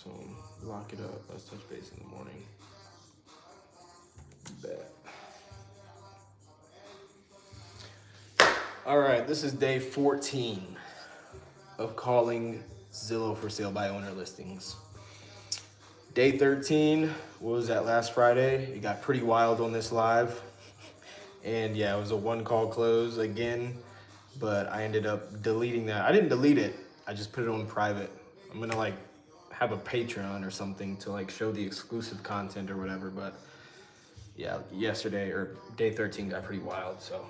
house phone. Lock it up. Let's touch base in the morning. Bet. All right, this is day 14 of calling Zillow for sale by owner listings. Day 13 was that last Friday. It got pretty wild on this live. And yeah, it was a one call close again, but I ended up deleting that. I didn't delete it. I just put it on private. I'm gonna like have a Patreon or something to like show the exclusive content or whatever. But yeah, yesterday or day 13 got pretty wild. So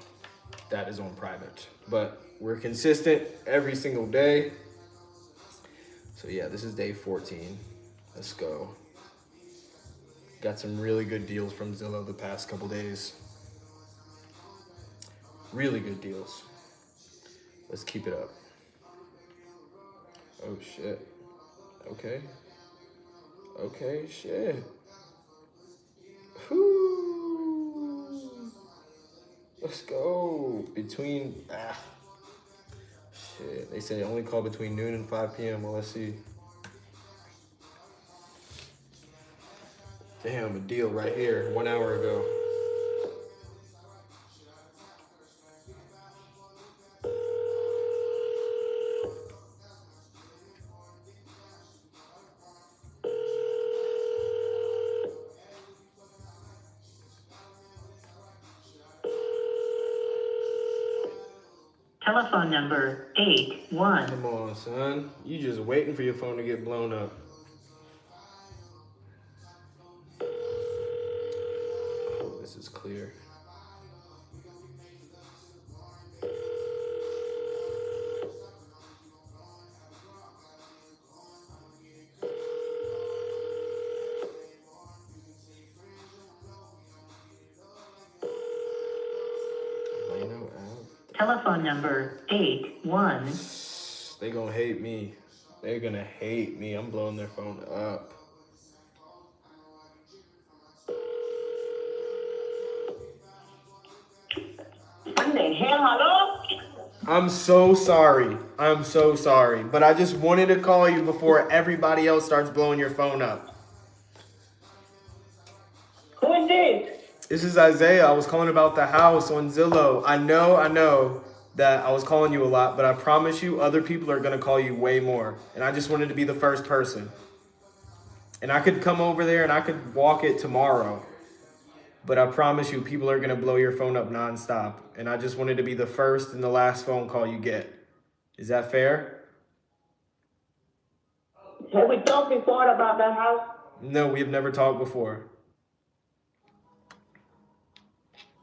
that is on private, but we're consistent every single day. So yeah, this is day 14. Let's go. Got some really good deals from Zillow the past couple days. Really good deals. Let's keep it up. Oh shit. Okay. Okay, shit. Whoo. Let's go. Shit. They say only call between noon and 5 p.m. Well, let's see. Damn, a deal right here 1 hour ago. Telephone number 81. Come on, son. You just waiting for your phone to get blown up. Oh, this is clear. Telephone number 81. They gonna hate me. They're gonna hate me. I'm blowing their phone up. What the hell? Hello? I'm so sorry. I'm so sorry. But I just wanted to call you before everybody else starts blowing your phone up. Who is this? This is Isaiah. I was calling about the house on Zillow. I know that I was calling you a lot, but I promise you other people are going to call you way more. And I just wanted to be the first person. And I could come over there and I could walk it tomorrow. But I promise you people are going to blow your phone up nonstop. And I just wanted to be the first and the last phone call you get. Is that fair? Have we talked before about that house? No, we have never talked before.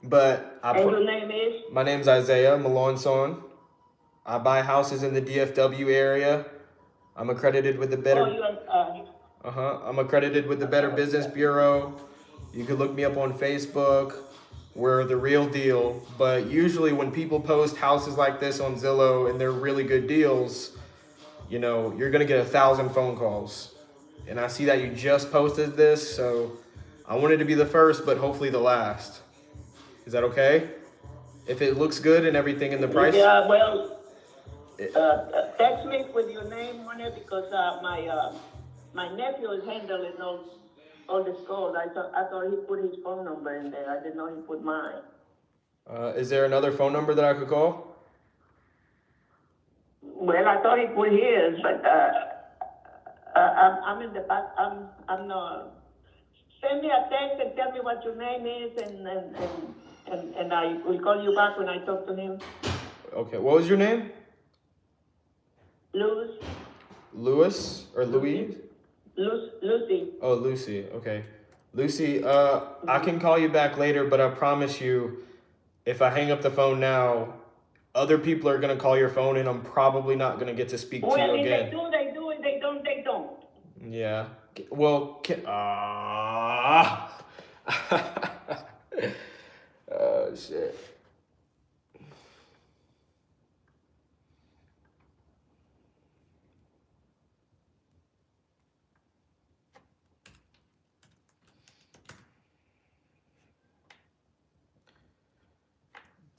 But and your name is? My name's Isaiah Malonson. I buy houses in the DFW area. I'm accredited with the Better. I'm accredited with the Better Business Bureau. You can look me up on Facebook. We're the real deal. But usually when people post houses like this on Zillow and they're really good deals, you know, you're gonna get 1,000 phone calls. And I see that you just posted this, so I wanted to be the first, but hopefully the last. Is that okay? If it looks good and everything in the price? Yeah, well, text me with your name on it because my nephew is handling all the calls. I thought he put his phone number in there. I didn't know he put mine. Is there another phone number that I could call? Well, I thought he put his, but I'm in the back. I'm not. Send me a text and tell me what your name is, and I will call you back when I talk to him. Okay, what was your name? Louis or Louis? Lucy. Oh, Lucy. Okay. Lucy, I can call you back later, but I promise you, if I hang up the phone now, other people are going to call your phone, and I'm probably not going to get to speak to you again. Well, if they do, they do. If they don't, they don't. Yeah. Well, oh, shit.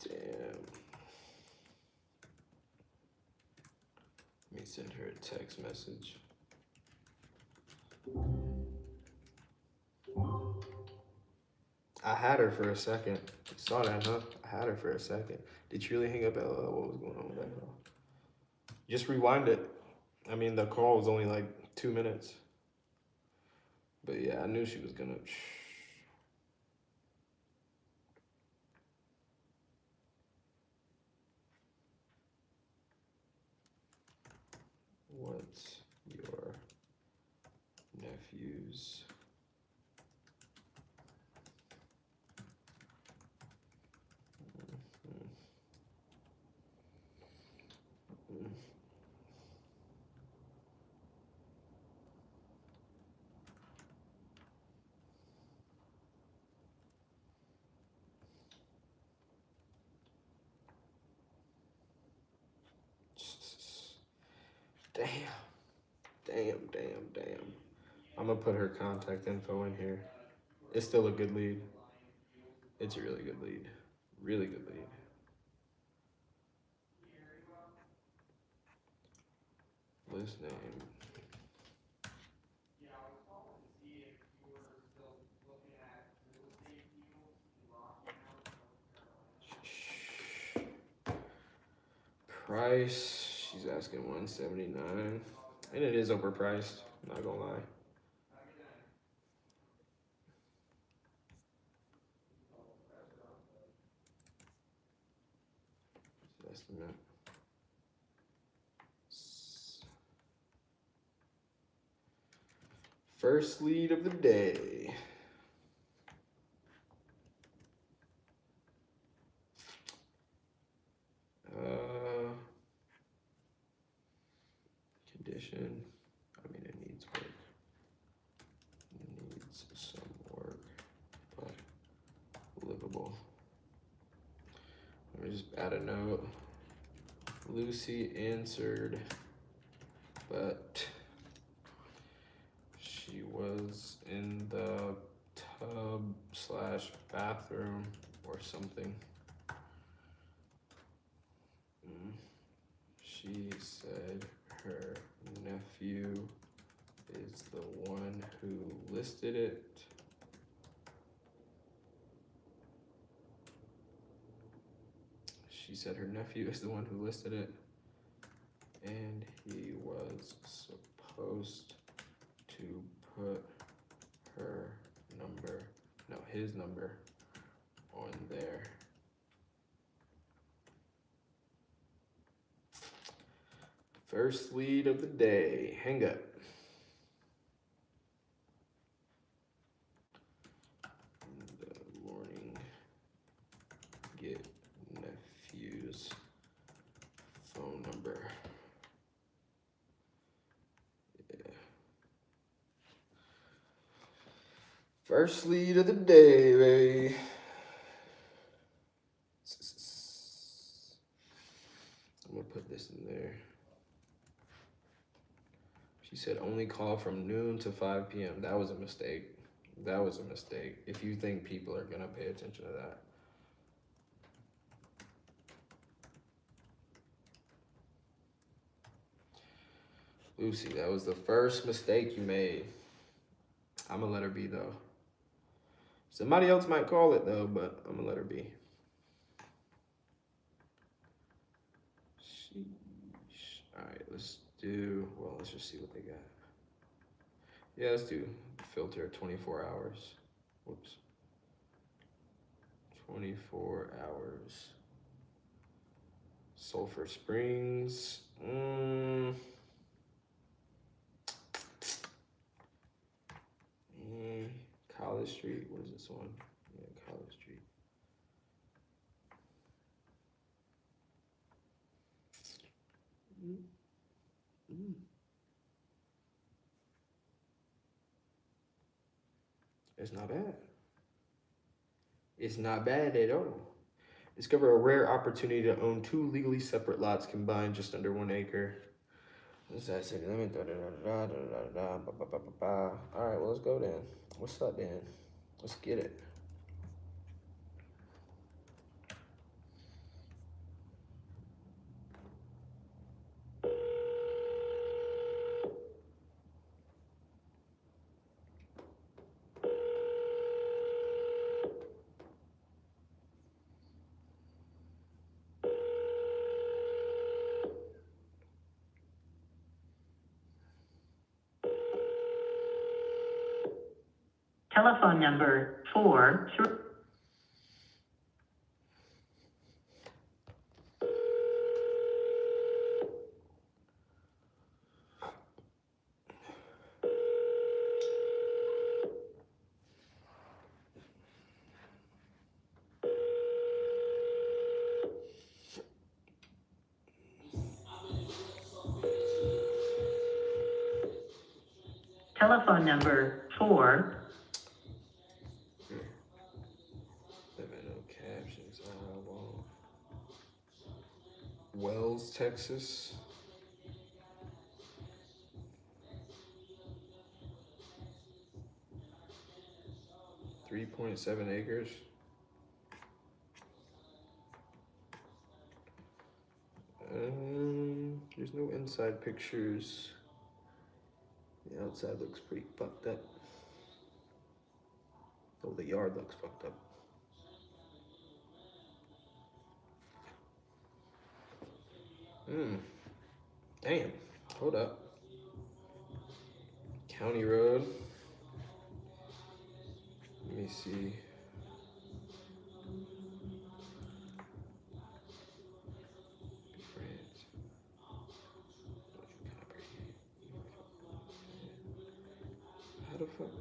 Damn. Let me send her a text message. I had her for a second. You saw that, huh? I had her for a second. Did you really hang up? LOL? What was going on with that call? Just rewind it. I mean, the call was only like 2 minutes. But yeah, I knew she was gonna. What's your nephew's damn. I'm gonna put her contact info in here. It's still a good lead. It's a really good lead. Really good lead. List name. Price, she's asking 179, and it is overpriced. I'm not gonna lie. Estimate. First lead of the day. Condition. I mean, it needs work. It needs some work, but livable. Let me just add a note. Lucy answered, but she was in the tub/bathroom or something. She said her nephew is the one who listed it. She said her nephew is the one who listed it, and he was supposed to put his number on there. First lead of the day. Hang up. In the morning, get nephew's phone number. Yeah. First lead of the day, baby. I'm gonna put this in there. She said only call from noon to 5 p.m. That was a mistake. That was a mistake. If you think people are gonna pay attention to that. Lucy, that was the first mistake you made. I'm gonna let her be though. Somebody else might call it though, but I'm gonna let her be. Sheesh. All right, let's just see what they got. Yeah, let's do filter 24 hours. Whoops. 24 hours. Sulphur Springs. College Street. What is this one? Yeah, College Street. It's not bad. It's not bad at all. Discover a rare opportunity to own 2 legally separate lots combined just under 1 acre. What's that city limit? All right, well, let's go then. What's up, Dan? Let's get it. Telephone number 4. Telephone number 4. No captions. Well. Wells, Texas. .7 acres. There's no inside pictures. The outside looks pretty fucked up. Oh, the yard looks fucked up. Damn. Hold up. County road. Let me see. How the fuck?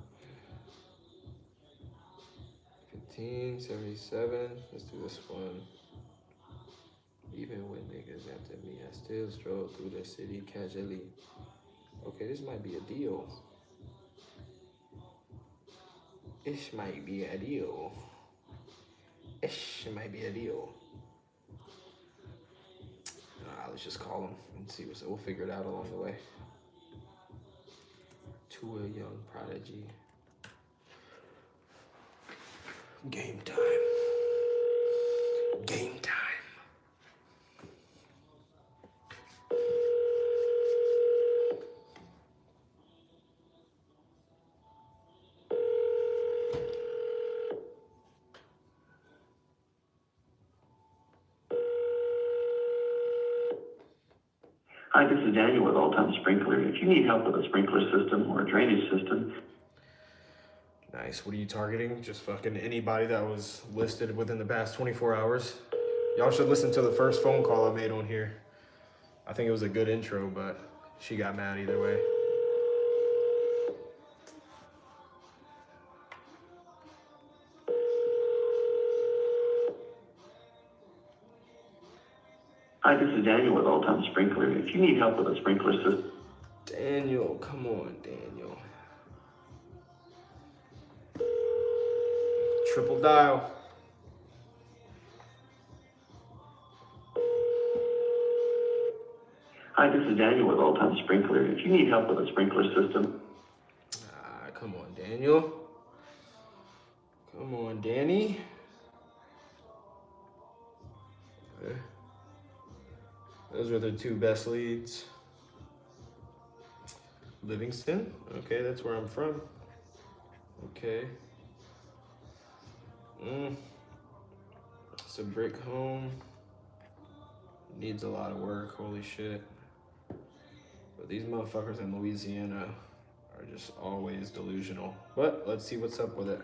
1577. Let's do this one. Even when niggas after me, I still stroll through the city casually. Okay, this might be a deal. This might be a deal. This might be a deal. Let's just call him and see what's. We'll figure it out along the way. To a young prodigy. Game time. Game time. Hi, this is Daniel with All Time Sprinkler. If you need help with a sprinkler system or a drainage system. Nice. What are you targeting? Just fucking anybody that was listed within the past 24 hours. Y'all should listen to the first phone call I made on here. I think it was a good intro, but she got mad either way. Hi, this is Daniel with All Time Sprinkler. If you need help with a sprinkler system. Daniel, come on, Daniel. Triple dial. Hi, this is Daniel with All Time Sprinkler. If you need help with a sprinkler system. Come on, Daniel. Come on, Danny. Okay. Those are the two best leads. Livingston. Okay, that's where I'm from. Okay. It's a brick home. Needs a lot of work, holy shit. But these motherfuckers in Louisiana are just always delusional. But let's see what's up with it.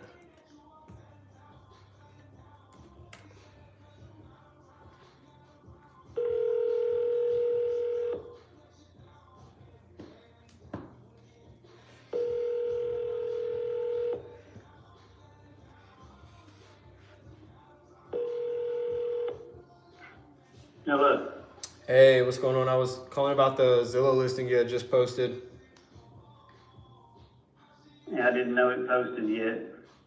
Hello. Hey, what's going on? I was calling about the Zillow listing you had just posted. Yeah, I didn't know it posted yet.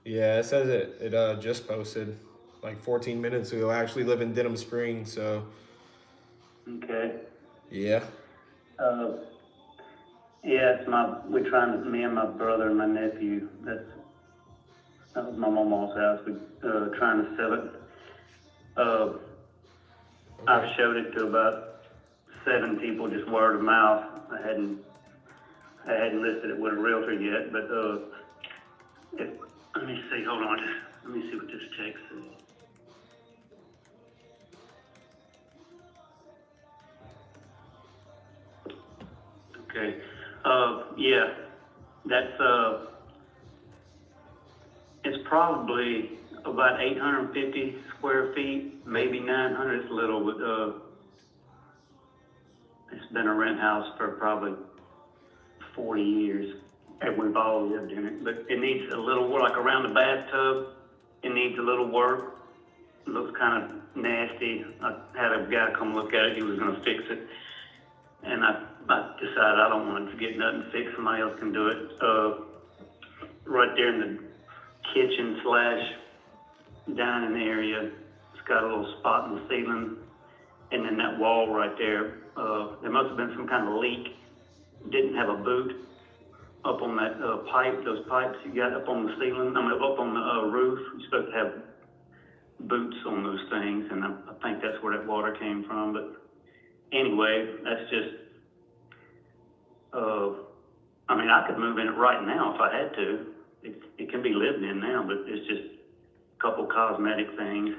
Yeah, it says it just posted like 14 minutes ago. I actually live in Denham Springs, so. Okay. Yeah. Yeah, we're trying to, me and my brother and my nephew, that was my mama's house, we're trying to sell it. I've showed it to about 7 people, just word of mouth. I hadn't listed it with a realtor yet, but let me see, hold on, let me see what this text says. Okay, yeah, that's probably about 850 square feet, maybe 900. It's little, but it's been a rent house for probably 40 years, and we've all lived in it. But it needs a little work, like around the bathtub. It needs a little work. It looks kind of nasty. I had a guy come look at it. He was going to fix it, and I decided I don't want to get nothing fixed. Somebody else can do it. Right there in the kitchen / dining area, it's got a little spot in the ceiling, and then that wall right there. There must have been some kind of leak. Didn't have a boot up on that pipe. Those pipes you got up on the ceiling. Up on the roof. You're supposed to have boots on those things, and I think that's where that water came from. But anyway, that's just. I could move in it right now if I had to. It can be lived in now, but it's just a couple cosmetic things,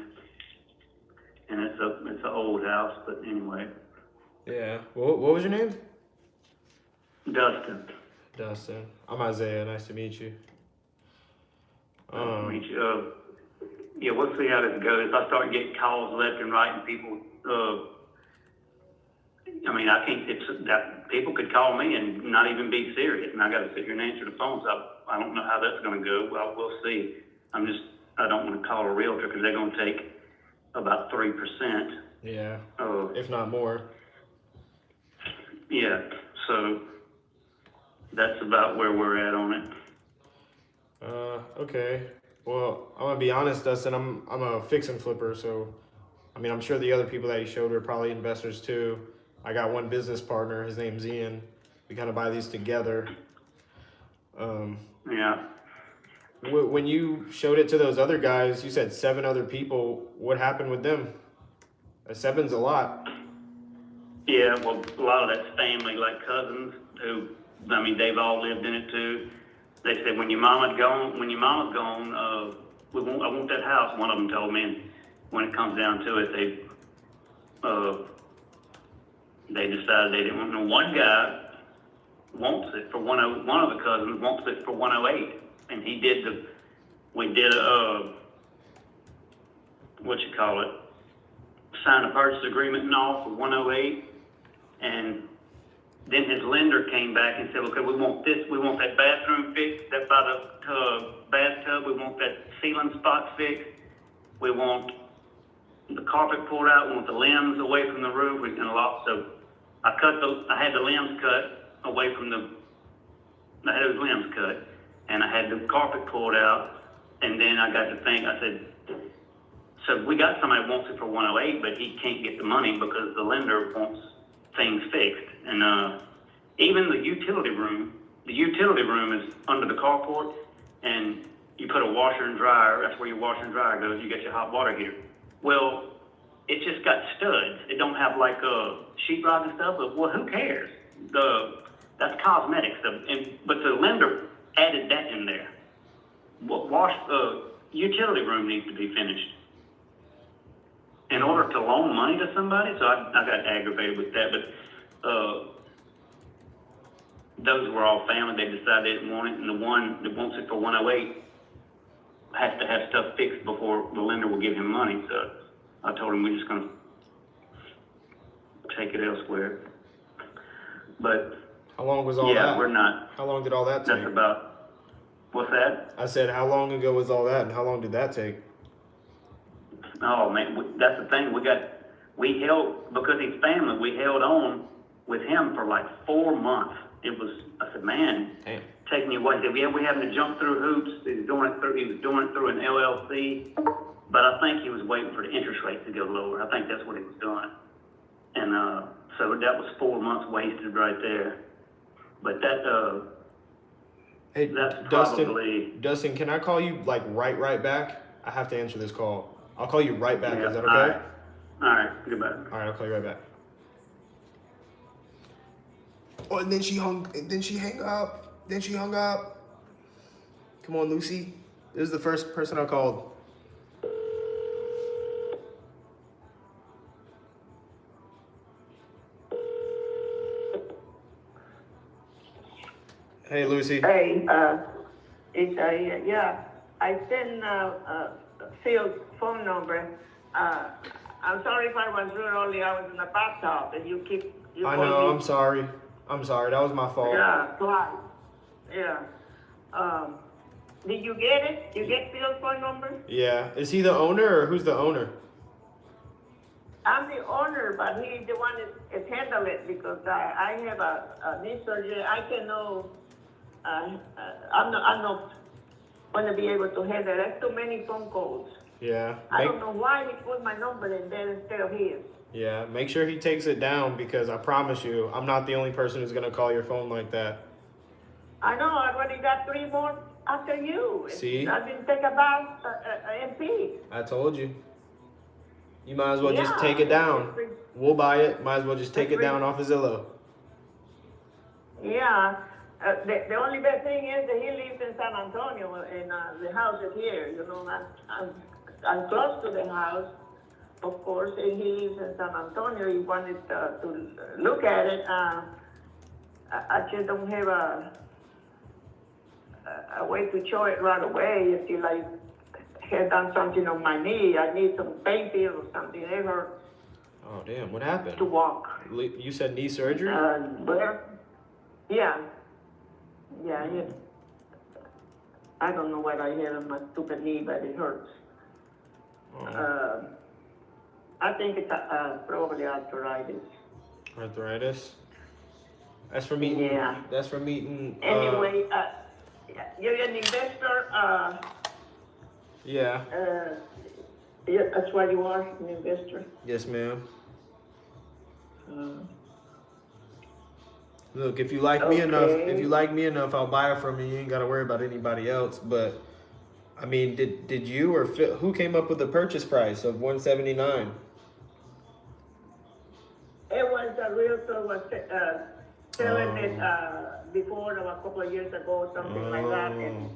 and it's an old house. But anyway. Yeah. What was your name? Dustin. Dustin. I'm Isaiah. Nice to meet you. Nice to meet you. Yeah, we'll see how this goes. If I start getting calls left and right, and people, I can't. That people could call me and not even be serious, and I got to sit here and answer the phone. So I don't know how that's going to go. Well, we'll see. I don't want to call a realtor because they're going to take about 3%. Yeah. If not more. Yeah. So that's about where we're at on it. Okay. Well, I'm gonna be honest, Dustin. I'm a fix and flipper, so I'm sure the other people that you showed are probably investors too. I got one business partner. His name's Ian. We kind of buy these together. Yeah. When you showed it to those other guys, you said 7 other people. What happened with them? 7's a lot. Yeah, well, a lot of that's family, like cousins, who, they've all lived in it too. They said, when your mama's gone, I want that house, one of them told me, and when it comes down to it, they decided they didn't want, one guy wants it for one of the cousins wants it for 108, and we did sign a purchase agreement and all for 108, and then his lender came back and said, okay, we want that bathroom fixed, that by the bathtub, we want that ceiling spot fixed, we want the carpet pulled out, we want the limbs away from the roof, and a lot. So I had the limbs cut away from I had those limbs cut, and I had the carpet pulled out, and then I got to think, I said, so we got somebody who wants it for 108, but he can't get the money because the lender wants things fixed. And even the utility room is under the carport, and you put a washer and dryer. That's where your washer and dryer goes. You get your hot water heater. Well, it just got studs. It don't have like sheetrock and stuff. But well, who cares? That's cosmetic stuff. But the lender added that in there. Utility room needs to be finished in order to loan money to somebody. So I got aggravated with that, but those were all family. They decided they didn't want it, and the one that wants it for 108 has to have stuff fixed before the lender will give him money. So I told him we're just going to take it elsewhere. But how long was all that? Yeah, we're not. How long did all that take? That's about, what's that? I said, how long ago was all that, and how long did that take? Oh man, that's the thing. We held, because he's family, we held on with him for like 4 months. I said, man, damn. Taking you away. He said, yeah, we having to jump through hoops. He was doing it through an LLC, but I think he was waiting for the interest rate to go lower. I think that's what he was doing. And so that was 4 months wasted right there. But hey, that's probably... Dustin, can I call you like right back? I have to answer this call. I'll call you right back. Yeah, is that okay? All right. Goodbye. All right, I'll call you right back. Oh, and then she hung up. Come on, Lucy. This is the first person I called. Hey, Lucy. Hey, it's yeah. I sent Phil's phone number. I'm sorry if I was rude earlier. I was in the bathtub, and you I called know. me. I'm sorry. I'm sorry. That was my fault. Yeah, twice. Yeah. Um, did you get it? You get Phil's phone number? Yeah. Is he the owner or who's the owner? I'm the owner, but he's the one that handle it because I have a knee surgery. I can know. I'm not going to be able to handle it. That's too many phone calls. Yeah. I don't know why he put my number in there instead of his. Yeah. Make sure he takes it down because I promise you, I'm not the only person who's gonna call your phone like that. I know. I already got 3 more after you. See? I didn't think about MP. I told you. You might as well just Yeah, take it down. it's- We'll buy it. Might as well just take it it's- down off of Zillow. Yeah. The only bad thing is that he lives in San Antonio, and the house is here. You know, I'm close to the house, of course, and he lives in San Antonio. He wanted to look at it. I just don't have a way to show it right away until I had done something on my knee. I need some painting or something. It hurts Oh damn! What to happened? walk. You said knee surgery? But yeah, I don't know what I had on my stupid knee, but it hurts. Oh. I think it's probably arthritis. Arthritis. That's from eating. Yeah. That's from eating. Anyway, you're an investor. Yeah. Yeah, that's why you are an investor. Yes, ma'am. Look, if you like me enough, I'll buy it from you. You ain't gotta worry about anybody else. But I mean, did you or Phil, who came up with the purchase price of $179? It was a realtor was selling it before a couple of years ago, something like that, and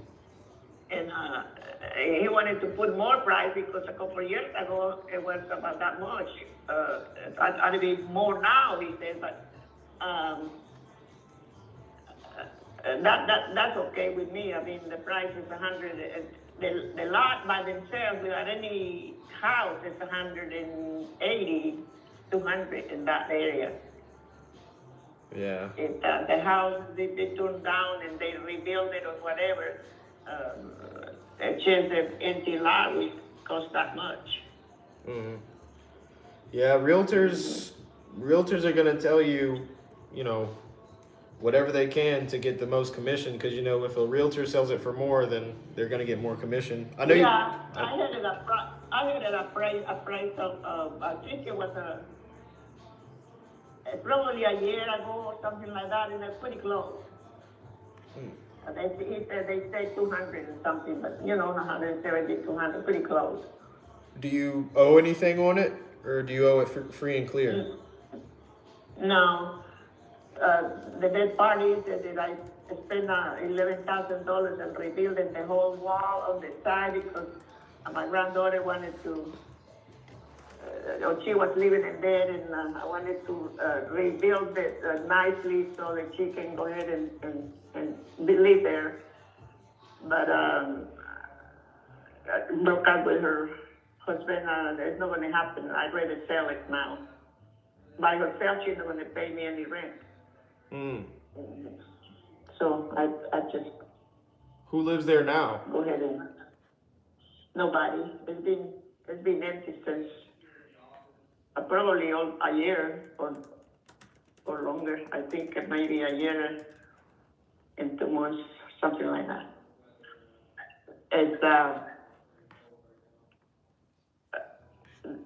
he wanted to put more price because a couple of years ago it was about that much. I'd be more now, he said, but that's okay with me. I mean, the price is 100. The lot by themselves without any house is 180, 200 in that area. Yeah. The house they turned down and they rebuilt it or whatever. It's just the empty lot will cost that much. Mm-hmm. Yeah, realtors are gonna tell you, you know, whatever they can to get the most commission, because you know if a realtor sells it for more, then they're gonna get more commission. I know. Yeah, I had it a price of I think it was probably a year ago or something like that, and it's pretty close. They said 200 and something, but you know, 170, 200, pretty close. Do you owe anything on it, or do you owe it for free and clear? No. The dead part is that I spent $11,000 in rebuilding the whole wall on the side because my granddaughter wanted to, she was living in there, and I wanted to rebuild it nicely so that she can go ahead and live there. But I broke up with her husband. It's not going to happen. I'd rather sell it now. By herself, she's not going to pay me any rent. So I just. Who lives there now? Go ahead and. Nobody. It's been empty since probably a year or longer. I think maybe a year and 2 months, something like that. It's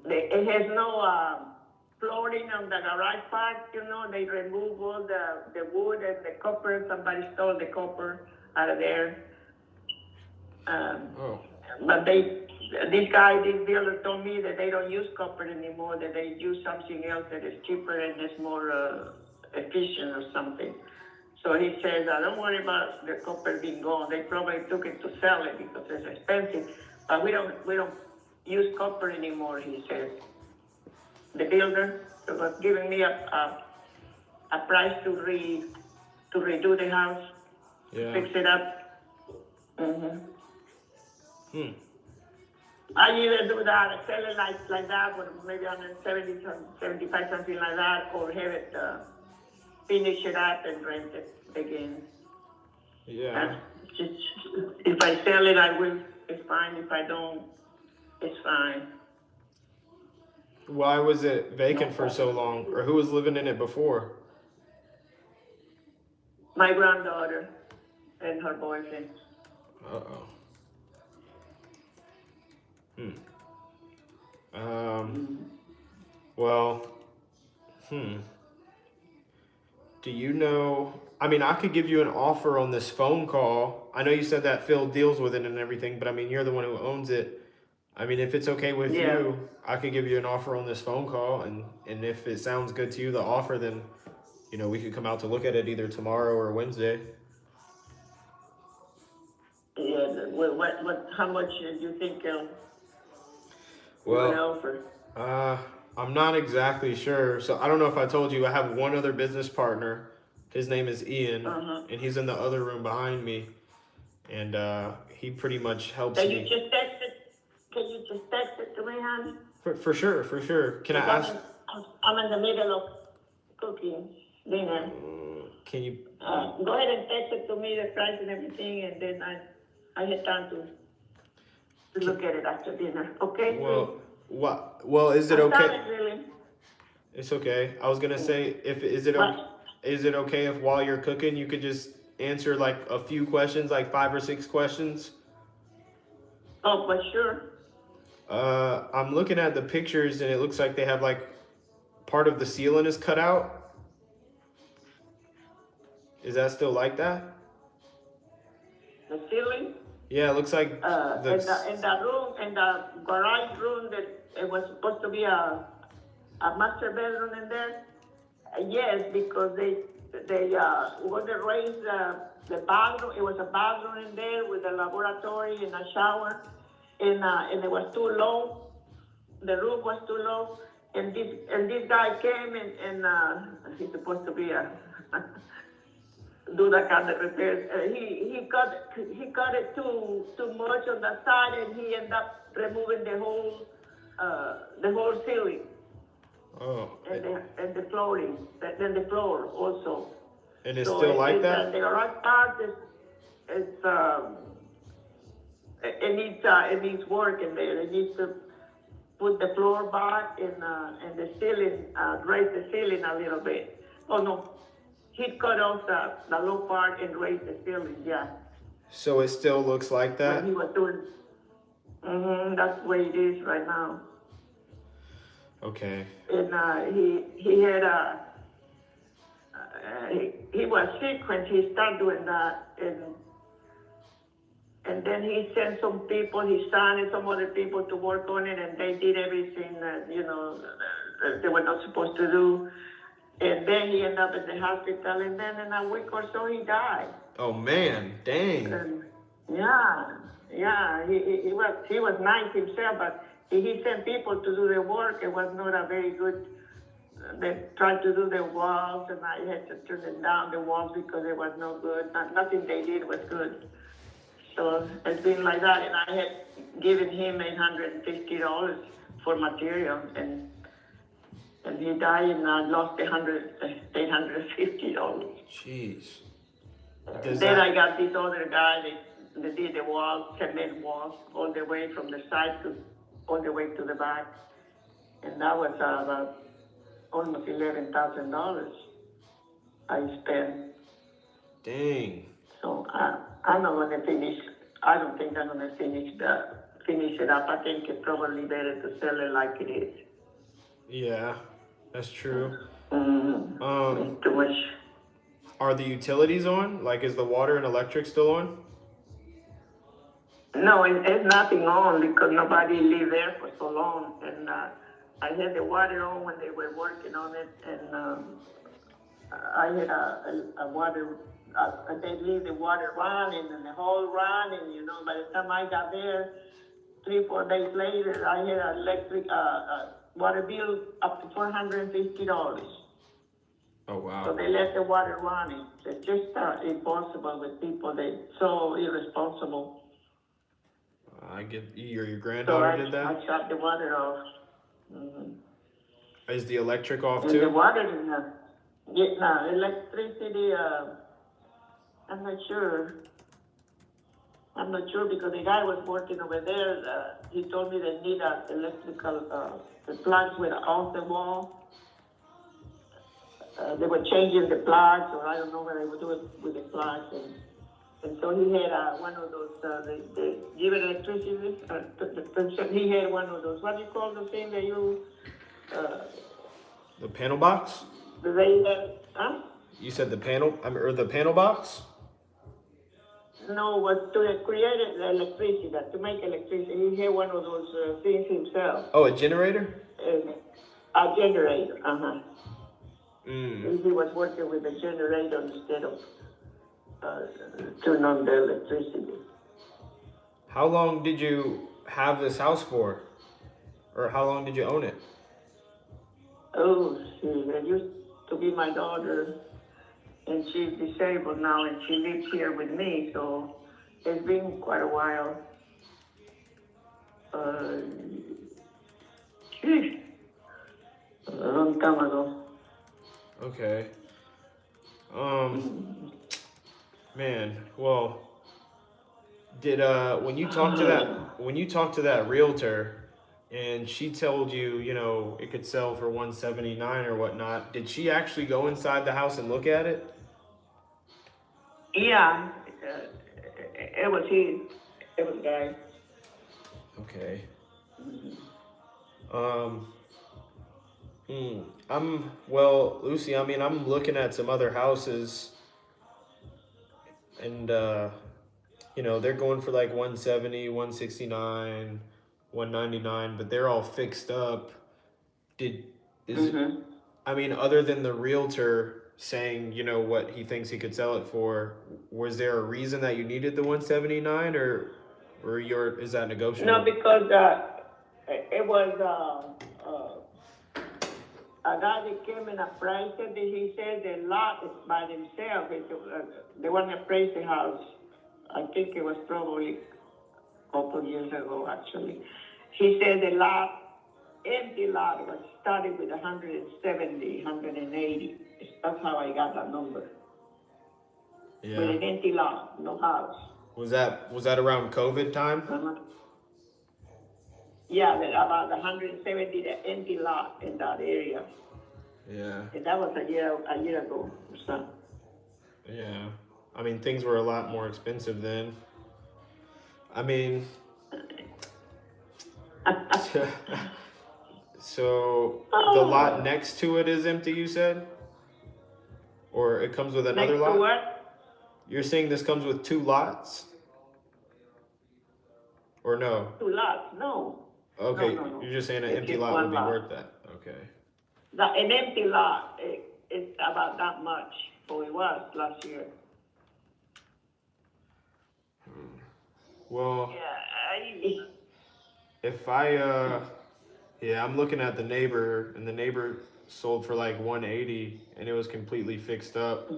it has no flooring on the garage part. You know, they remove all the wood and the copper. Somebody stole the copper out of there. But this builder told me that they don't use copper anymore, that they use something else that is cheaper and is more efficient or something. So he says, I don't worry about the copper being gone. They probably took it to sell it because it's expensive. But we don't use copper anymore, he says. The builder was giving me a price to redo the house, Yeah. fix it up. Mm-hmm. I either do that, sell it like that, or maybe 170, 75, something like that, or have it, finish it up and rent it again. Yeah. Just, if I sell it, I will, it's fine. If I don't, it's fine. Why was it vacant for so long? Or who was living in it before? My granddaughter and her boyfriend. Uh-oh. Well, do you know, I mean, I could give you an offer on this phone call. I know you said that Phil deals with it and everything, but I mean, you're the one who owns it. I mean, if it's okay with Yeah. you, I could give you an offer on this phone call, and if it sounds good to you, the offer, then, you know, we could come out to look at it either tomorrow or Wednesday. Yeah. How much do you think you would Well, offer? I'm not exactly sure. So I don't know if I told you, I have one other business partner. His name is Ian, and he's in the other room behind me, and he pretty much helps Can me. you just text it? Can you just text it to me, honey? For sure, for sure. Can I ask? I'm in the middle of cooking dinner. Can you? Go ahead and text it to me, the price and everything, and then I have time to look at it after dinner. Okay? Well, what? Well, is it I'm okay? sorry, really. It's okay. I was gonna say, is it okay if while you're cooking you could just answer like a few questions, like 5 or 6 questions? Oh, for sure. I'm looking at the pictures and it looks like they have like part of the ceiling is cut out. Is that still like that? The ceiling. Yeah, it looks like In the room, in the garage room, that it was supposed to be a master bedroom in there. Yes, because they want to raise the bathroom. It was a bathroom in there with a laboratory and a shower, and it was too low. The roof was too low, and this guy came and he's supposed to be a do that kind of repairs. He cut it too much on the side, and he ended up removing the whole ceiling. Oh. And the flooring, then the floor also. And it's still like that? The garage part it needs work in there. It needs to put the floor back and the ceiling, raise the ceiling a little bit. Oh no, he cut off the low part and raised the ceiling, yeah. So it still looks like that? What he was doing. That's the way it is right now. Okay. And he had he was sick when he started doing that, and then he sent some people, his son and some other people to work on it, and they did everything that they were not supposed to do. And then he ended up in the hospital, and then in a week or so he died. Oh man, dang. And yeah, he was nice himself, but he sent people to do the work. It was not a very good. They tried to do the walls, and I had to turn it down, the walls, because it was no good. Nothing they did was good. So it's been like that, and I had given him $850 for material, and he died, and I lost $850. Jeez. Then I got this other guy that did the walls, cement walls, all the way from the side all the way to the back, and that was about almost $11,000 I spent. Dang. So I'm not gonna finish. I don't think I'm gonna finish it up. I think it's probably better to sell it like it is. Yeah, that's true. It's too much. Are the utilities on? Like, is the water and electric still on? No, it's nothing on because nobody lived there for so long, and I had the water on when they were working on it, and I had a water. They leave the water running and the whole running. By the time I got there, 3-4 days later, I had an electric water bill up to $450. Oh wow. So they left the water running. It's just impossible with people. They're so irresponsible. I get your So granddaughter did that. I shut the water off. Mm-hmm. Is the electric off And the too? water is not. Yeah, no, electricity. I'm not sure. I'm not sure because the guy was working over there. He told me they need electrical. The plugs were off the wall. They were changing the plugs, or I don't know what they were doing with the plugs. And so he had one of those. They give it electricity. He had one of those. What do you call the thing that you? The panel box? They have, huh? You said the panel, or the panel box? No, was to create electricity, to make electricity. He had one of those things himself. Oh, a generator? A generator, Mm. He was working with a generator instead of turn on the electricity. How long did you have this house for? Or how long did you own it? Oh, it used to be my daughter, and she's disabled now, and she lives here with me, so it's been quite a while. Geez, a long time ago. Okay. Man, well, did when you talked to that realtor and she told you, you know, it could sell for 179 or whatnot, did she actually go inside the house and look at it? Yeah, it was he. It was guy. Okay. Lucy, I mean, I'm looking at some other houses and you know, they're going for like 170, 169, 199, but they're all fixed up. I mean, other than the realtor saying, you know, what he thinks he could sell it for, was there a reason that you needed the 179 or is that negotiable? No, because it was a guy that came and appraised it. He said the lot is by themselves. They want to appraise the house. I think it was probably a couple of years ago, actually. He said the empty lot was started with 170, 180. That's how I got that number. Yeah. With an empty lot, no house. Was that around COVID time? Yeah, about 170, the empty lot in that area. Yeah. And that was a year ago or so. Yeah. I mean, things were a lot more expensive then. I mean, so the lot next to it is empty, you said? Or it comes with another next lot? To what? You're saying this comes with 2 lots? Or no? 2 lots, no. Okay, No. You're just saying an It's empty just lot one would be lot. worth that. Okay. An empty lot, it's about that much. So it was last year. Well, Yeah, if I'm looking at the neighbor, and the neighbor sold for like 180, and it was completely fixed up.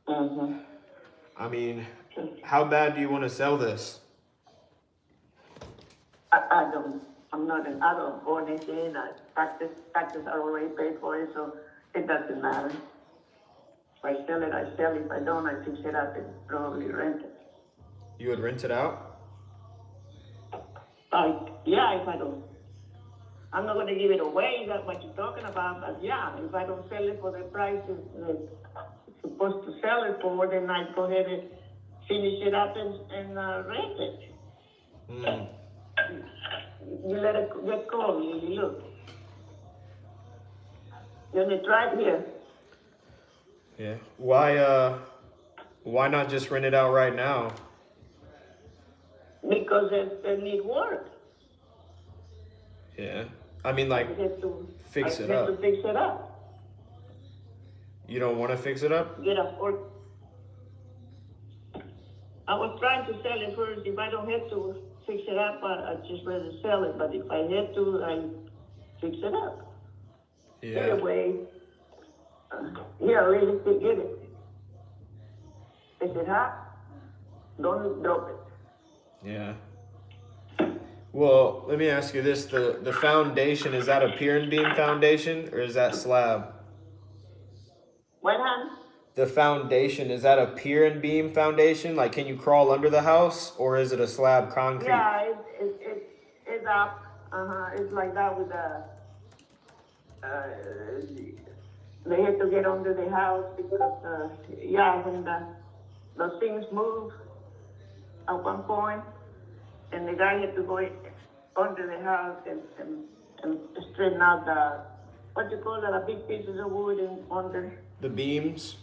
I mean, how bad do you want to sell this? I don't own anything. Taxes are already paid for it, so it doesn't matter. If I sell it, I sell it. If I don't, I fix it up and probably rent it. You would rent it out? Yeah, if I don't. I'm not going to give it away, that's what you're talking about, but yeah, if I don't sell it for the price it's supposed to sell it for, then I go ahead and finish it up and rent it. You let it get cold, you look. Then it's right here. Yeah. Why not just rent it out right now? Because it need work. Yeah. I mean, like, fix it up. I have to fix it up. You don't want to fix it up? Get a work. I was trying to sell it first. If I don't have to fix it up, I just rather sell it. But if I have to, I fix it up. Yeah. Anyway, ready to get it. Is it hot? Don't drop it. Yeah. Well, let me ask you this: the foundation, is that a pier and beam foundation or is that slab? What, hon? The foundation, is that a pier and beam foundation? Like, can you crawl under the house, or is it a slab concrete? Yeah, it's up. It's like that with the. Uh, they had to get under the house because yeah, when the things move at one point, and the guy had to go under the house and straighten out the what you call it, the big pieces of wood and under The beams.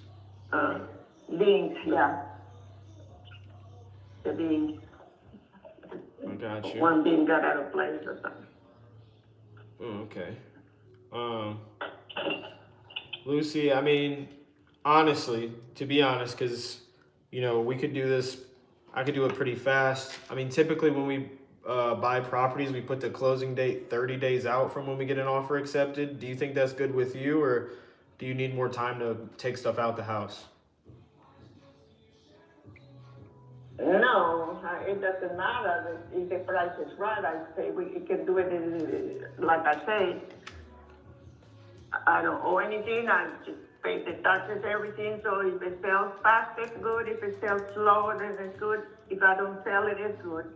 uh, beams, yeah, the beams. I got you. One beam got out of place or something. Oh, okay. Um, Lucy, I mean, honestly, to be honest, because we could do this. I could do it pretty fast. I mean, typically when we buy properties, we put the closing date 30 days out from when we get an offer accepted. Do you think that's good with you, or do you need more time to take stuff out the house? No, it doesn't matter if the price is right. I say we can do it like I say. I don't owe anything. I just pay the taxes, everything. So if it sells fast, it's good. If it sells slow, then it's good. If I don't sell it, it's good.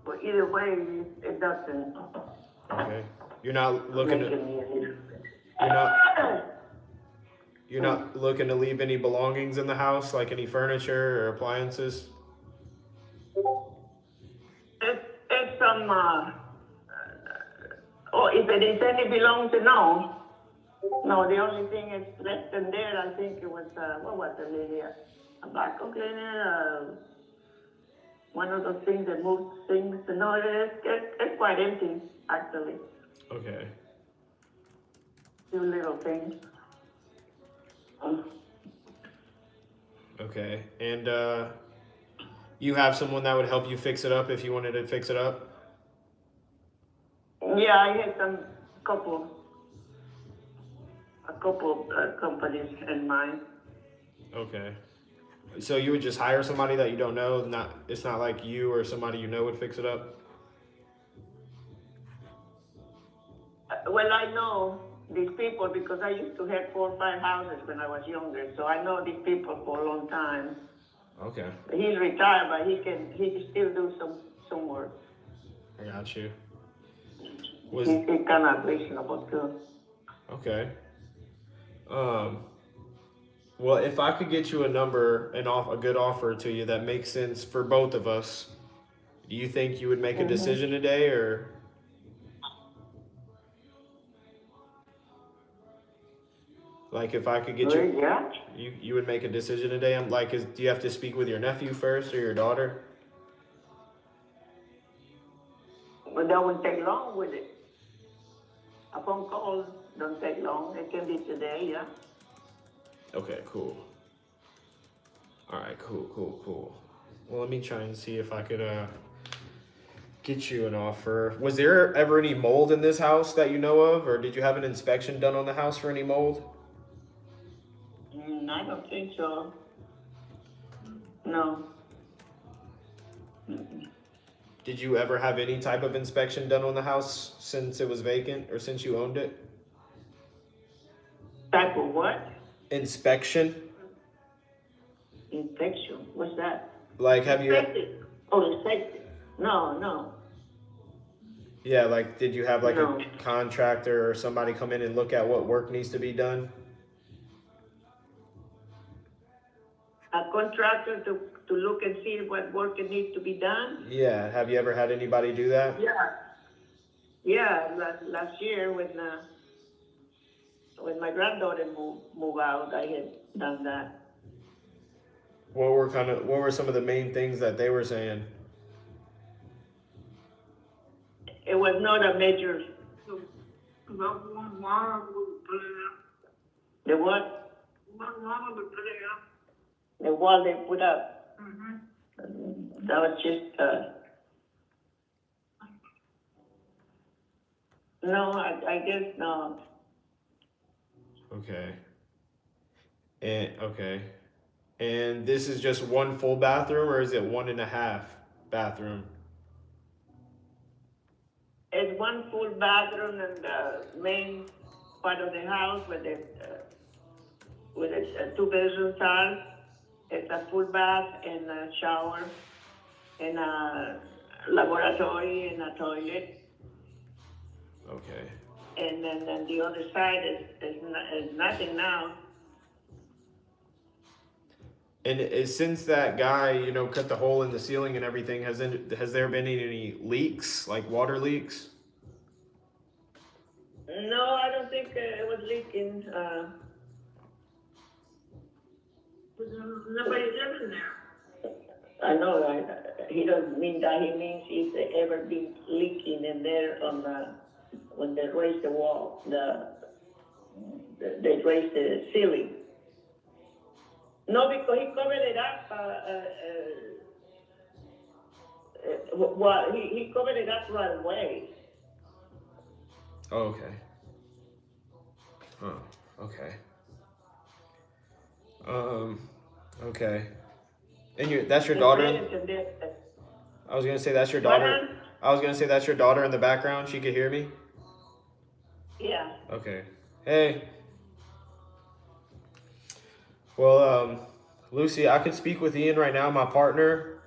But either way, it doesn't. Okay. You're not looking make to any- you're not looking to leave any belongings in the house, like any furniture or appliances? It's some. Oh, if it is any belongs, no. No, the only thing is left in there. I think it was what was the lady? A vacuum cleaner. One of those things that moves things. No, it's quite empty actually. Okay. Few little things. Okay. And you have someone that would help you fix it up if you wanted to fix it up? Yeah, I had a couple companies in mind. Okay. So you would just hire somebody that you don't know? It's not like you or somebody you know would fix it up? Well, I know these people because I used to have 4 or 5 houses when I was younger, so I know these people for a long time. Okay. He's retired, but he can still do some work. I got you. He's kind of reasonable too. Okay. Well, if I could get you a number and a good offer to you that makes sense for both of us, do you think you would make a decision today, or? Like, if I could get you, Yeah. you would make a decision today. I'm like, do you have to speak with your nephew first or your daughter? But that won't take long with it. A phone call don't take long. It can be today, yeah. Okay, cool. All right, cool. Well, let me try and see if I could get you an offer. Was there ever any mold in this house that you know of, or did you have an inspection done on the house for any mold? I don't think so. No. Did you ever have any type of inspection done on the house since it was vacant or since you owned it? Type of what? Inspection? Infection. What's that? Like, have you? Infected. Oh, infected. No. Yeah, like, did you have like No. a contractor or somebody come in and look at what work needs to be done? A contractor to look and see what work needs to be done? Yeah, have you ever had anybody do that? Yeah, last year when my granddaughter moved out, I had done that. What were some of the main things that they were saying? It was not a major. The what? The wall they put up. That was just no, I guess not. Okay. And this is just one full bathroom, or is it 1.5 bathroom? one full bathroom in the main part of the house where the two bedrooms are. It's a full bath and a shower and a laboratory and a toilet. Okay. And then the other side is nothing now. And since that guy, you know, cut the hole in the ceiling and everything, has there been any leaks, like water leaks? No, I don't think it was leaking. Nobody living there. I know, he doesn't mean that. He means if they ever been leaking in there when they raised the wall, they raised the ceiling. No, because he covered it up. Well, he covered it up right away. Oh, okay. Huh. Okay. Okay. And that's your daughter? I was gonna say that's your daughter. I was gonna say that's your daughter in the background. She could hear me? Yeah. Okay. Hey. Well, Lucy, I could speak with Ian right now, my partner.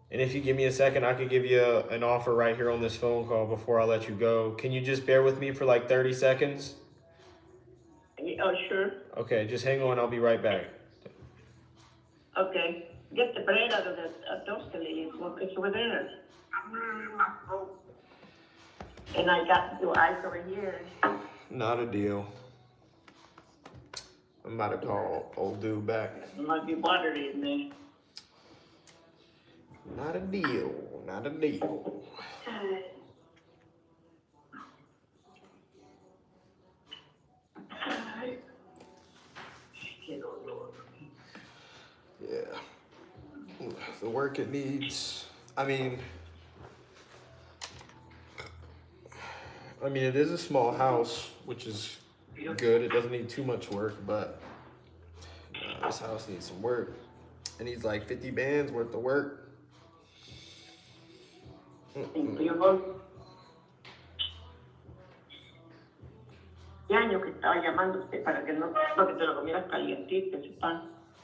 And if you give me a second, I could give you an offer right here on this phone call before I let you go. Can you just bear with me for like 30 seconds? Oh, sure. Okay, just hang on. I'll be right back. Okay. Get the bread out of the toaster, Lily. It's over there. And I got the ice over here. Not a deal. I'm about to call old dude back. There might be water in there. Not a deal. Not a deal. Yeah. The work it needs. I mean, it is a small house, which is good. It doesn't need too much work, but this house needs some work. It needs like 50 bands worth of work.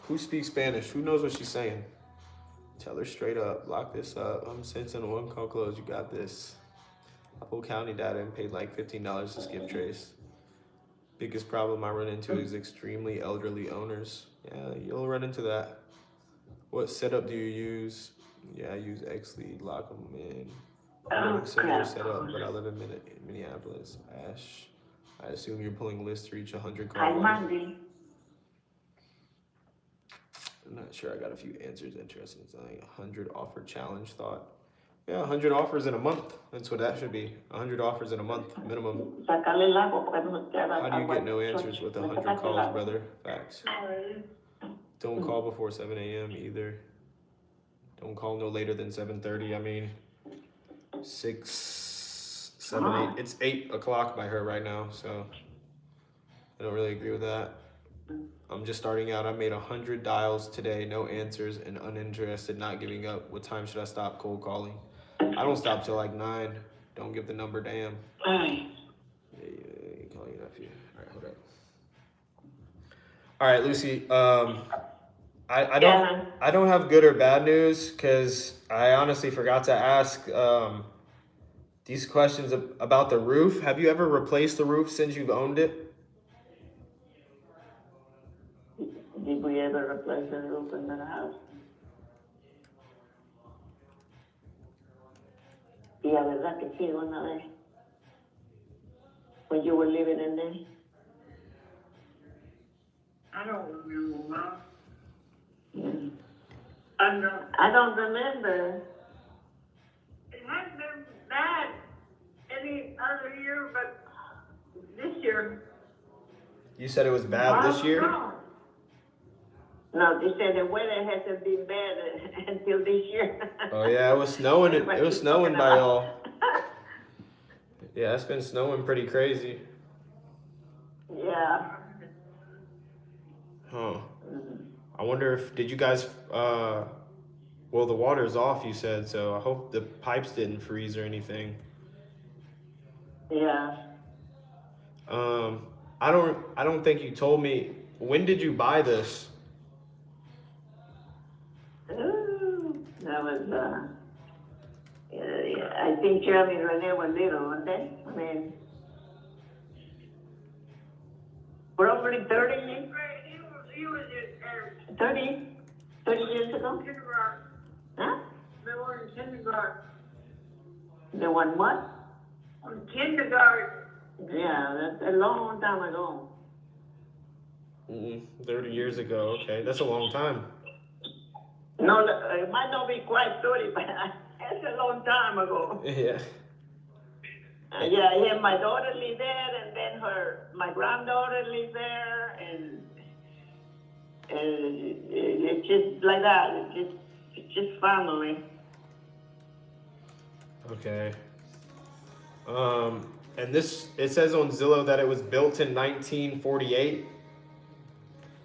Who speaks Spanish? Who knows what she's saying? Tell her straight up, lock this up. I'm sensing one call closed. You got this. Apple County data and paid like $15 to skip trace. Biggest problem I run into is extremely elderly owners. Yeah, you'll run into that. What setup do you use? Yeah, I use XLead, lock them in. Similar setup, but I live in Minneapolis. Ash, I assume you're pulling lists to reach 100 calls. I'm not sure. I got a few answers. Interesting. It's like 100 offer challenge thought. Yeah, 100 offers in a month. That's what that should be. 100 offers in a month minimum. How do you get no answers with 100 calls, brother? Facts. Don't call before 7 a.m. either. Don't call no later than 7:30. I mean, 6, 7, 8. It's 8 o'clock by her right now, so I don't really agree with that. I'm just starting out. I made 100 dials today, no answers, and uninterested, not giving up. What time should I stop cold calling? I don't stop till like 9. Don't give the number, damn. Yeah, call your nephew. All right, hold up. All right, Lucy. I don't have good or bad news because I honestly forgot to ask these questions about the roof. Have you ever replaced the roof since you've owned it? Did we ever replace the roof in the house? Y la verdad que sí, una vez. When you were living in there? I don't remember, Mom. Mm. I don't remember. It hasn't been bad any other year, but this year. You said it was bad this year? No, they said the weather hasn't been bad until this year. Oh yeah, it was snowing. It was snowing by y'all. Yeah, it's been snowing pretty crazy. Yeah. Huh. I wonder if, did you guys, well, the water's off, you said, so I hope the pipes didn't freeze or anything. Yeah. I don't think you told me, when did you buy this? Ooh, that was, yeah, I think Jeremy and Renee were little, weren't they? I mean, probably 30, 30 years ago? Huh? They were in kindergarten. They were what? In kindergarten. Yeah, that's a long time ago. 30 years ago. Okay, that's a long time. No, it might not be quite 30, but that's a long time ago. Yeah. Yeah, my daughter lived there, and then my granddaughter lived there, and it's just like that. It's just family. Okay. And this, it says on Zillow that it was built in 1948.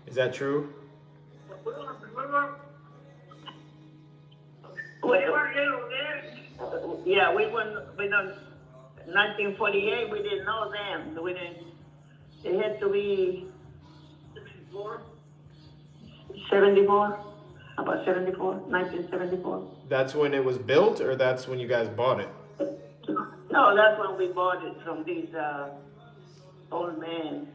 Is that true? Yeah, we don't. 1948, we didn't know them. We didn't. It had to be 74. About 74, 1974. That's when it was built, or that's when you guys bought it? No, that's when we bought it from these old men.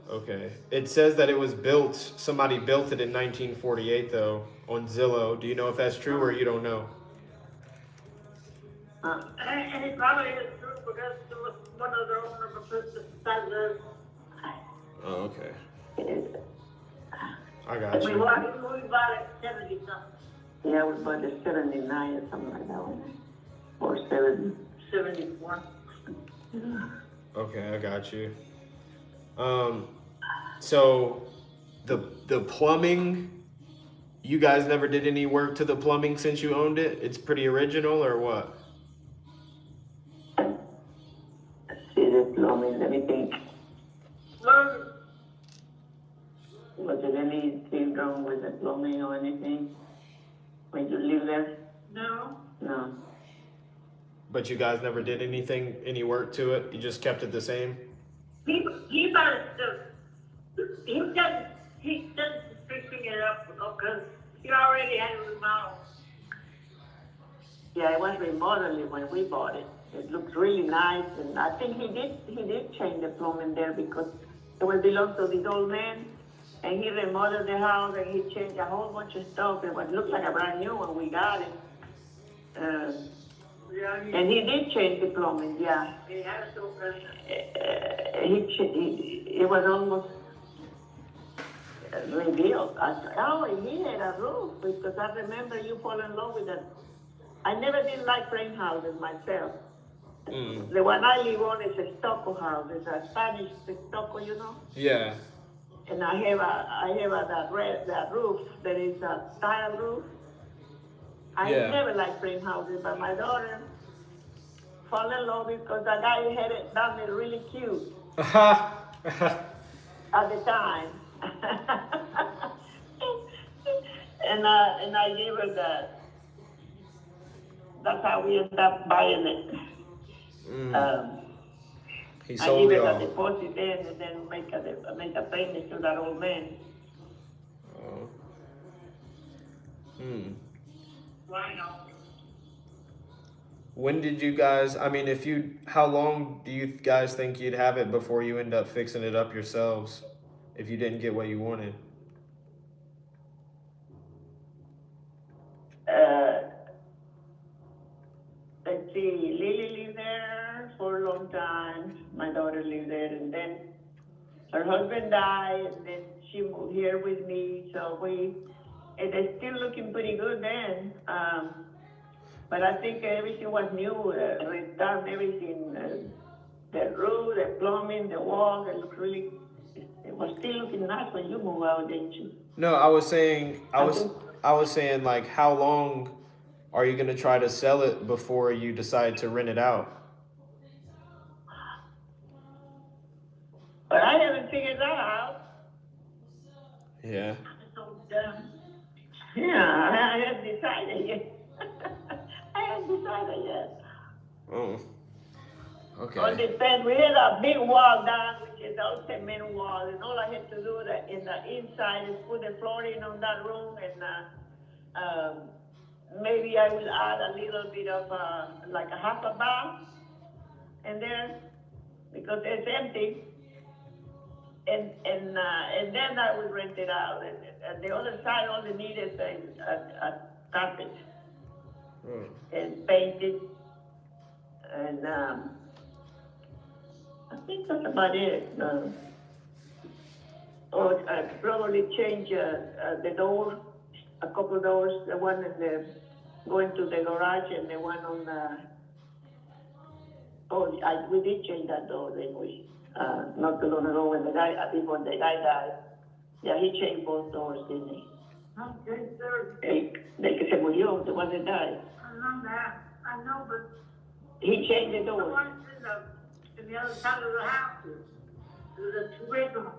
Okay. It says that it was built, somebody built it in 1948 though, on Zillow. Do you know if that's true or you don't know? And it probably is true because it was one of the owners of the settlers. Oh, okay. I got We you. bought it 70 something. Yeah, we bought it 79 or something like that one. Or 74. Okay, I got you. So the plumbing, you guys never did any work to the plumbing since you owned it? It's pretty original or what? See the plumbing, let me think. Was there anything wrong with the plumbing or anything when you live there? No. No. But you guys never did anything, any work to it? You just kept it the same? He just fixing it up because he already had it remodeled. Yeah, it was remodeling when we bought it. It looked really nice, and I think he did change the plumbing there because it would belong to this old man, and he remodeled the house and he changed a whole bunch of stuff. It would look like a brand new when we got it. And he did change the plumbing, yeah. He had to. It was almost rebuilt. He had a roof because I remember you fall in love with it. I never did like frame houses myself. The one I live on is a stucco house. It's a Spanish stucco, you know. Yeah. And I have that roof that is a tile roof. I never liked frame houses, but my daughter fell in love because the guy had it done it really cute at the time. and I gave her that. That's how we ended up buying it. He I sold gave it her all. the deposit then and then make a payment to that old man. Oh. Why not? When did you guys, how long do you guys think you'd have it before you end up fixing it up yourselves if you didn't get what you wanted? Let's see, Lily lived there for a long time. My daughter lived there, and then her husband died, and then she moved here with me. So and it's still looking pretty good then. But I think everything was new, redone everything. The roof, the plumbing, the walls, it was still looking nice when you moved out, didn't you? No, I was saying like, how long are you gonna try to sell it before you decide to rent it out? But I haven't figured that out. Yeah. So, yeah, I haven't decided yet. I haven't decided yet. Oh. Okay. On the fence, we had a big wall down, which is all cement wall, and all I had to do that in the inside is put the flooring on that room, and maybe I will add a little bit of like a half a bath in there because it's empty, and then I will rent it out. And the other side only needed a carpet and painted, and I think that's about it. Or probably change the door, a couple doors, the one in the going to the garage and the one on the. We did change that door, didn't we? Not too long ago when before the guy died. Yeah, he changed both doors, didn't he? Okay, sir. Del que se murió, the one that died. I know that. I know, but. He changed the doors. The one in the other side of the house. It was a two-bedroom.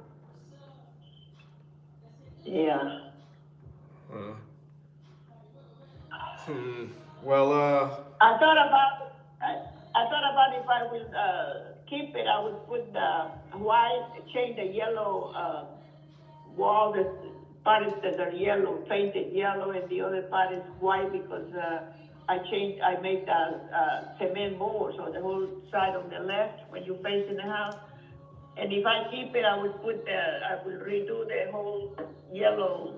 Yeah. Well, I thought about if I will keep it, I would put the white, change the yellow wall. The parts that are yellow, painted yellow, and the other part is white because I made the cement boards on the whole side on the left when you face in the house. And if I keep it, I will redo the whole yellow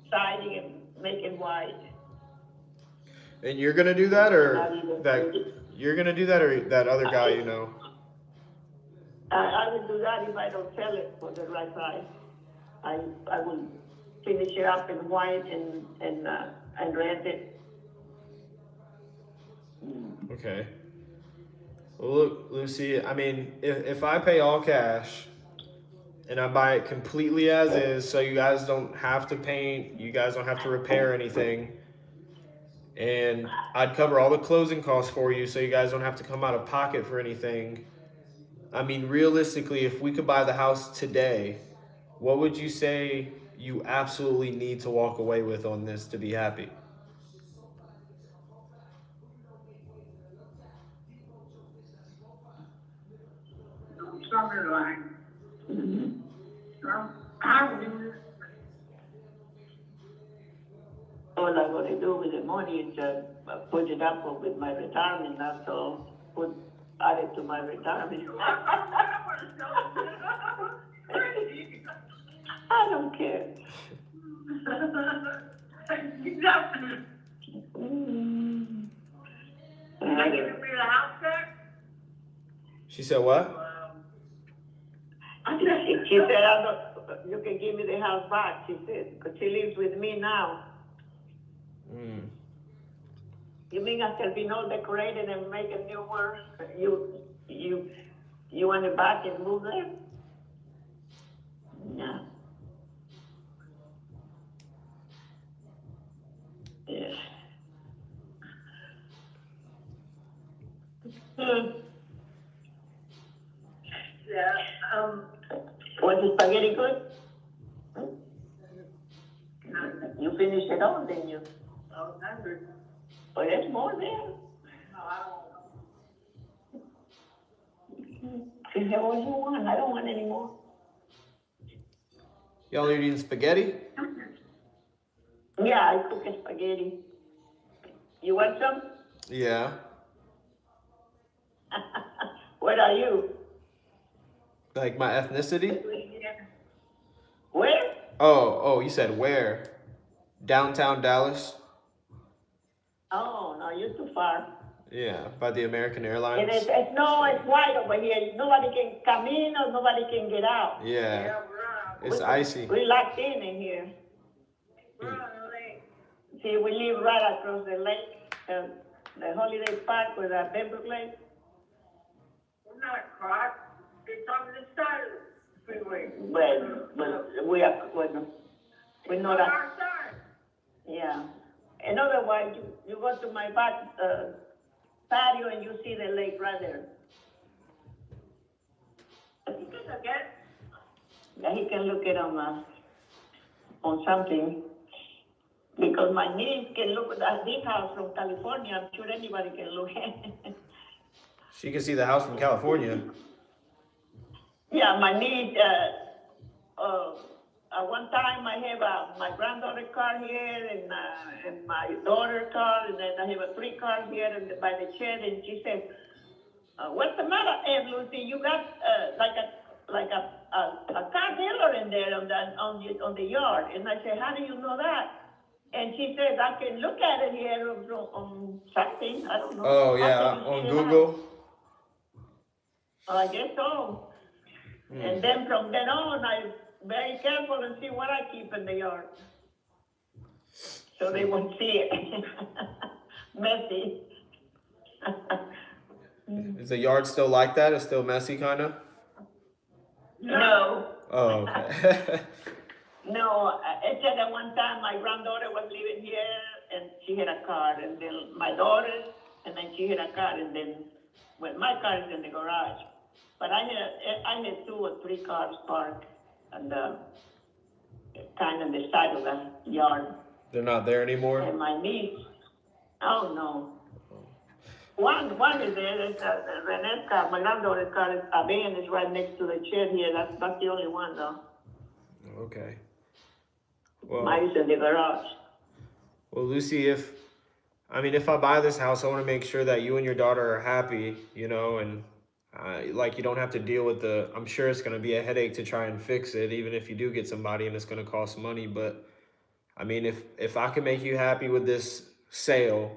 siding and make it white. and you're gonna do that, or that you're gonna do that, or that other guy, you know? I will do that if I don't sell it for the right price. I will finish it up in white and rent it. Okay. Well, look, Lucy, I mean, if I pay all cash and I buy it completely as is, so you guys don't have to paint, you guys don't have to repair anything, and I'd cover all the closing costs for you so you guys don't have to come out of pocket for anything. I mean, realistically, if we could buy the house today, what would you say you absolutely need to walk away with on this to be happy? Something like, all I'm going to do with the money is put it up with my retirement. That's all. Add it to my retirement. I don't care. Can I give you the house back? She said what? She said, you can give me the house back, she said, because she lives with me now. You mean after being all decorated and make a new one, you want it back and move there? No. Yeah. Yeah. Was the spaghetti good? You finished it all, didn't you? I was hungry. But there's more there. No, I don't. She said, what do you want? I don't want any more. Y'all eating spaghetti? Yeah, I cook spaghetti. You want some? Yeah. What are you? Like my ethnicity? Where? Oh, you said where? Downtown Dallas? Oh, no, you're too far. Yeah, by the American Airlines. And it's white over here. Nobody can come in or nobody can get out. Yeah. It's icy. We're locked in here. We're on the lake. See, we live right across the lake, the holiday park with the Pembroke Lake. We're not across. It's on the side of the freeway. Well, we're not on our side. Yeah. And otherwise, you go to my back patio and you see the lake right there. You can look at it. Yeah, he can look it on something. Because my niece can look at this house from California. I'm sure anybody can look at it. She can see the house from California. Yeah, my niece, one time I have my granddaughter car here and my daughter car, and then I have a three car here by the shed, and she said, "What's the matter, Aunt Lucy? You got a car dealer in there on the yard." And I said, "How do you know that?" And she says, "I can look at it here on something. I don't know." Oh How yeah, can you on see it Google. I guess so. And then from then on, I'm very careful and see what I keep in the yard, so they won't see it. Messy. Is the yard still like that? It's still messy, kind of. No. Oh, okay. No, it's just that one time my granddaughter was living here and she had a car, and then my daughter, and then she had a car, and then my car is in the garage. But I had 2 or 3 cars parked on the kind of the side of the yard. They're not there anymore. And my niece, oh no. One is there. It's Renee's car. My granddaughter's car is a van is right next to the shed here. That's the only one though. Okay. Well, Mine's in the garage. well, Lucy, if I buy this house, I want to make sure that you and your daughter are happy, you know, and like you don't have to deal with I'm sure it's going to be a headache to try and fix it, even if you do get somebody and it's going to cost money. But I mean, if I can make you happy with this sale,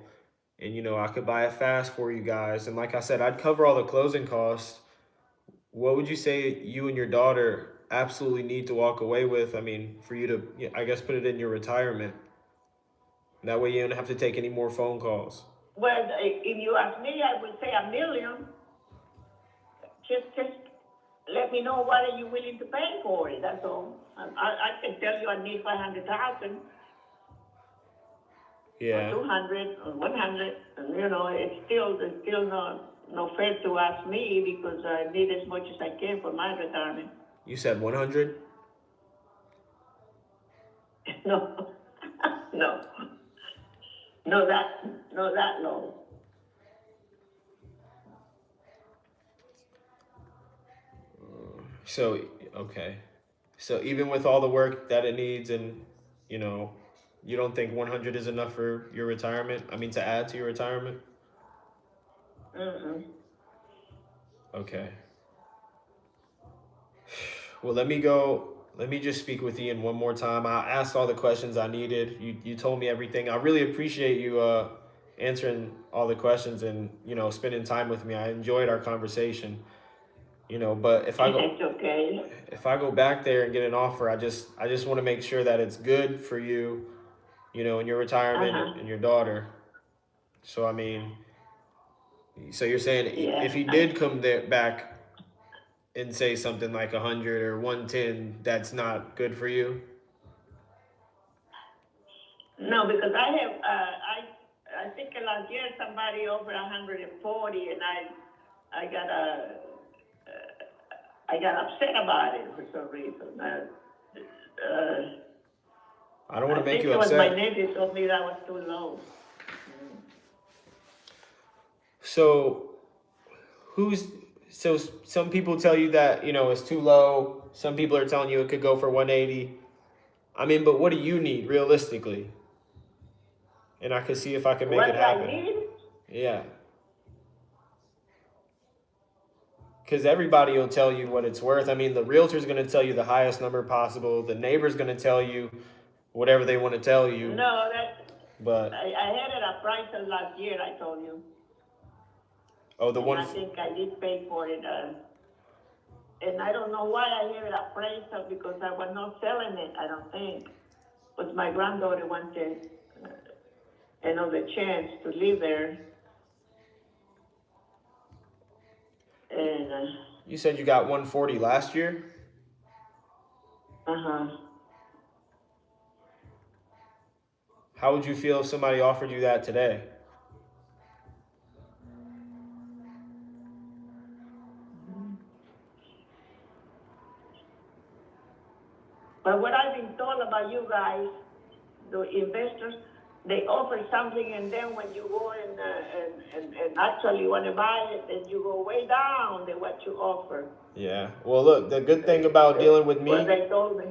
and you know, I could buy it fast for you guys, and like I said, I'd cover all the closing costs. What would you say you and your daughter absolutely need to walk away with? I mean, for you to, I guess, put it in your retirement. That way you don't have to take any more phone calls. Well, if you ask me, I would say $1 million. Just let me know what are you willing to pay for it. That's all. I can tell you I need 500,000 Yeah. or 200 or 100. And, you know, it's still no fair to ask me because I need as much as I can for my retirement. You said 100? No, no, no that low. So, okay. So even with all the work that it needs, and, you know, you don't think 100 is enough for your retirement? I mean, to add to your retirement? Mm-mm. Okay. Well, let me just speak with Ian one more time. I asked all the questions I needed. You told me everything. I really appreciate you answering all the questions and, you know, spending time with me. I enjoyed our conversation. You know, but It's okay. if I go back there and get an offer, I just want to make sure that it's good for you, you know, in your retirement and your daughter. So I mean, so you're saying Yeah. if he did come there back and say something like 100 or 110, that's not good for you? No, because I have I think last year somebody over 140, and I got upset about it for some reason. I don't want to make you I think it was upset. my nephew told me that was too low. So so some people tell you that, you know, it's too low. Some people are telling you it could go for 180. I mean, but what do you need realistically? And I can see if I can make What it happen. I need? Yeah. Because everybody will tell you what it's worth. I mean, the realtor's going to tell you the highest number possible. The neighbor's going to tell you whatever they want to tell you. No, But I had it a price of last year. I told you. oh, the And one. I think I did pay for it. And I don't know why I have it appraised because I was not selling it. I don't think, but my granddaughter wanted another chance to live there. And You said you got 140 last year? How would you feel if somebody offered you that today? But what I've been told about you guys, the investors, they offer something, and then when you go and actually want to buy it, then you go way down than what you offer. Yeah. Well, look, the good thing about dealing with What me, they told me.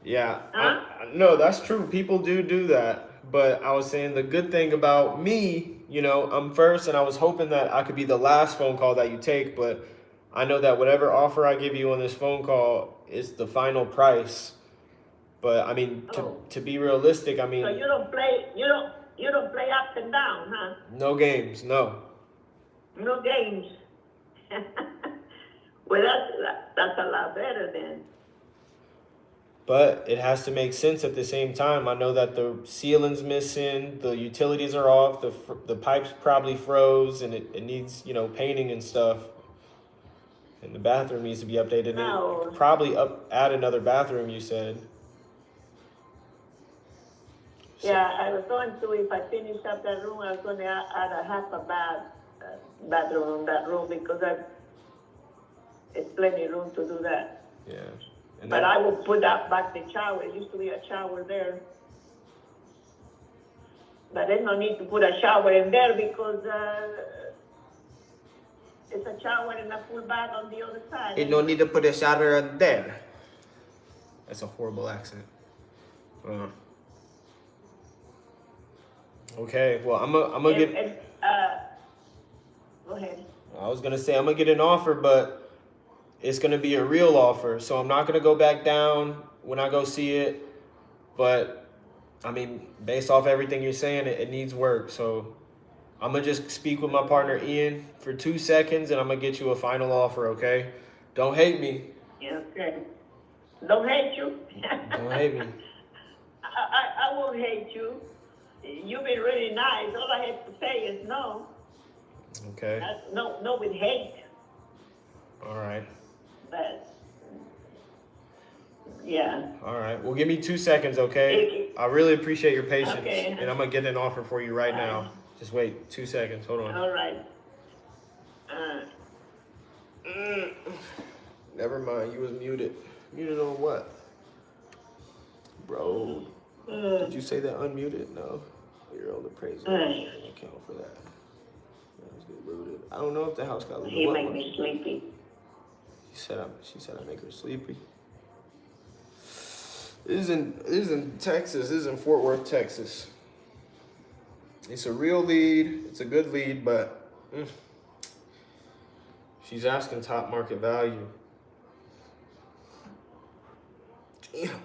yeah, Huh? no, that's true. People do that. But I was saying the good thing about me, you know, I'm first, and I was hoping that I could be the last phone call that you take. But I know that whatever offer I give you on this phone call is the final price. But I mean, Oh, to be realistic, I so mean, you don't play up and down, huh? no games, no. No games. Well, that's a lot better then. But it has to make sense at the same time. I know that the ceiling's missing, the utilities are off, the pipes probably froze, and it needs, you know, painting and stuff. And the bathroom needs to be updated. No. And probably add another bathroom, you said. So, Yeah, I was going to, if I finish up that room, I was going to add a half a bathroom in that room because it's plenty of room to do that. yeah. And But I will put up back the shower. It used to be a shower there. But there's no need to put a shower in there because it's a shower and a full bath on the other side. Ain't no need to put a shower in there. That's a horrible accent. Okay, well, I'm gonna get. Go ahead. I was gonna say I'm gonna get an offer, but it's gonna be a real offer, so I'm not gonna go back down when I go see it. But I mean, based off everything you're saying, it needs work. So I'm gonna just speak with my partner Ian for 2 seconds, and I'm gonna get you a final offer. Okay? Don't hate me. Yeah, okay. Don't hate you. Don't hate me. I won't hate you. You've been really nice. All I have to say is no. Okay. No with hate. All right. But yeah. All right. Well, give me 2 seconds, okay? I really appreciate your patience, Okay. and I'm gonna get an offer for you right now. Just wait 2 seconds. Hold on. All right. Never mind. You was muted. Muted on what? Bro, did you say that unmuted? No. You're on the praise. Account for that. I don't know if the house got He make me sleepy. She said I make her sleepy. This is in Texas. This is in Fort Worth, Texas. It's a real lead. It's a good lead, but she's asking top market value. Damn.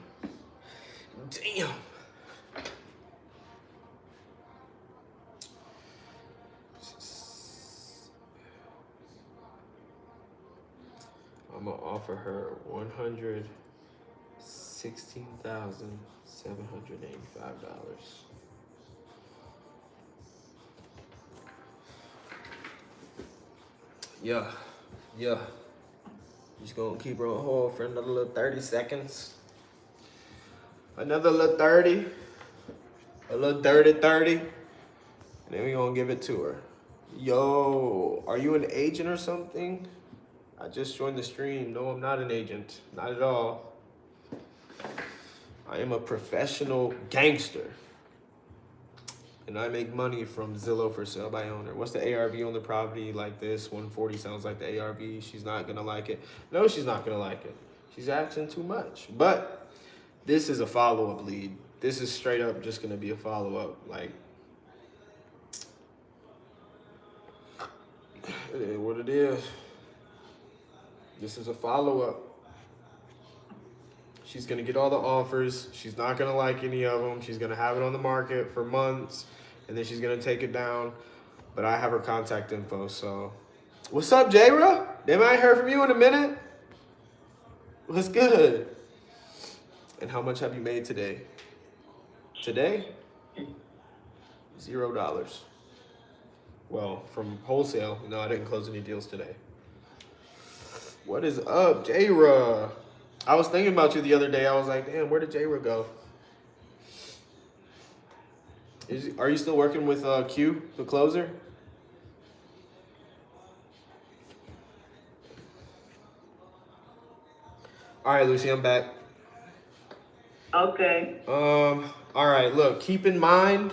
I'm gonna offer her $116,785. Yeah. Just gonna keep her on hold for another little 30 seconds. Another little 30. A little dirty 30. And then we gonna give it to her. Yo, are you an agent or something? I just joined the stream. No, I'm not an agent. Not at all. I am a professional gangster. And I make money from Zillow for sale by owner. What's the ARV on the property like this? 140 sounds like the ARV. She's not gonna like it. No, she's not gonna like it. She's asking too much. But this is a follow-up lead. This is straight up just gonna be a follow-up. Like, it is what it is. This is a follow-up. She's gonna get all the offers. She's not gonna like any of them. She's gonna have it on the market for months, and then she's gonna take it down. But I have her contact info, so. What's up, J-Ra? Damn, I ain't heard from you in a minute. What's good? And how much have you made today? Today? $0. Well, from wholesale, no, I didn't close any deals today. What is up, J-Ra? I was thinking about you the other day. I was like, damn, where did J-Ra go? Are you still working with Q, the closer? All right, Lucy, I'm back. Okay. All right, look, keep in mind,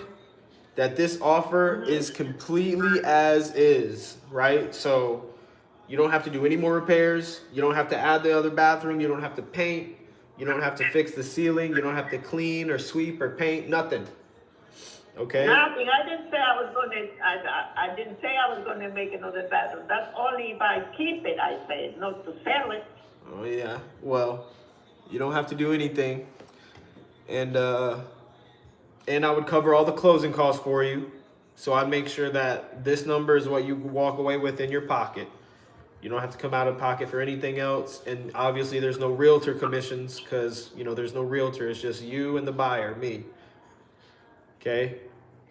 that this offer is completely as is, right? So you don't have to do any more repairs. You don't have to add the other bathroom. You don't have to paint. You don't have to fix the ceiling. You don't have to clean or sweep or paint. Nothing. Okay? Nothing. I didn't say I was gonna. I didn't say I was gonna make another bathroom. That's only if I keep it. I said, not to sell it. Oh yeah. Well, you don't have to do anything. And I would cover all the closing costs for you. So I make sure that this number is what you walk away with in your pocket. You don't have to come out of pocket for anything else. And obviously there's no realtor commissions because, there's no realtor. It's just you and the buyer, me. Okay?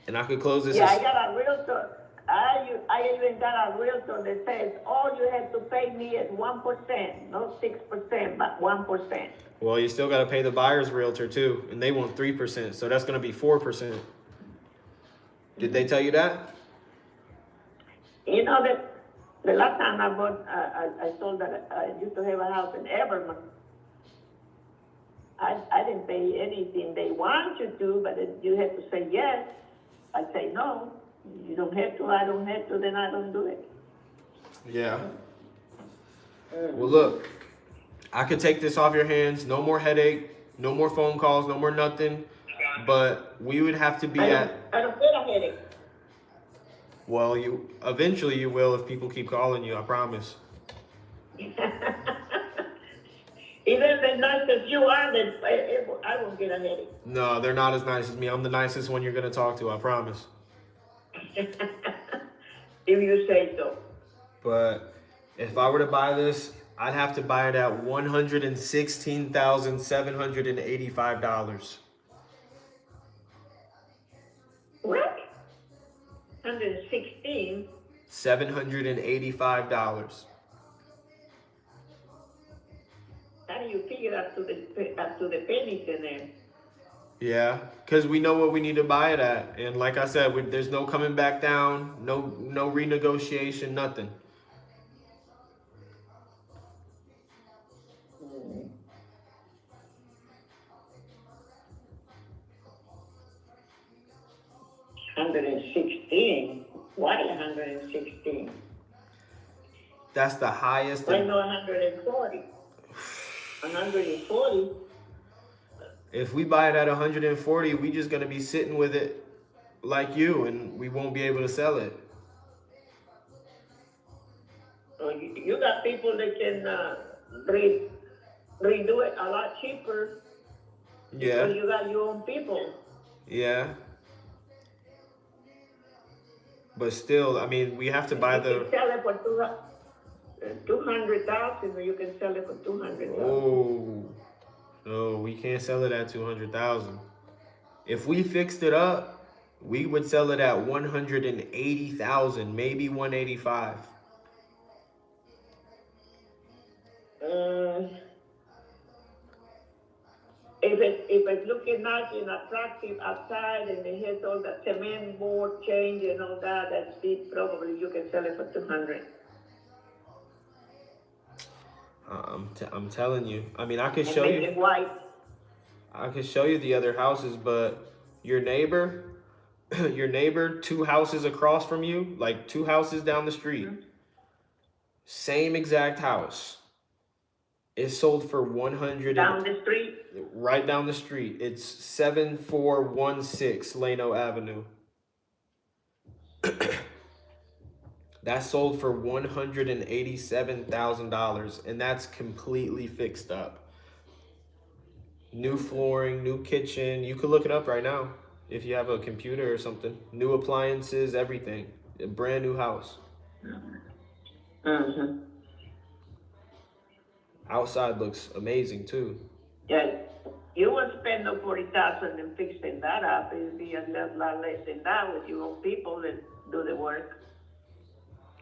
And I could close this. Yeah, I got a realtor. I even got a realtor that says all you have to pay me is 1%, not 6%, but 1%. Well, you still got to pay the buyer's realtor too, and they want 3%, so that's going to be 4%. Did they tell you that? You know that the last time I bought, I told that I used to have a house in Everman. I didn't pay anything they want you to, but you have to say yes. I say no. You don't have to. I don't have to. Then I don't do it. Yeah. Well, look, I could take this off your hands. No more headache. No more phone calls. No more nothing. But we would have to be I don't get a headache. Well, you eventually you will if people keep calling you. I promise. Even as nice as you are, I won't get a headache. No, they're not as nice as me. I'm the nicest one you're gonna talk to. I promise. If you say so. But if I were to buy this, I'd have to buy it at $116,785. What? 116? $785. How do you figure up to the pennies in there? Yeah, because we know what we need to buy it at, and like I said, there's no coming back down, no renegotiation, nothing. $116? Why 116? That's the highest. I know 140. 140. If we buy it at 140, we just gonna be sitting with it like you, and we won't be able to sell it. You got people that can redo it a lot cheaper. Yeah. Because you got your own people. Yeah. But still, I mean, we have to buy You can sell it for 200,000, or you can sell it for 200,000. Oh. No, we can't sell it at 200,000. If we fixed it up, we would sell it at 180,000, maybe 185. If it's looking nice and attractive outside, and it has all the cement board change and all that, that's it. Probably you can sell it for 200. I'm telling you. I mean, I could And show make you. it white. I could show you the other houses, but your neighbor, 2 houses across from you, like 2 houses down the street, same exact house. It's sold for 100. Down the street. Right down the street. It's 7416 Lano Avenue. That sold for $187,000, and that's completely fixed up. New flooring, new kitchen. You could look it up right now if you have a computer or something. New appliances, everything. A brand new house. Mm-hmm. Outside looks amazing too. Yeah, you won't spend no 40,000 in fixing that up. It'll be a lot less than that with your own people that do the work.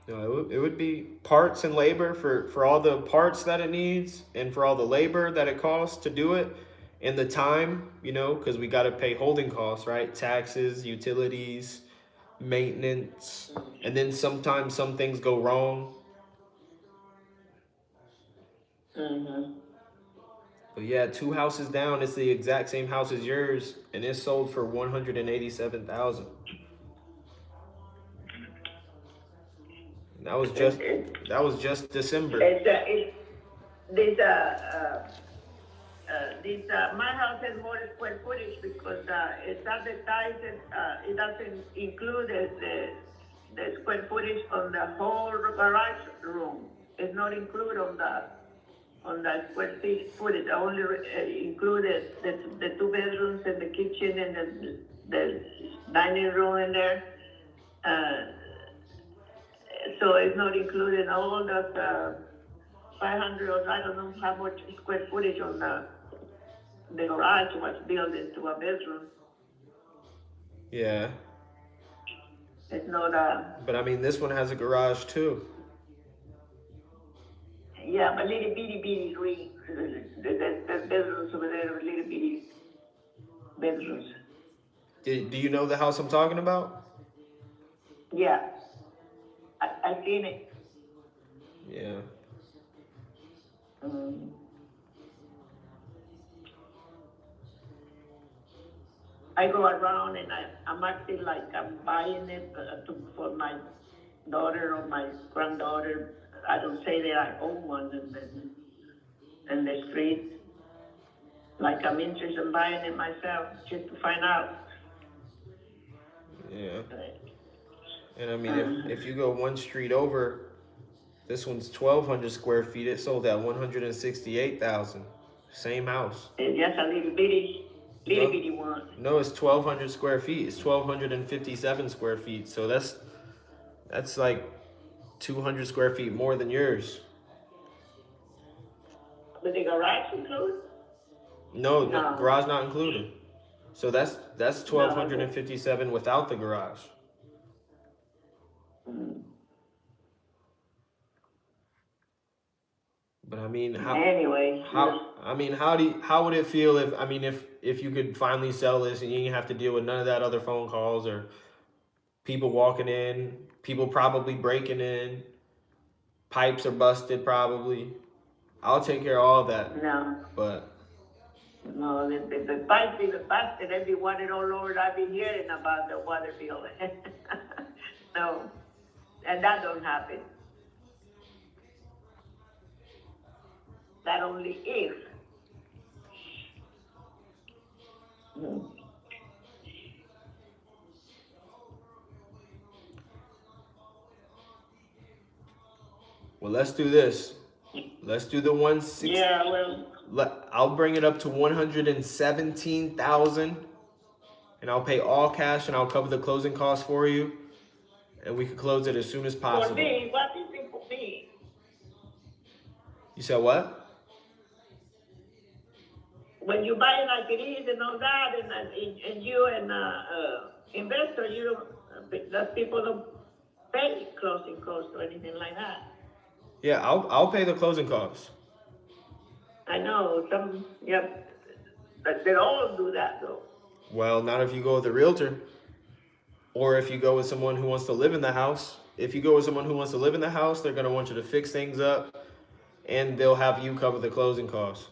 No, it would be parts and labor for all the parts that it needs, and for all the labor that it costs to do it, and the time, because we got to pay holding costs, right? Taxes, utilities, maintenance, and then sometimes some things go wrong. Mm-hmm. But yeah, 2 houses down, it's the exact same house as yours, and it's sold for $187,000. That was just December. My house has more square footage because it's advertised. It doesn't include the square footage on the whole garage room. It's not included on the square footage. I only included the two bedrooms and the kitchen and the dining room in there. So it's not including all that 500 or I don't know how much square footage on the garage was built into a bedroom. Yeah. It's not But I mean, this one has a garage too. yeah, but little bitty green. The bedrooms over there are little bitty bedrooms. Do you know the house I'm talking about? Yeah, I seen it. Yeah. I go around and I'm acting like I'm buying it for my daughter or my granddaughter. I don't say that I own one in the street. Like I'm interested in buying it myself just to find out. Yeah. And I mean, if you go one street over, this one's 1,200 square feet. It sold at 168,000. Same house. It's just a little bitty one. No, it's 1,200 square feet. It's 1,257 square feet. So that's like 200 square feet more than yours. But the garage included? No, garage not included. So that's 1,257 without the garage. But I mean, how would it feel if you could finally sell this and you didn't have to deal with none of that other phone calls or people walking in, people probably breaking in, pipes are busted probably. I'll take care of all that. No. But no, the pipes even busted. Everyone in all over I've been hearing about the water bill. No, and that don't happen. That only if. well, let's do this. Let's do the 160. Yeah, well. I'll bring it up to 117,000, and I'll pay all cash, and I'll cover the closing costs for you, and we can close it as soon as possible. For me, what do you think for me? You said what? When you buy like it is and all that, and you and investor, you don't, the people don't pay closing costs or anything like that. Yeah, I'll pay the closing costs. I know but they all do that though. Well, not if you go with a realtor, or if you go with someone who wants to live in the house. If you go with someone who wants to live in the house, they're gonna want you to fix things up, and they'll have you cover the closing costs,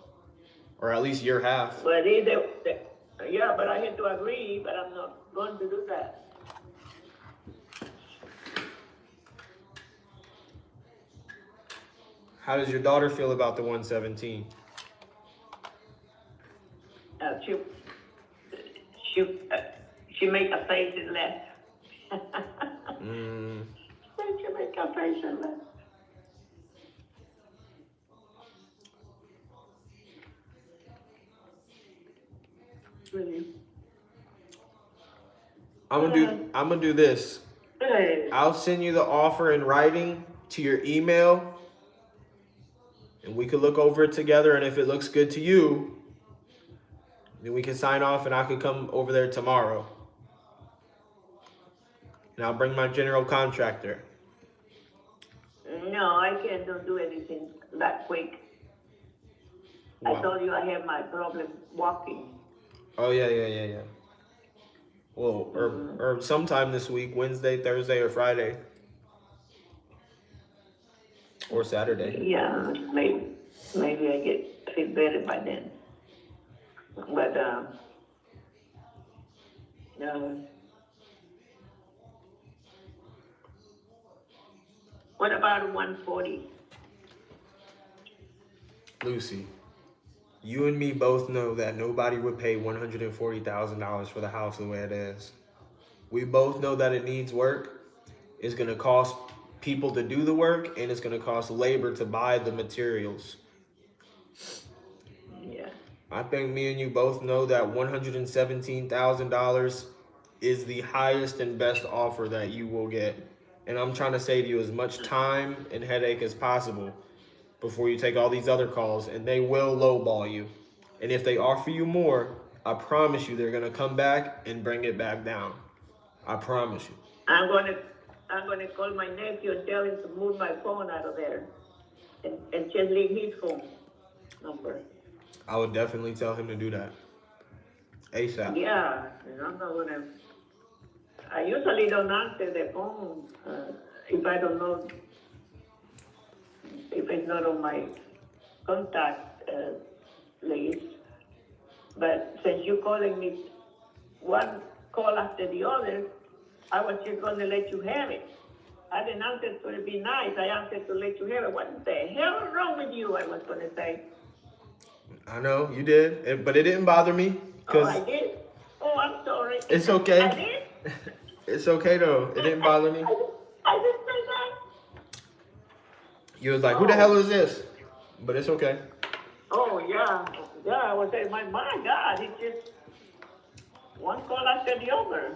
or at least your half. But but I had to agree, but I'm not going to do that. How does your daughter feel about the 117? She make a face and laugh. She make a face and laugh. Really? I'm gonna do this. I'll send you the offer in writing to your email, and we could look over it together, and if it looks good to you, then we can sign off, and I could come over there tomorrow. And I'll bring my general contractor. No, I can't do anything that quick. Wow. I told you I have my problem walking. Oh, yeah. Well, or sometime this week, Wednesday, Thursday, or Friday. Or Saturday. Yeah, maybe I feel better by then. But What about 140? Lucy, you and me both know that nobody would pay $140,000 for the house the way it is. We both know that it needs work. It's going to cost people to do the work, and it's going to cost labor to buy the materials. Yeah. I think me and you both know that $117,000 is the highest and best offer that you will get. And I'm trying to save you as much time and headache as possible before you take all these other calls, and they will lowball you. And if they offer you more, I promise you they're gonna come back and bring it back down. I promise you. I'm gonna call my nephew and tell him to move my phone out of there and just leave his phone number. I would definitely tell him to do that. ASAP. Yeah, and I'm not gonna. I usually don't answer the phone if I don't know if it's not on my contact list. But since you're calling me one call after the other, I was just gonna let you have it. I didn't answer to be nice. I answered to let you have it. What the hell is wrong with you? I was gonna say. I know you did, but it didn't bother me Oh, I because did. Oh, I'm sorry. it's I okay. did. It's okay though. It didn't bother me. I didn't say that. You was like, "Who the hell is this?" But it's okay. Oh yeah, yeah. I was saying, my God, it's just one call after the other,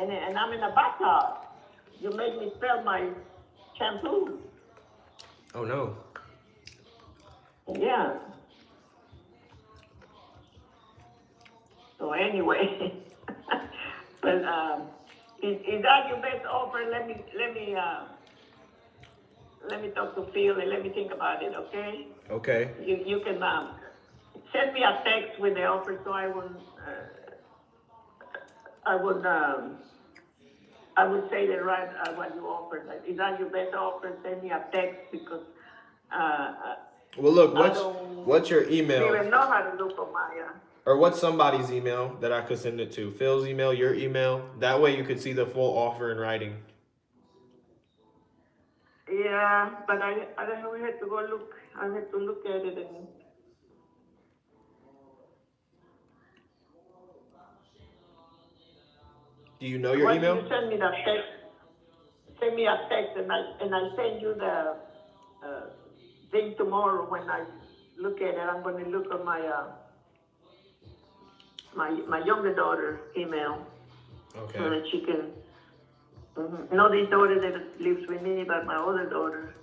and I'm in a bathtub. You made me spill my shampoo. Oh no. Yeah. So anyway, but is that your best offer? Let me talk to Phil and let me think about it. Okay. Okay. You can send me a text with the offer so I would say the right what you offered. Like, is that your best offer? Send me a text because Well, look, I what's your don't email? even know how to look for my. Or what's somebody's email that I could send it to? Phil's email, your email. That way you could see the full offer in writing. Yeah, but I had to go look. I had to look at it and. Do you know your Why email? don't you send me that text? Send me a text and I send you the thing tomorrow when I look at it. I'm going to look at my younger daughter's email Okay. so that she can. Not this daughter that lives with me, but my other daughter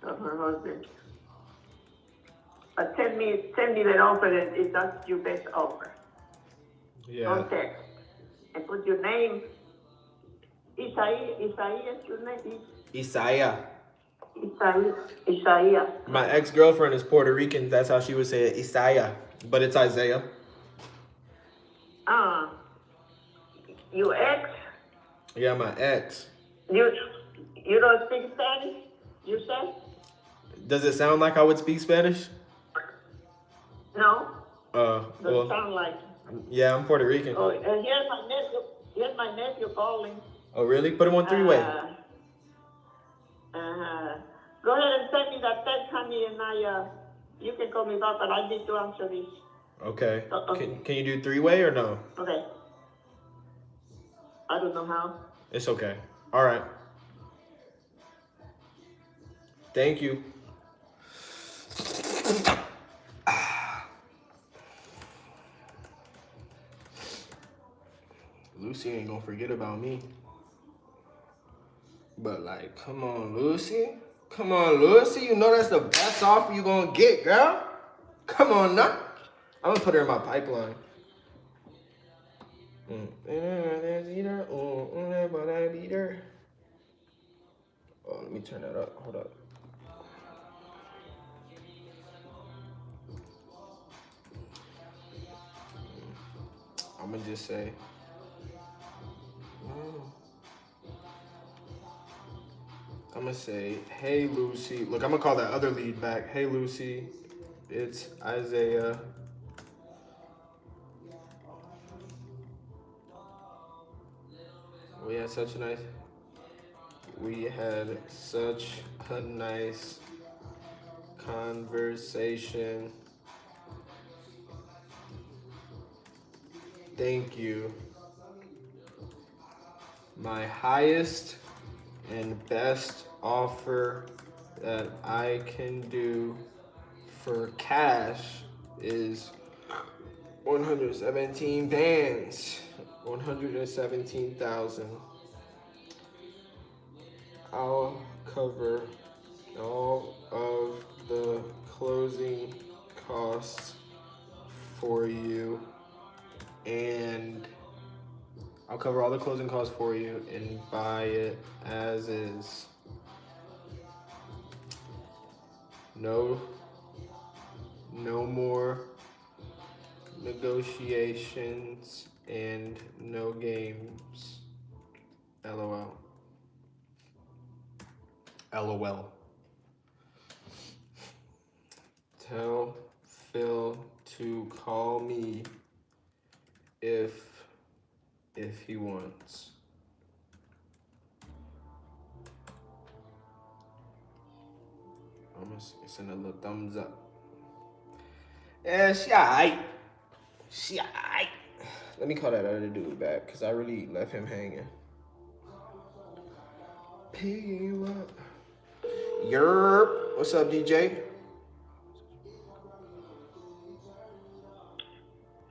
of her husband. But send me that offer if that's your best offer. Yeah. On text. And put your name. Isaiah, your name Isaiah. Isaiah. My ex-girlfriend is Puerto Rican. That's how she would say it, Isaiah. But it's Isaiah. Your ex? Yeah, my ex. You don't speak Spanish, you said? Does it sound like I would speak Spanish? No. Doesn't Well, sound like. yeah, I'm Puerto Rican. Oh, and here's my nephew. Here's my nephew calling. Oh, really? Put him on three-way. Go ahead and send me that text, honey, and you can call me back, but I need to answer this. Okay. Can you do three-way or no? Okay. I don't know how. It's okay. All right. Thank you. Lucy ain't gonna forget about me. But like, come on, Lucy. Come on, Lucy. You know that's the best offer you gonna get, girl. Come on now. I'm gonna put her in my pipeline. Oh, let me turn that up. Hold up. I'm gonna just say. I'm gonna say, hey Lucy. Look, I'm gonna call that other lead back. Hey Lucy, it's Isaiah. We We had such a nice conversation. Thank you. My highest and best offer that I can do for cash is 117 bands, 117,000. I'll cover all of the closing costs for you, and I'll cover all the closing costs for you and buy it as is. No more negotiations and no games. LOL. LOL. Tell Phil to call me if he wants. I'm gonna send a little thumbs up. Yeah, she alright. Let me call that other dude back, because I really left him hanging. Pick you up. Yerp. What's up, DJ?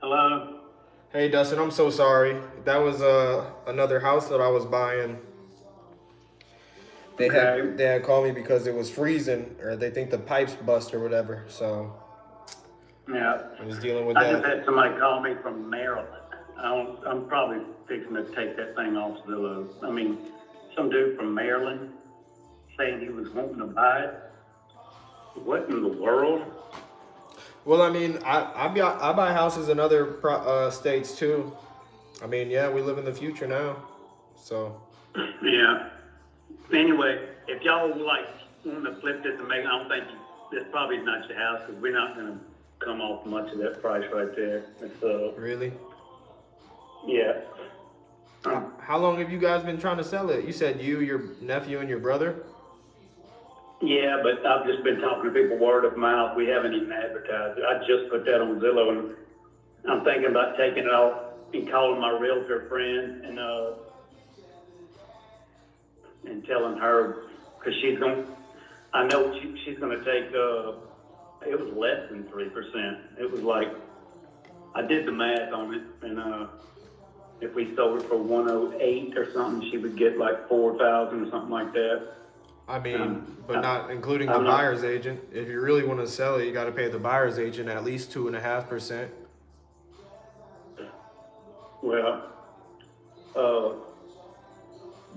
Hello? Hey, Dustin, I'm so sorry. That was another house that I was buying. They had called me because it was freezing, or they think the pipes bust or whatever. So Yeah. I was dealing with I that. just had somebody call me from Maryland. I'm probably fixing to take that thing off Zillow. I mean, some dude from Maryland saying he was wanting to buy it. What in the world? Well, I mean, I buy houses in other states too. I mean, yeah, we live in the future now, so. Yeah. Anyway, if y'all like want to flip this and make, I don't think this probably not your house, because we're not going to come off much of that price right there. It's Really? yeah. How long have you guys been trying to sell it? You said you, your nephew, and your brother? Yeah, but I've just been talking to people word of mouth. We haven't even advertised it. I just put that on Zillow, and I'm thinking about taking it off and calling my realtor friend and telling her, because I know she's going to take, it was less than 3%. It was like, I did the math on it, and if we sold it for 108 or something, she would get like 4,000 or something like that. I mean, but not including the buyer's agent. If you really want to sell it, you got to pay the buyer's agent at least 2.5%. Well,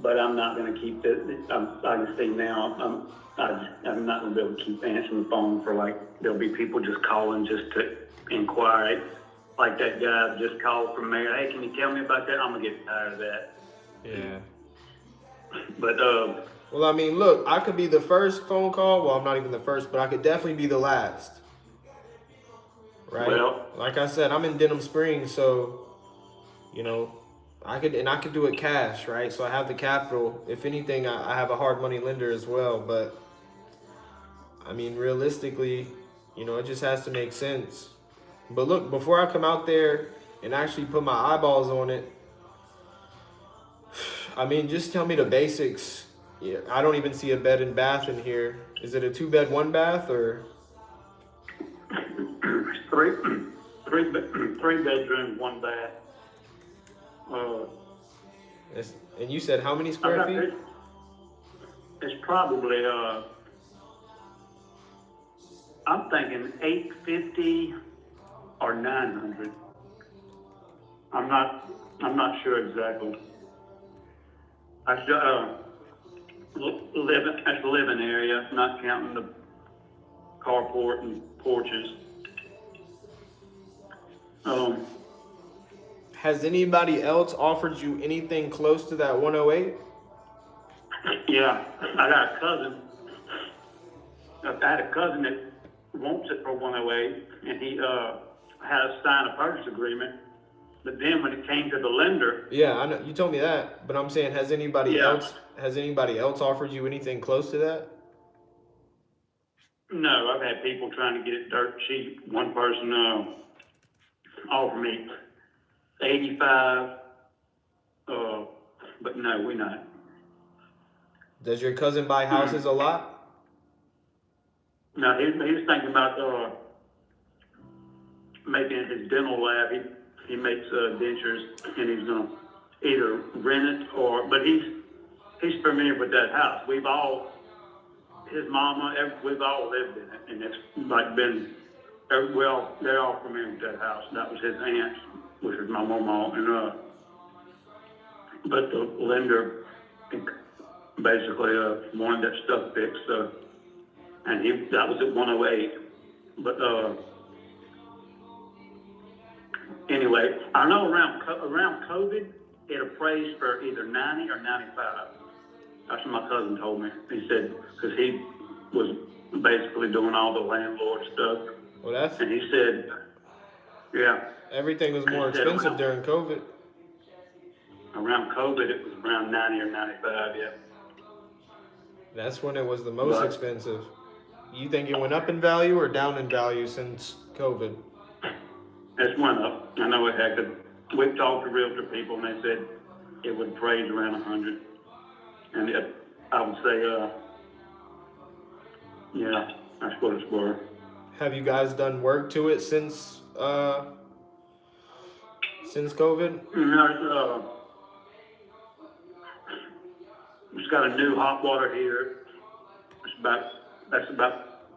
but I'm not going to keep this. I can see now. I'm not going to be able to keep answering the phone for there'll be people just calling just to inquire. Like that guy just called from there. Hey, can you tell me about that? I'm gonna get tired of that. Yeah. But well, I mean, look, I could be the first phone call. Well, I'm not even the first, but I could definitely be the last. Right? Well, like I said, I'm in Denham Springs, so I could do it cash, right? So I have the capital. If anything, I have a hard money lender as well. But I mean, realistically, it just has to make sense. But look, before I come out there and actually put my eyeballs on it, I mean, just tell me the basics. Yeah, I don't even see a bed and bath in here. Is it a 2-bed, 1-bath, or? three bedrooms, 1 bath. And you said how many square feet? It's probably I'm thinking 850 or 900. I'm not sure exactly. That's living area, not counting the carport and porches. Has anybody else offered you anything close to that 108? Yeah, I got a cousin. I had a cousin that wants it for 108, and he has signed a purchase agreement But then when it came to the lender, Yeah, I know you told me that, but I'm saying, has anybody yeah, else offered you anything close to that? no, I've had people trying to get it dirt cheap. One person offered me 85, but no, we're not. Does your cousin buy houses a lot? No, he's thinking about making it his dental lab. He makes dentures, and he's gonna either rent it but he's familiar with that house. His mama, we've all lived in it, and it's like they're all familiar with that house. That was his aunt, which is my mama, and but the lender basically wanted that stuff fixed, and that was at 108. But anyway, I know around COVID, it appraised for either 90 or 95. That's what my cousin told me. He said, because he was basically doing all the landlord stuff. Well, And he said, yeah. Everything was more expensive during COVID. Around COVID, it was around 90 or 95, yeah. That's when it was the most expensive. You think it went up in value or down in value since COVID? It went up. I know it had. We've talked to realtor people, and they said it would appraise around 100. And I would say, yeah, that's what it's worth. Have you guys done work to it since COVID? No, it's got a new hot water heater. That's about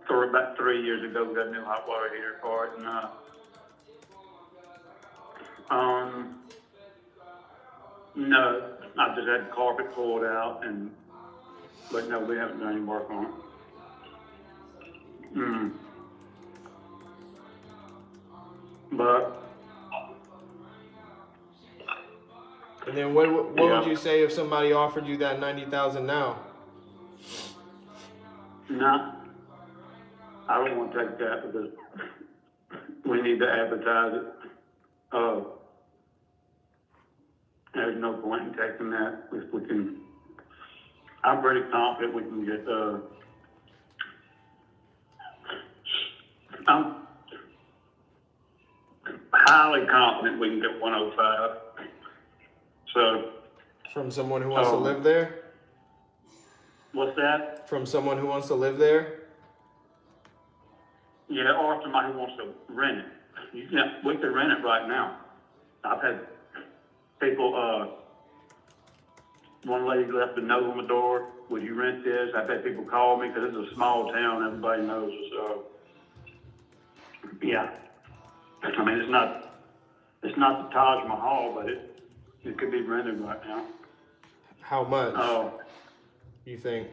3 years ago. We got a new hot water heater for it, and no, I just had the carpet pulled out, but no, we haven't done any work on it. But And then what would you say if somebody offered you that 90,000 now? no, I don't want to take that because we need to advertise it. There's no point in taking that if we can. I'm pretty confident we can get. I'm highly confident we can get 105. So. From someone who wants to live there? What's that? From someone who wants to live there? Yeah, or somebody who wants to rent it. We can rent it right now. I've had people, one lady left a note on the door, would you rent this? I've had people call me because it's a small town, everybody knows us. Yeah. I mean, it's not the Taj Mahal, but it could be rented right now. How much? You think?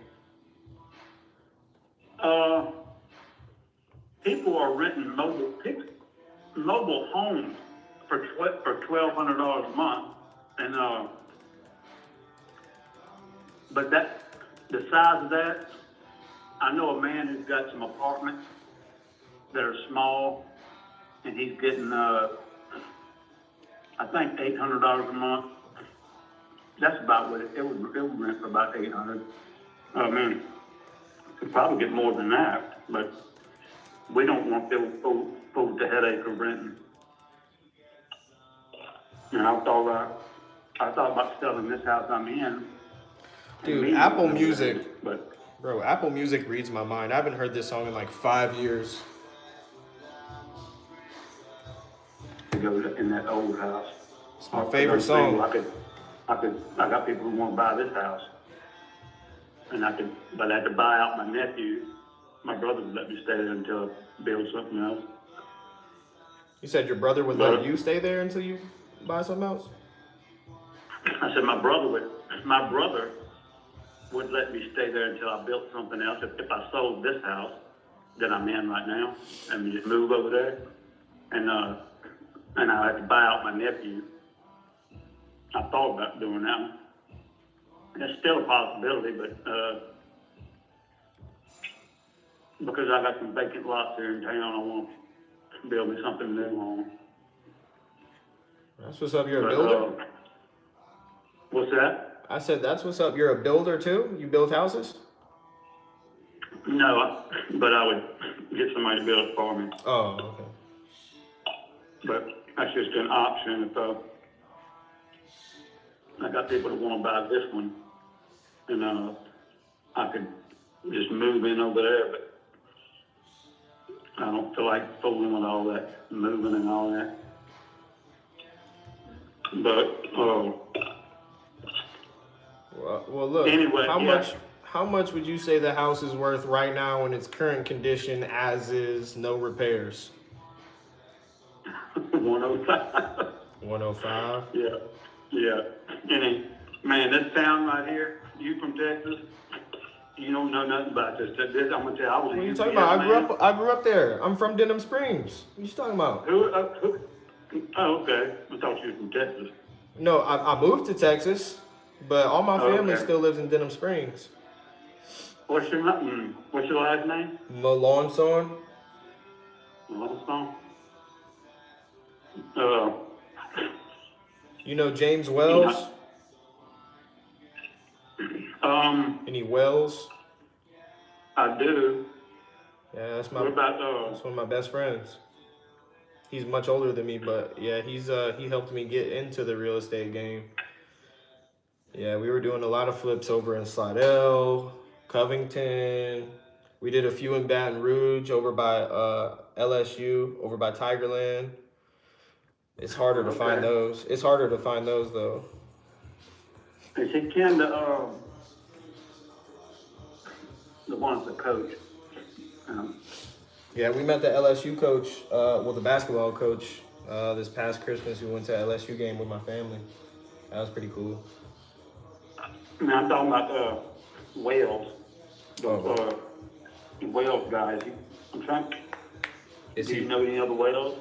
People are renting mobile homes for $1,200 a month, and but the size of that, I know a man who's got some apartments that are small, and he's getting I think $800 a month. That's about what it would rent for about $800. I mean, could probably get more than that, but we don't want them fools the headache of renting. And I thought about selling this house I'm in. Dude, Apple Music, bro, Apple Music reads my mind. I haven't heard this song in like 5 years. To go in that old house. It's my favorite song. I got people who want to buy this house, but I had to buy out my nephew. My brother would let me stay there until I build something else. You said your brother would let you stay there until you buy something else? I said my brother would let me stay there until I built something else. If I sold this house that I'm in right now and just move over there, and I had to buy out my nephew. I thought about doing that one. It's still a possibility, but because I got some vacant lots here in town, I want to build me something new on. That's what's up. You're a But, builder? what's that? I said, that's what's up. You're a builder too? You build houses? No, but I would get somebody to build it for me. Oh, okay. But that's just an option if I got people that want to buy this one, and I could just move in over there, but I don't feel like fooling with all that moving and all that. But Well, look. Anyway, How much would you say the house is worth right now in its current condition, as is, no repairs? 105. 105. Yeah. And man, this town right here, you from Texas, you don't know nothing about this. I'm gonna tell you, I was. What are you talking about? I grew up there. I'm from Denham Springs. What are you talking about? Who? Oh, okay. I thought you were from Texas. No, I moved to Texas, but all my family Okay. still lives in Denham Springs. What's your last name? Malonson. Longstone. You know James Wells? Any Wells? I do. Yeah, that's What about that's one of my best friends. He's much older than me, but yeah, he helped me get into the real estate game. Yeah, we were doing a lot of flips over in Slidell, Covington. We did a few in Baton Rouge over by LSU, over by Tigerland. It's harder to find those. It's harder to find those though. Is he kin to the one that's the coach? Yeah, we met the LSU coach, the basketball coach, this past Christmas. We went to LSU game with my family. That was pretty cool. Now I'm talking about Wales. Oh. Wales guys. I'm trying. Do you know any other Wales?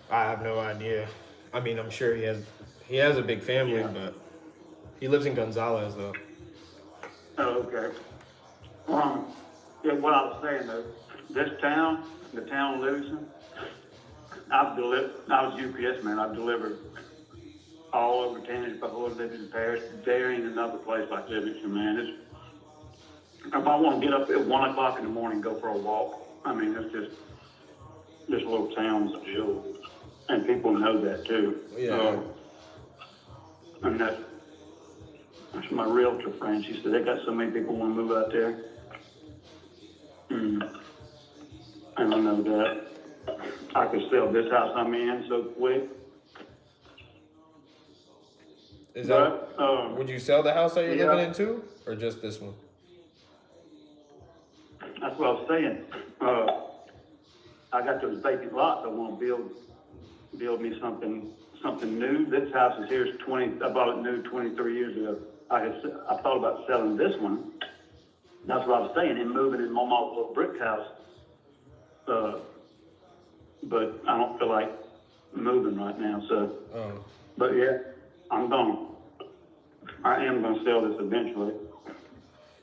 I have no idea. I mean, I'm sure he has a big family, Yeah. but he lives in Gonzales though. Oh, okay. Yeah, what I was saying though, this town, the town of Livingston, I was UPS man. I've delivered all over Tennessee, Livingston, Paris. There ain't another place like Livingston, man. If I want to get up at 1 o'clock in the morning and go for a walk, I mean, it's just this little town's a jewel, and people know that too. Yeah. And that's my realtor friend. She said they got so many people want to move out there. I don't know that I could sell this house I'm in so quick. Is that? Would you sell the house that you're living in too, or just this one? That's what I was saying. I got those vacant lots. I want to build me something new. This house is here. I bought it new 23 years ago. I thought about selling this one. That's what I was saying, and moving in Mama's little brick house. But I don't feel like moving right now. So, But yeah, I am gonna sell this eventually.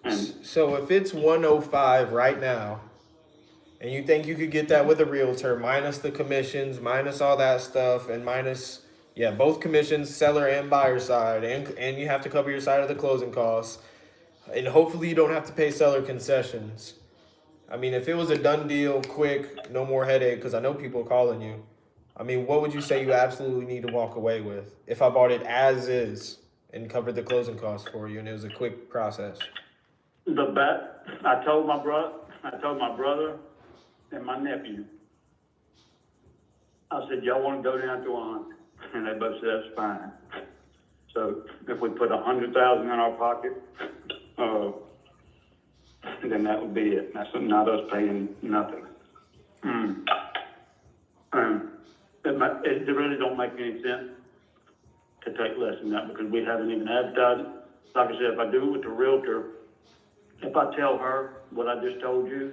And so if it's 105 right now, and you think you could get that with a realtor, minus the commissions, minus all that stuff, and minus both commissions, seller and buyer side, and you have to cover your side of the closing costs, and hopefully you don't have to pay seller concessions. I mean, if it was a done deal, quick, no more headache, because I know people are calling you. I mean, what would you say you absolutely need to walk away with if I bought it as is and covered the closing costs for you, and it was a quick process? I told my brother and my nephew. I said, y'all want to go down to 100? And they both said that's fine. So if we put 100,000 in our pocket, then that would be it. That's not us paying nothing. It really don't make any sense to take less than that because we haven't even advertised it. Like I said, if I do it with the realtor, if I tell her what I just told you,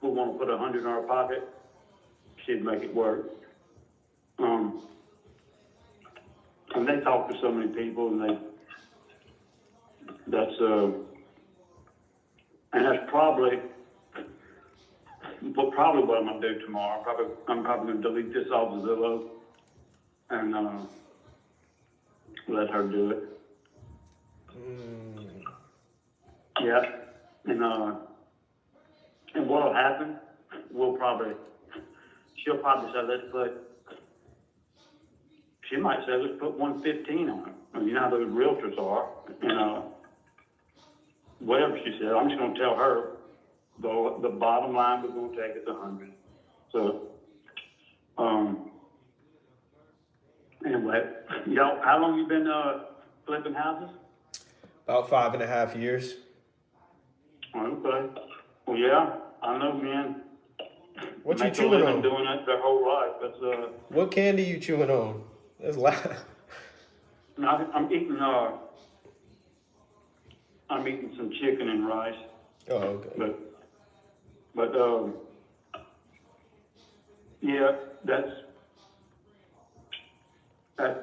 we want to put 100 in our pocket, she'd make it work. And they talk to so many people, and that's probably what I'm gonna do tomorrow. I'm probably gonna delete this off of Zillow and, let her do it. Yeah, and what'll happen, she'll probably say, she might say, let's put 115 on it. And you know how those realtors are, whatever she said, I'm just gonna tell her, the bottom line we're gonna take is 100. So, anyway, y'all, how long you been, flipping houses? About 5.5 years. Okay. Well, yeah, I know, man. What you Make a chewing living on? doing that their whole life. That's What candy you chewing on? That's loud. I'm eating some chicken and rice. Oh, okay. But yeah, that's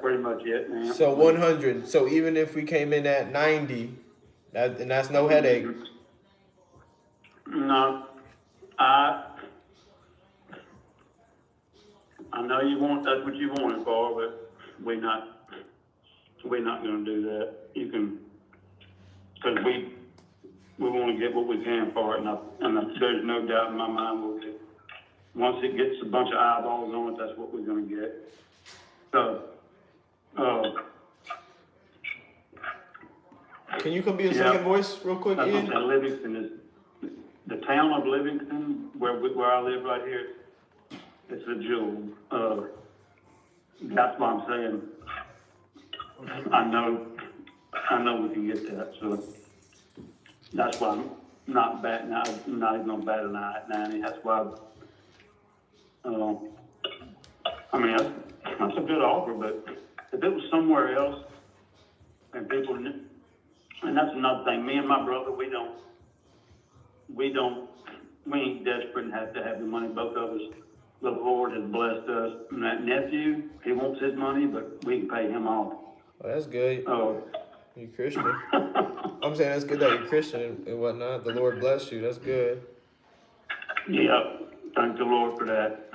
pretty much it, man. So 100. So even if we came in at 90, that's no headache. No, I know that's what you want it for, but we're not gonna do that. You can, because we want to get what we can for it, and there's no doubt in my mind we'll get. Once it gets a bunch of eyeballs on it, that's what we're gonna get. So, Can you come be a second voice real quick, that's what I'm Ian? saying. Livingston is the town of Livingston, where I live right here. It's a jewel. That's why I'm saying I know we can get that. So that's why I'm not even gonna bat an eye at 90. That's why. I mean, that's a good offer, but if it was somewhere else and people knew, and that's another thing. Me and my brother, we ain't desperate and have to have the money. Both of us, the Lord has blessed us. And that nephew, he wants his money, but we can pay him off. Oh, that's good. Oh. You Christian. I'm saying that's good that you're Christian and whatnot. The Lord bless you. That's good. Yeah, thank the Lord for that.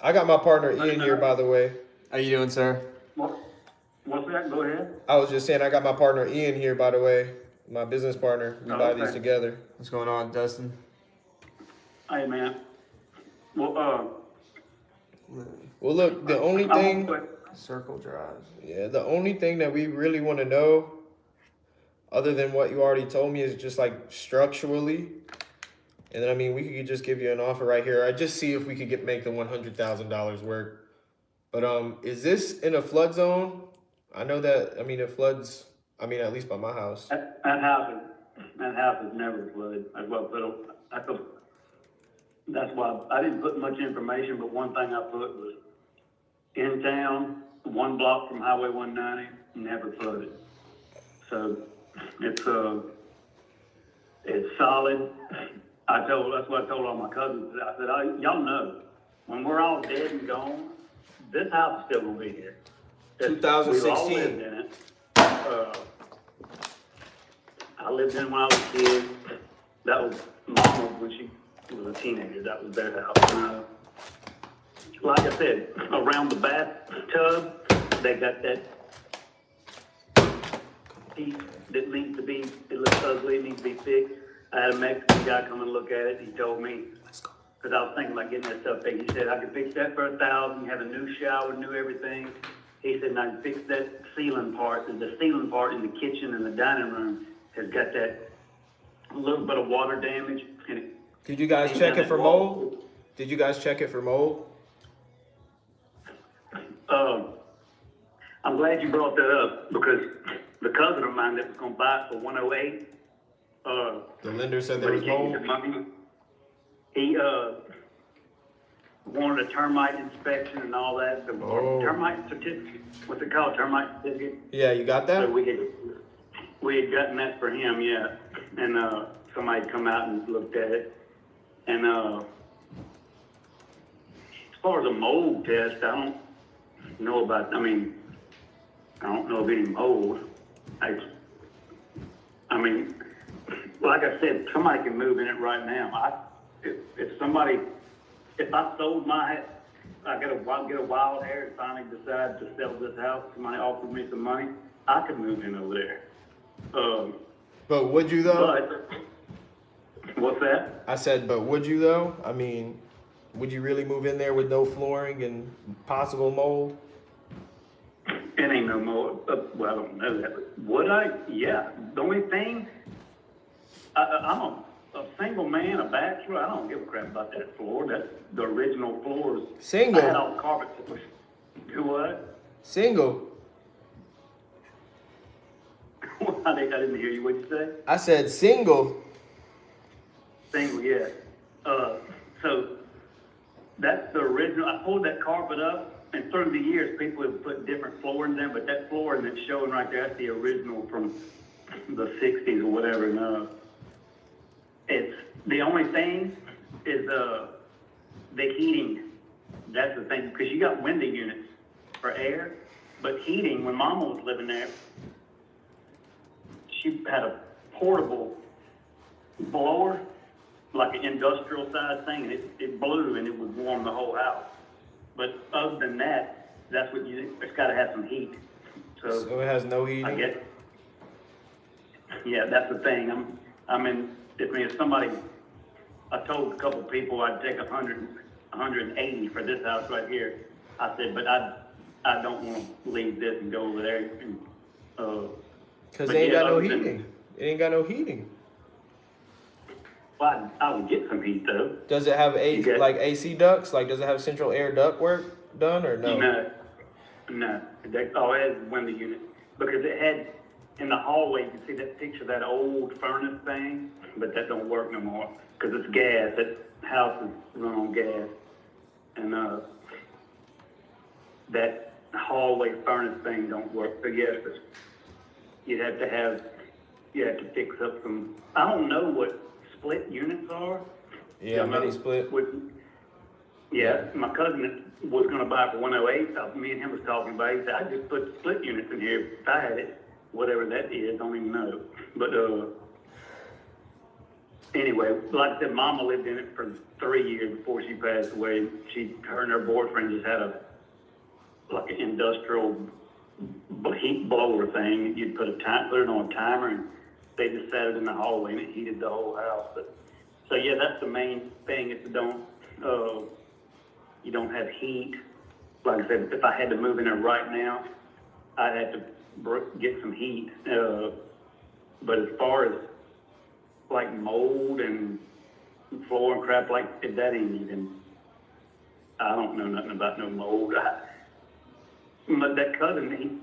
I got my partner Ian here, by the way. How you doing, sir? What's that? Go ahead. I was just saying I got my partner Ian here, by the way. My business partner. We buy these together. What's going on, Dustin? Hey, man. Well, look, the only thing... Circle Drive. Yeah, the only thing that we really want to know, other than what you already told me, is just like structurally. And then, I mean, we could just give you an offer right here. I just see if we could make the $100,000 work. But is this in a flood zone? I know that, I mean, it floods, I mean, at least by my house. that house is never flooded. That's why I didn't put much information, but one thing I put was in town, 1 block from Highway 190, never flooded. So it's solid. That's what I told all my cousins. I said, y'all know, when we're all dead and gone, this house is still gonna be here. 2016. We all lived in it. I lived in it when I was a kid. That was Mama when she was a teenager. That was their house. Like I said, around the bathtub, they got that piece that needs to be, it looks ugly, it needs to be fixed. I had a Mexican guy come and look at it. He told me, because I was thinking about getting that stuff fixed. He said, I could fix that for $1,000, have a new shower, new everything. He said, and I can fix that ceiling part. And the ceiling part in the kitchen and the dining room has got that little bit of water damage. And Did you guys check it for mold? Did you guys check it for mold? I'm glad you brought that up, because the cousin of mine that was going to buy it for 108, the lender said there was mold? He wanted a termite inspection and all that. So termite certificate. What's it called? Termite certificate? Yeah, you got that? So we had gotten that for him, yeah. And somebody come out and looked at it. And as far as a mold test, I don't know about, I don't know of any mold. I mean, like I said, somebody can move in it right now. If I sold my get a wild hair and finally decide to sell this house. Somebody offered me some money. I could move in over there. But would you though? But what's that? I said, but would you though? I mean, would you really move in there with no flooring and possible mold? It ain't no more. Well, I don't know that. But would I? Yeah. The only thing, I'm a single man, a bachelor. I don't give a crap about that floor. That's the original floors. Single? I had all carpet. Do what? Single. I didn't hear you. What'd you say? I said single. Single, yeah. So that's the original. I pulled that carpet up, and through the years, people have put different floorings in, but that flooring that's showing right there, that's the original from the 60s or whatever. And, it's the only thing is the heating. That's the thing, because you got window units for air, but heating, when Mama was living there, she had a portable blower, like an industrial size thing, and it blew and it would warm the whole house. But other than that, that's what it's got to have some heat. So it has no heating? I guess. Yeah, that's the thing. If somebody, I told a couple people I'd take 180 for this house right here. I said, but I don't want to leave this and go over there. Because they ain't got no heating. It ain't got no heating. Well, I would get some heat though. Does it have like AC ducts? Like, does it have central air duct work done or no? No. That's all it has window unit. Because it had, in the hallway, you can see that picture of that old furnace thing, but that don't work no more. Because it's gas. That house is run on gas. And that hallway furnace thing don't work. So yes, you'd have to fix up some, I don't know what split units are. Yeah, mini split. Yeah, my cousin was going to buy it for 108. Me and him was talking about it. He said, I just put split units in here if I had it. Whatever that is, don't even know. But anyway, like I said, Mama lived in it for 3 years before she passed away. Her and her boyfriend just had an industrial heat blower thing. You'd put it on a timer, and they just set it in the hallway, and it heated the whole house. So yeah, that's the main thing. If you don't have heat. Like I said, if I had to move in there right now, I'd have to get some heat. But as far as like mold and floor and crap like that, ain't even. I don't know nothing about no mold. But that cousin,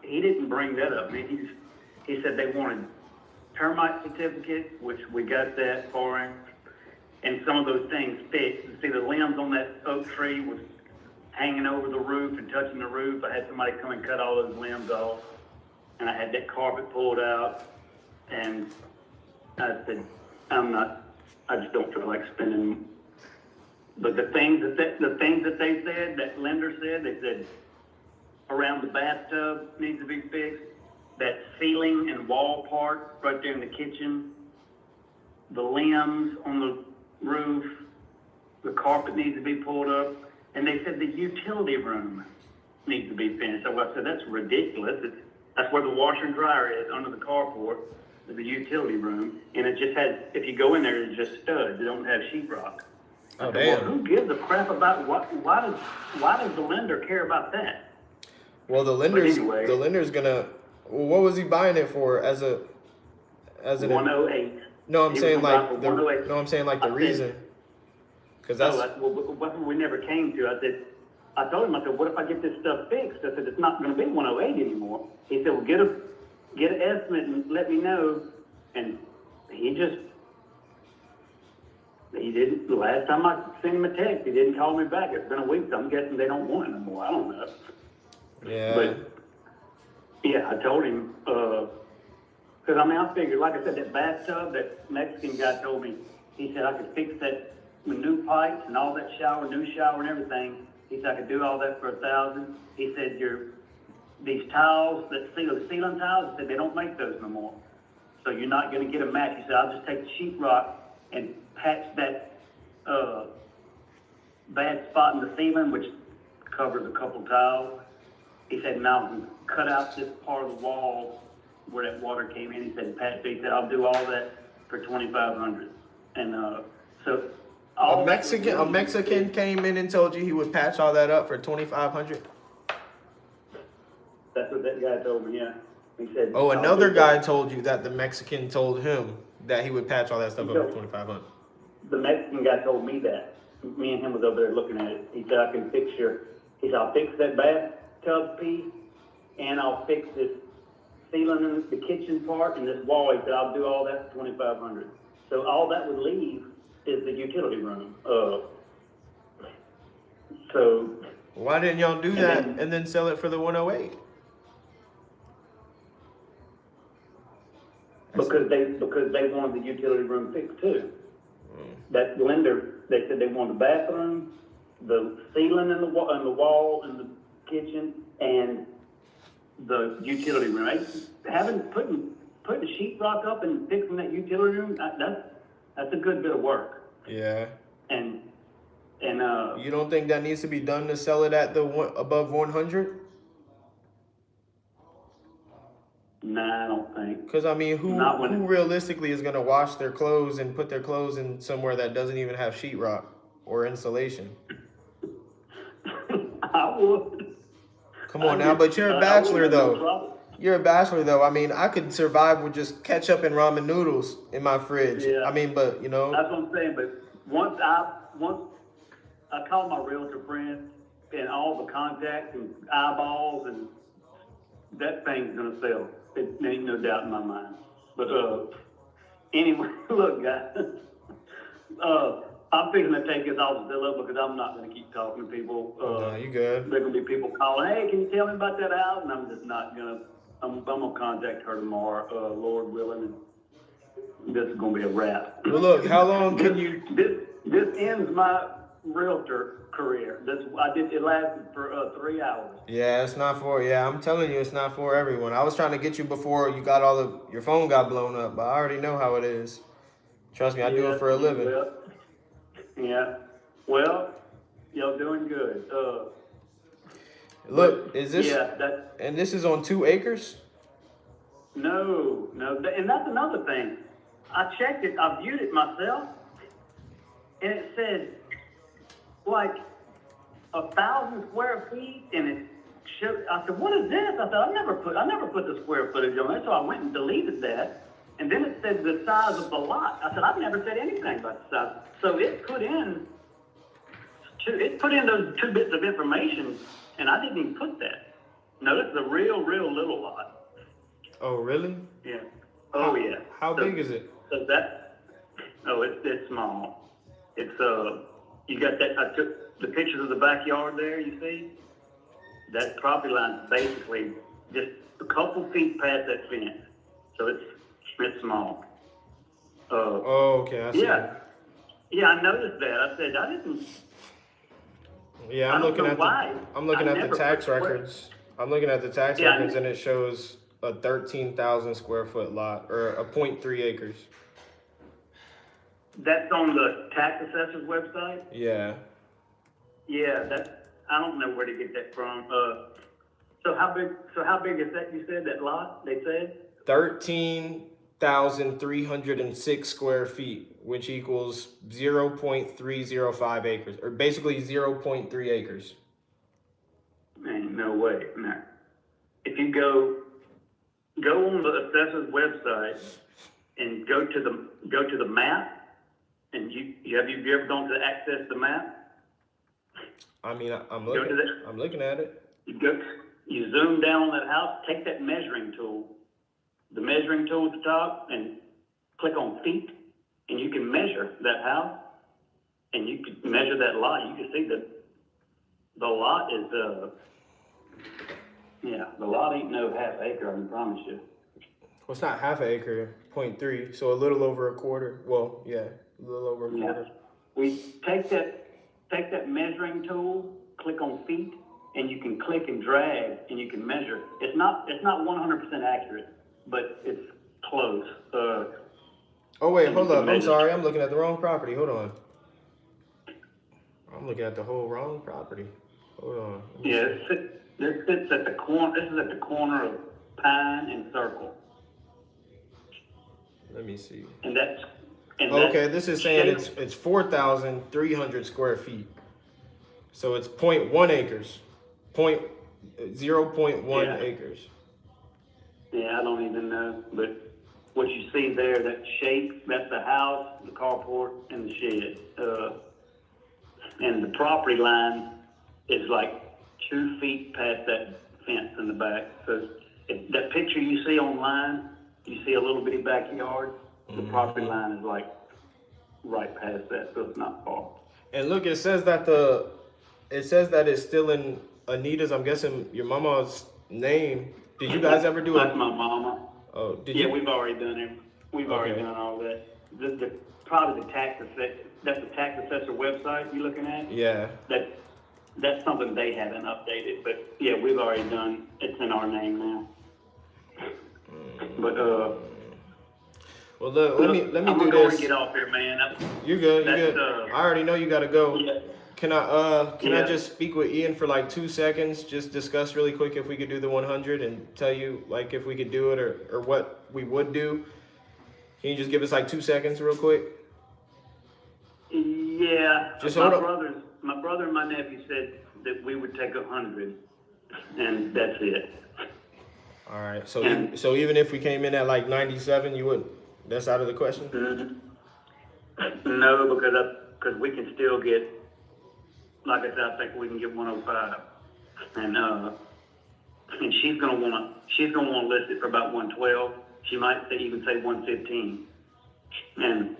he didn't bring that up. He said they wanted termite certificate, which we got that for him, and some of those things fixed. See, the limbs on that oak tree was hanging over the roof and touching the roof. I had somebody come and cut all those limbs off, and I had that carpet pulled out, and I said, I just don't feel like spending. But the things that they said, that lender said, they said around the bathtub needs to be fixed. That ceiling and wall part right there in the kitchen, the limbs on the roof, the carpet needs to be pulled up, and they said the utility room needs to be finished. So I said, that's ridiculous. That's where the washer and dryer is, under the carport, the utility room, and it just has, if you go in there, it's just studs. They don't have sheetrock. Oh, said, damn. Well, who gives a crap about why does the lender care about that? Well, the lender's gonna. Well, what was he buying it for? As an 108. No, I'm saying like the. 108. No, I'm saying like the reason. Because that's. What we never came to. I told him, I said, what if I get this stuff fixed? I said, it's not going to be 108 anymore. He said, well, get an estimate and let me know. And he didn't. The last time I sent him a text, he didn't call me back. It's been a week, so I'm guessing they don't want it anymore. I don't know. Yeah. But yeah, I told him, because I figured, like I said, that bathtub, that Mexican guy told me, he said I could fix that with new pipes and all that new shower and everything. He said I could do all that for $1,000. He said these tiles, that ceiling tiles, he said they don't make those no more. So you're not going to get a match. He said I'll just take the sheetrock and patch that bad spot in the ceiling, which covers a couple tiles. He said, now we cut out this part of the wall where that water came in. He said, I'll do all that for $2,500. And so all A Mexican came in and told you he would patch all that up for $2,500. That's what that guy told me. Yeah, he said. Oh, another guy told you that the Mexican told him that he would patch all that stuff up for $2,500. The Mexican guy told me that. Me and him was over there looking at it. He said, I can fix he said, I'll fix that bathtub piece, and I'll fix this ceiling in the kitchen part and this wall. He said, I'll do all that for $2,500. So all that would leave is the utility room. So. Why didn't y'all do that and then sell it for the 108? Because they wanted the utility room fixed too. That lender, they said they wanted the bathroom, the ceiling and the wall in the kitchen, and the utility room. Putting the sheetrock up and fixing that utility room, that's a good bit of work. Yeah. And you don't think that needs to be done to sell it at the above 100? Nah, I don't think. Because, I mean, who realistically is going to wash their clothes and put their clothes in somewhere that doesn't even have sheetrock or insulation? I would. Come on now, but you're a bachelor, though. You're a bachelor, though. I mean, I could survive with just ketchup and ramen noodles in my fridge. Yeah. I mean, but, you know. That's what I'm saying. But once I called my realtor friend and all the contacts and eyeballs, and that thing's going to sell. It ain't no doubt in my mind. But anyway, look, guys, I'm fixing to take this off Zillow because I'm not going to keep talking to people. No, you good. There are going to be people calling, hey, can you tell me about that house? And I'm just not going to. I'm going to contact her tomorrow, Lord willing, and this is going to be a wrap. Well, look, how long can you... This ends my realtor career. It lasted for 3 hours. Yeah, it's not for... Yeah, I'm telling you, it's not for everyone. I was trying to get you before you got your phone got blown up, but I already know how it is. Trust me, I do it for a living. Well, y'all doing good. Look, is this... Yeah, and this is on 2 acres? No, and that's another thing. I checked it, I viewed it myself, and it said, like, 1,000 square feet, and it showed, I said, what is this? I said, I never put the square footage on it, so I went and deleted that, and then it said the size of the lot. I said, I've never said anything about the size. So it put in those 2 bits of information, and I didn't even put that. No, this is a real little lot. Oh, really? Yeah. Oh, yeah. How big is it? So it's small. It's you got that. I took the pictures of the backyard there. You see, that property line is basically just a couple feet past that fence. So it's small. Oh, okay. I see. Yeah, I noticed that. I said I didn't. Yeah, I'm looking at the tax records. I'm looking at the tax records, and it shows a 13,000 square foot lot, or a 0.3 acres. That's on the tax assessor's website? Yeah. Yeah, I don't know where to get that from. So how big is that, you said, that lot, they said? 13,306 square feet, which equals 0.305 acres, or basically 0.3 acres. Man, no way. No. If you go on the assessor's website and go to the map, and have you ever gone to access the map? I mean, I'm looking at it. You zoom down on that house, take that measuring tool, the measuring tool at the top, and click on feet, and you can measure that house, and you can measure that lot. You can see that the lot is the lot ain't no half acre, I can promise you. Well, it's not half an acre, 0.3, so a little over a quarter. Well, yeah, a little over a quarter. Yeah. We take that measuring tool, click on feet, and you can click and drag, and you can measure. It's not 100% accurate, but it's close. Oh wait, hold up. I'm sorry, I'm looking at the wrong property. Hold on. I'm looking at the whole wrong property. Hold on. Let me Yeah, see. this sits at the corner. This is at the corner of Pine and Circle, Let me see. and that's Okay, this is saying shaped- it's 4,300 square feet. So it's 0.1 acres. 0.1 Yeah. acres. Yeah, I don't even know, but what you see there, that shape, that's the house, the carport, and the shed. And the property line is like 2 feet past that fence in the back. So if that picture you see online, you see a little bitty backyard. The property line is like right past that, so it's not far. And look, it says that it's still in Anita's, I'm guessing your mama's name. Did you guys ever do That's it? my mama. Oh, did Yeah, you? we've already done it. We've already Okay. done all that. Probably the tax assessor. That's the tax assessor website you're looking at. Yeah. That's something they haven't updated, but yeah, we've already done. It's in our name now. But Well, look, let me I'm do gonna go and this. get off here, man. You're good. You're That's, good. I already know you gotta go. Yeah. Can I Yeah. just speak with Ian for like 2 seconds? Just discuss really quick if we could do the 100 and tell you like if we could do it or what we would do. Can you just give us like 2 seconds real quick? Yeah. Just hold on. My brother and my nephew said that we would take 100, and that's it. All right. So Yeah. so even if we came in at like 97, you wouldn't. That's out of the question. No, because we can still get, like I said, I think we can get 105, and she's gonna wanna list it for about 112. She might even say 115, and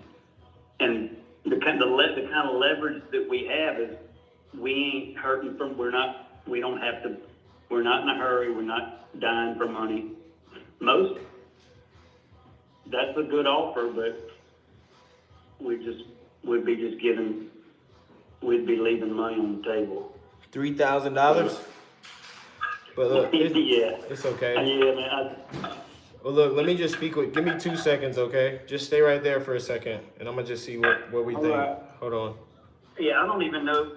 the kind of leverage that we have is we ain't hurting from we're not in a hurry, we're not dying for money. That's a good offer, but we'd be leaving money on the table. $3,000. But look, Yeah. it's okay. Yeah, man. Well, look, let me just speak with. Give me 2 seconds, okay? Just stay right there for a second, and I'm gonna just see what we think. right. Hold on. Yeah, I don't even know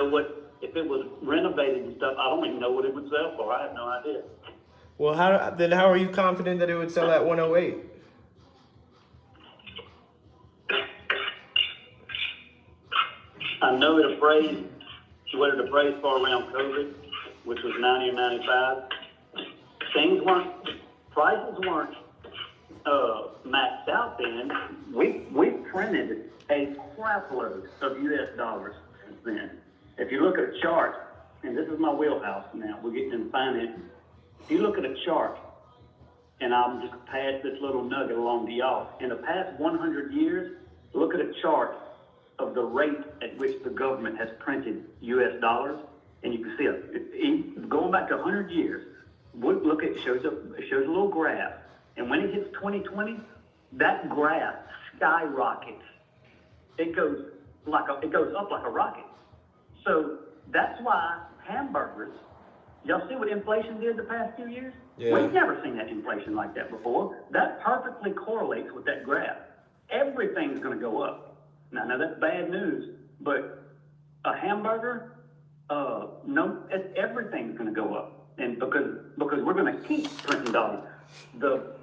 what, if it was renovated and stuff, I don't even know what it would sell for. I have no idea. Well, how are you confident that it would sell at 108? I know what it appraised for around COVID, which was 90 or 95. Prices weren't maxed out then. We printed a crapload of U.S. dollars since then. If you look at a chart, and this is my wheelhouse now, we're getting into finance. If you look at a chart, and I'm just pass this little nugget along to y'all, in the past 100 years, look at a chart of the rate at which the government has printed U.S. dollars, and you can see it. Going back to 100 years, it shows a little graph, and when it hits 2020, that graph skyrockets. It goes up like a rocket. So that's why hamburgers. Y'all see what inflation did the past few years? Yeah. We've never seen that inflation like that before. That perfectly correlates with that graph. Everything's going to go up. Now that's bad news, but a hamburger, everything's going to go up, and because we're going to keep printing dollars. The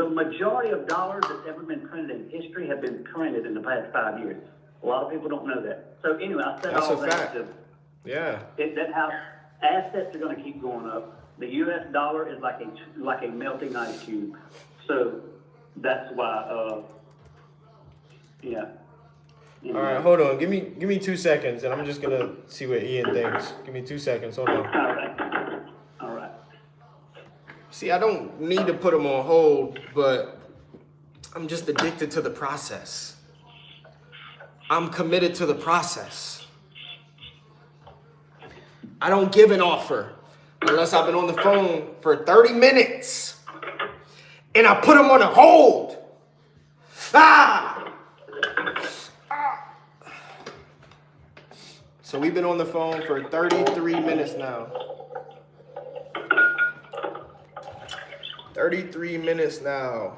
majority of dollars that's ever been printed in history have been printed in the past 5 years. A lot of people don't know that. So anyway, I said That's all a that fact. to that how assets are going to keep going up. The U.S. dollar is like a melting ice cube. So that's why. Yeah. All right, hold on. Give me 2 seconds, and I'm just gonna see what Ian thinks. Give me 2 seconds. Hold on. All right. See, I don't need to put him on hold, but I'm just addicted to the process. I'm committed to the process. I don't give an offer unless I've been on the phone for 30 minutes and I put him on a hold. So we've been on the phone for 33 minutes now. 33 minutes now.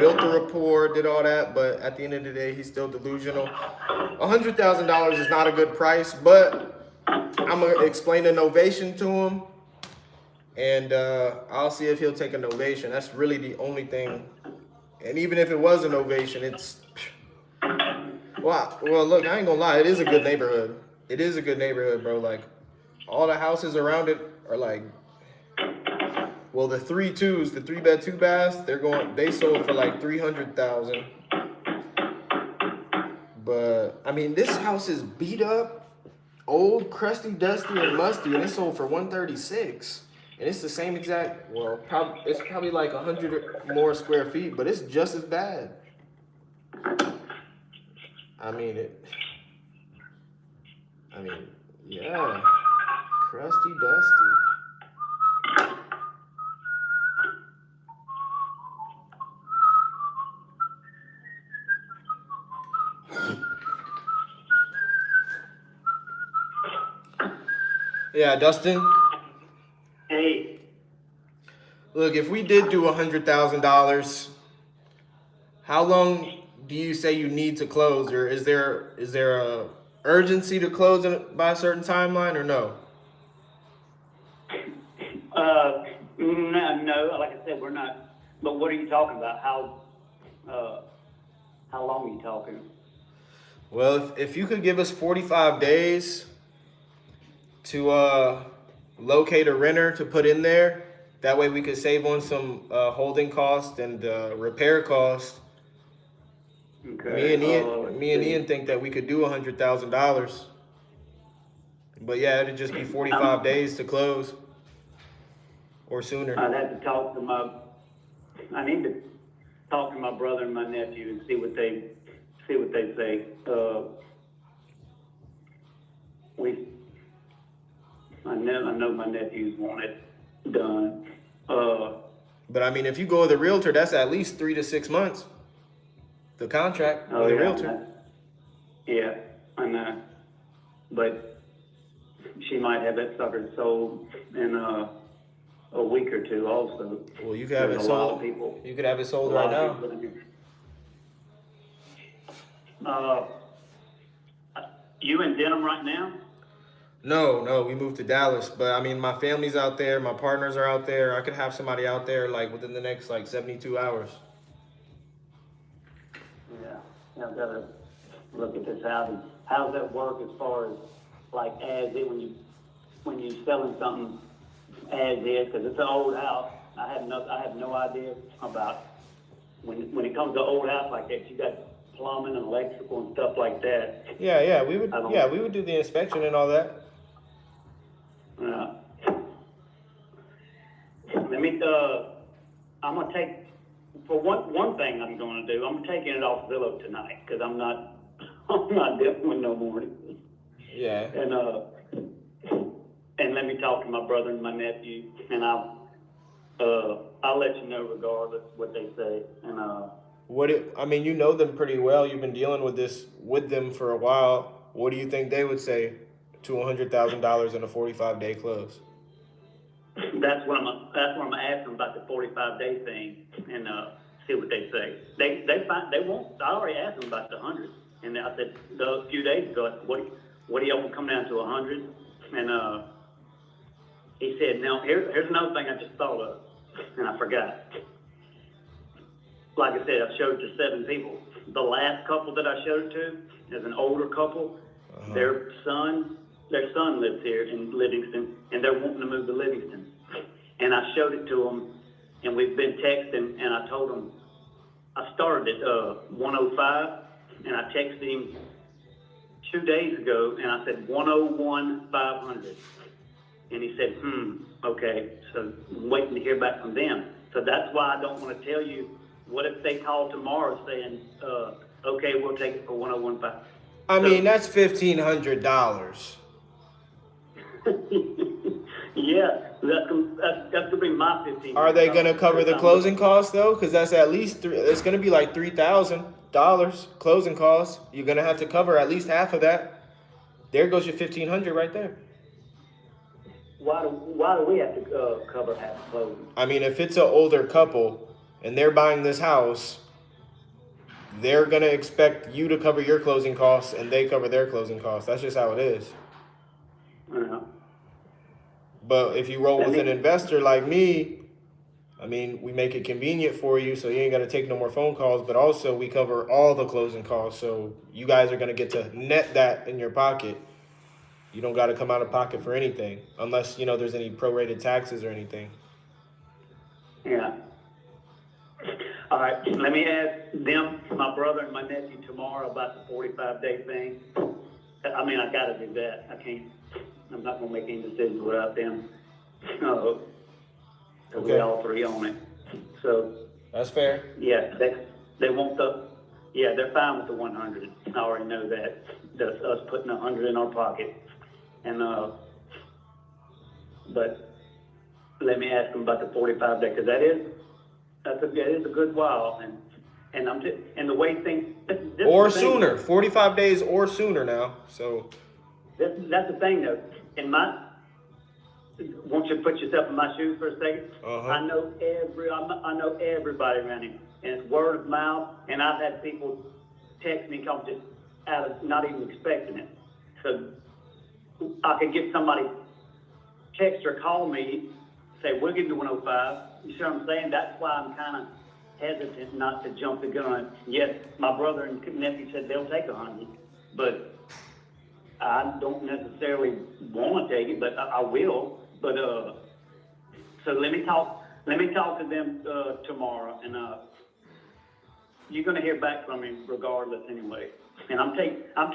built the rapport, did all that, but at the end of the day, he's still delusional. $100,000 is not a good price, but I'm gonna explain the novation to him, and I'll see if he'll take a novation. That's really the only thing. And even if it was a novation, it's well, look, I ain't gonna lie, it is a good neighborhood. It is a good neighborhood, bro. Like all the houses around it are like, well, the 3-2s, the 3-bed, 2-baths, they sold for like 300,000. But I mean, this house is beat up, old, crusty, dusty, and musty, and it sold for 136. And it's the same exact. Well, it's probably like 100 more square feet, but it's just as bad. I mean, yeah, crusty, dusty. Yeah, Dustin. Hey, Look, if we did do $100,000, how long do you say you need to close, or is there a urgency to close by a certain timeline, or no? no, like I said, we're not. But what are you talking about? How long are you talking? Well, if you could give us 45 days to locate a renter to put in there, that way we could save on some holding costs and repair costs. Okay. Me and Ian think that we could do $100,000. But yeah, it'd just be 45 days to close or sooner. I'd have to talk to I need to talk to my brother and my nephew and see what they say. I know my nephews want it done. But I mean, if you go with a realtor, that's at least 3 to 6 months. The contract with a realtor. Yeah, I know. But she might have that sucker sold in a week or two also. Well, you could have it sold. You could have it sold right now. You in Denham right now? No, we moved to Dallas. But I mean, my family's out there. My partners are out there. I could have somebody out there like within the next like 72 hours. Yeah, I've got to look at this house. How's that work as far as like as it when you selling something as is? Because it's an old house. I have no idea about when it comes to old house like that. You got plumbing and electrical and stuff like that. Yeah, we would do the inspection and all that. Yeah. I'm gonna take for one thing. I'm gonna do. I'm taking it off Zillow tonight because I'm not dealing with no more. Yeah. And let me talk to my brother and my nephew, and I'll let you know regardless what they say. And I mean, you know them pretty well. You've been dealing with them for a while. What do you think they would say to $100,000 in a 45-day close? That's what I'm asking about the 45-day thing, and see what they say. They won't. I already asked them about the 100, and I said a few days ago, what do y'all want to come down to 100? And he said, no. Here's another thing I just thought of, and I forgot. Like I said, I've showed it to 7 people. The last couple that I showed it to is an older couple. Uh-huh. Their son lives here in Livingston, and they're wanting to move to Livingston. And I showed it to them, and we've been texting, and I told them, I started at 105, and I texted him 2 days ago, and I said 101,500. And he said, okay, so I'm waiting to hear back from them. So that's why I don't want to tell you. What if they call tomorrow saying, okay, we'll take it for 101,500? I mean, that's $1,500. Yeah, that's gonna be my $1,500. Are they gonna cover the closing costs though? Because that's at least it's gonna be like $3,000 closing costs. You're gonna have to cover at least half of that. There goes your $1,500 right there. Why do we have to cover half the closing? I mean, if it's an older couple and they're buying this house they're gonna expect you to cover your closing costs and they cover their closing costs. That's just how it is. Yeah. But if you roll with an investor like me, I mean, we make it convenient for you, so you ain't got to take no more phone calls. But also, we cover all the closing costs, so you guys are gonna get to net that in your pocket. You don't got to come out of pocket for anything, unless there's any prorated taxes or anything. Yeah. All right, let me ask them, my brother and my nephew tomorrow about the 45-day thing. I mean, I gotta do that. I'm not gonna make any decisions without them. No. Okay. We all three own it. So, That's fair. yeah, they want they're fine with the 100. I already know that. That's us putting 100 in our pocket. And, but let me ask them about the 45 day, because that is a good while. And the way things, Or sooner, 45 days or sooner now. So that's the thing though. Won't you put yourself in my shoes for a second? I know everybody around here, and it's word of mouth. And I've had people text me, come just out of not even expecting it. So I could get somebody text or call me, say we'll give you 105. You see what I'm saying? That's why I'm kind of hesitant not to jump the gun. Yes, my brother and nephew said they'll take 100, but I don't necessarily want to take it, but I will. But so let me talk to them tomorrow, and you're gonna hear back from me regardless anyway. And I'm taking off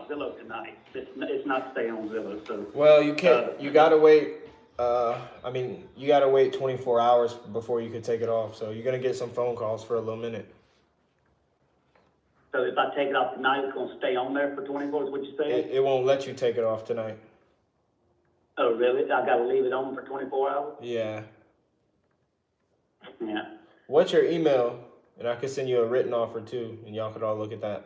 Zillow tonight. It's not staying on Zillow. So well, you can't. You gotta wait. You gotta wait 24 hours before you could take it off. So you're gonna get some phone calls for a little minute. So if I take it off tonight, it's gonna stay on there for 24. Is what you saying? It won't let you take it off tonight. Oh, really? I gotta leave it on for 24 hours? Yeah. Yeah. What's your email? And I could send you a written offer too, and y'all could all look at that.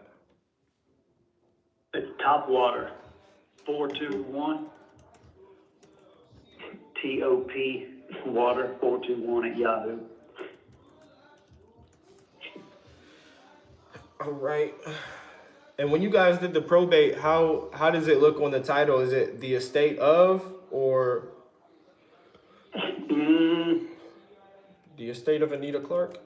It's Topwater 421 TOP Water 421 at Yahoo. All right. And when you guys did the probate, how does it look on the title? Is it the estate of or the estate of Anita Clark?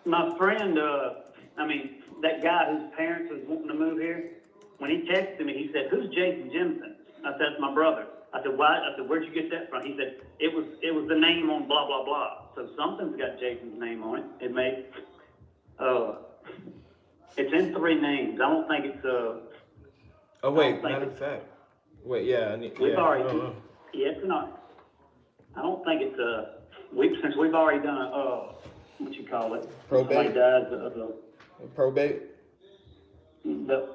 My friend, that guy whose parents was wanting to move here, when he texted me, he said, "Who's Jason Jimson?" I said, "That's my brother." I said, "Why?" I said, "Where'd you get that from?" He said, it was the name on blah, blah, blah. So something's got Jason's name on it. It may, it's in 3 names. I don't think it's, Oh, wait, matter of fact. Wait, yeah. we've already, yes or not? I don't think it's, since we've already done, what you call it? Probate? Somebody dies, Probate? That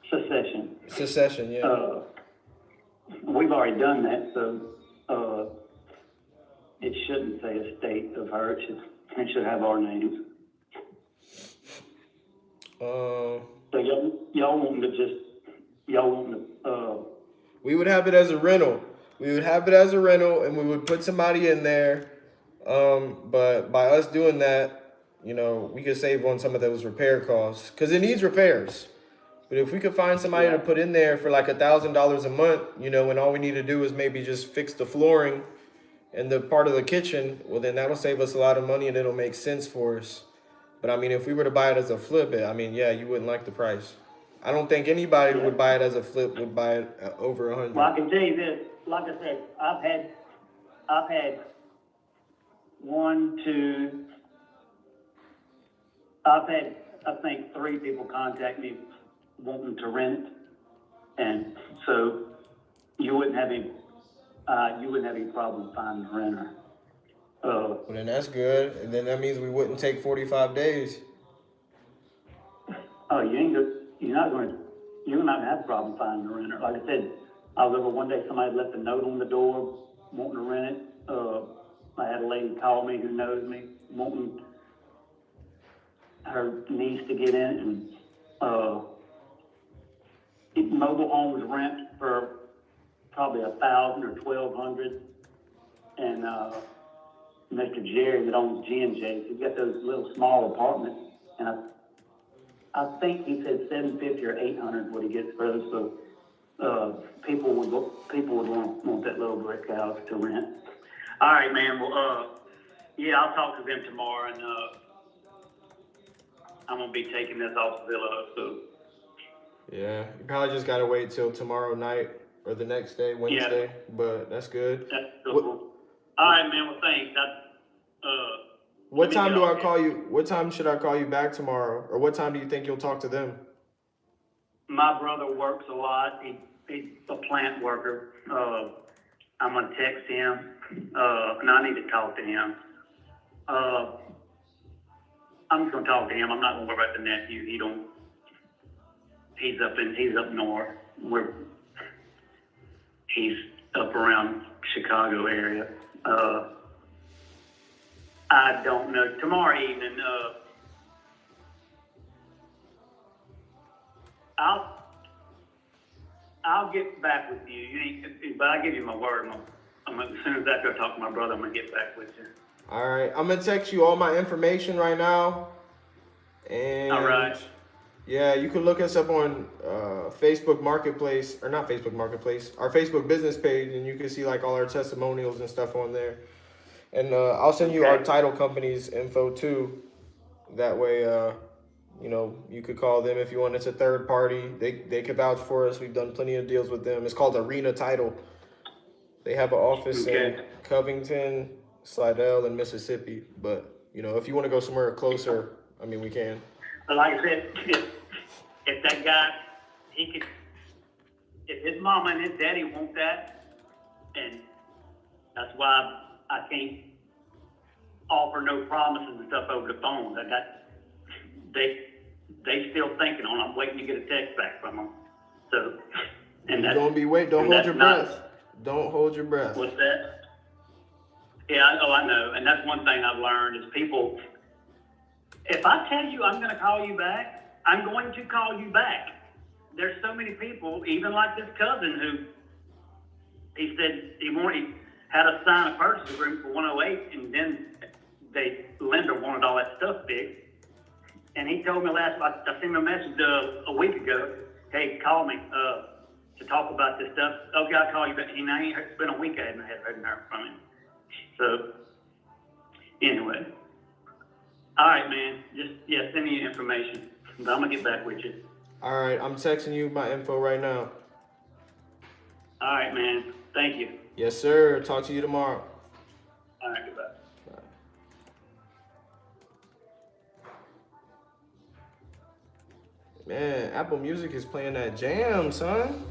secession. Secession, yeah. We've already done that, so it shouldn't say estate of her. It should have our names. So y'all want to we would have it as a rental. We would have it as a rental, and we would put somebody in there. But by us doing that, we could save on some of those repair costs because it needs repairs. But if we could find somebody to put in there for like $1,000 a month, and all we need to do is maybe just fix the flooring and the part of the kitchen, well, then that'll save us a lot of money and it'll make sense for us. But if we were to buy it as a flip, you wouldn't like the price. I don't think anybody who would buy it as a flip would buy it over 100. Well, I can tell you this. Like I said, I've had I think 3 people contact me wanting to rent it, and so you wouldn't have any problem finding a renter. Well, then that's good, and then that means we wouldn't take 45 days. Oh, you're not gonna have a problem finding a renter. Like I said, I was over one day, somebody left a note on the door wanting to rent it. I had a lady call me who knows me, wanting her niece to get in it, and mobile homes rent for probably $1,000 or $1,200, and Mr. Jerry that owns G&J. He's got those little small apartments, and I think he said 750 or 800 what he gets for those. So people would want that little brick house to rent. All right, man. Well, yeah, I'll talk to them tomorrow, and I'm gonna be taking this off Zillow. So Yeah, you probably just gotta wait till tomorrow night or the next day, Wednesday. Yeah. But that's good. that's What- cool. All right, man. Well, thanks. What Let me time get do I off call here. you? What time should I call you back tomorrow? Or what time do you think you'll talk to them? My brother works a lot. He's a plant worker. I'm gonna text him, and I need to talk to him. I'm just gonna talk to him. I'm not gonna worry about the nephew. He's up north. He's up around Chicago area. I don't know. Tomorrow evening, I'll get back with you. But I give you my word. As soon as I go talk to my brother, I'm gonna get back with you. All right, I'm gonna text you all my information right now. And All right. yeah, you can look us up on Facebook Marketplace, or not Facebook Marketplace, our Facebook business page, and you can see like all our testimonials and stuff on there. And I'll send you our Okay. title company's info too. That way, you know, you could call them if you want. It's a third party. They could vouch for us. We've done plenty of deals with them. It's called Arena Title. They have an office in Okay. Covington, Slidell, and Mississippi. But you know, if you want to go somewhere closer, I mean, we can. But like I said, if that guy, if his mama and his daddy want that, and that's why I can't offer no promises and stuff over the phone. They still thinking on it. I'm waiting to get a text back from them. So, and You're that's, gonna be wait. Don't and hold your that's not- breath. Don't hold your breath. What's that? Yeah, I know. And that's one thing I've learned is people, if I tell you I'm going to call you back, I'm going to call you back. There's so many people, even like this cousin who, he said he had to sign a purchase agreement for 108, and then the lender wanted all that stuff fixed. And he told me I sent him a message a week ago, hey, call me to talk about this stuff. Okay, I'll call you back. It's been a week I haven't heard from him. So, anyway. All right, man. Just send me your information. But I'm going to get back with you. All right, I'm texting you my info right now. All right, man. Thank you. Yes, sir. Talk to you tomorrow. All right, goodbye. Man, Apple Music is playing that jam, son.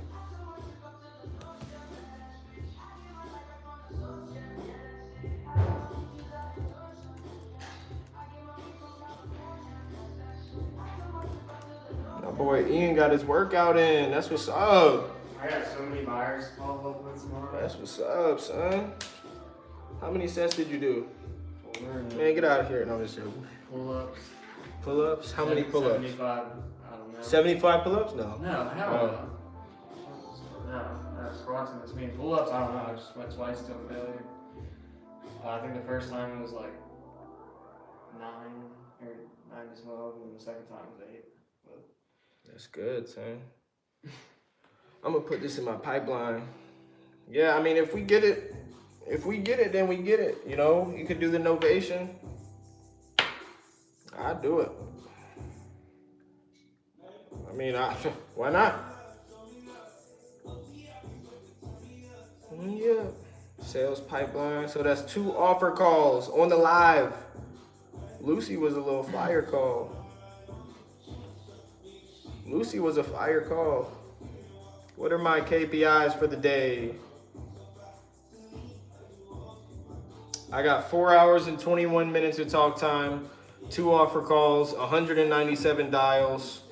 My boy Ian got his workout in. That's what's up. I got so many buyers to follow up with tomorrow. That's what's up, son. How many sets did you do? Man, get out of here. No, I'm just joking. Pull-ups. Pull-ups? How many pull-ups? 75. I don't know. 75 pull-ups? No. No, hell no. No, squats and this means pull-ups. I don't know. I just went twice to a failure. I think the first time it was like 9 to 12, and the second time was 8. But That's good, son. I'm gonna put this in my pipeline. Yeah, I mean, if we get it, then we get it. You know, you could do the novation. I'd do it. I mean, why not? Yeah. Sales pipeline. So that's 2 offer calls on the live. Lucy was a little fire call. Lucy was a fire call. What are my KPIs for the day? I got 4 hours and 21 minutes of talk time, 2 offer calls, 197 dials.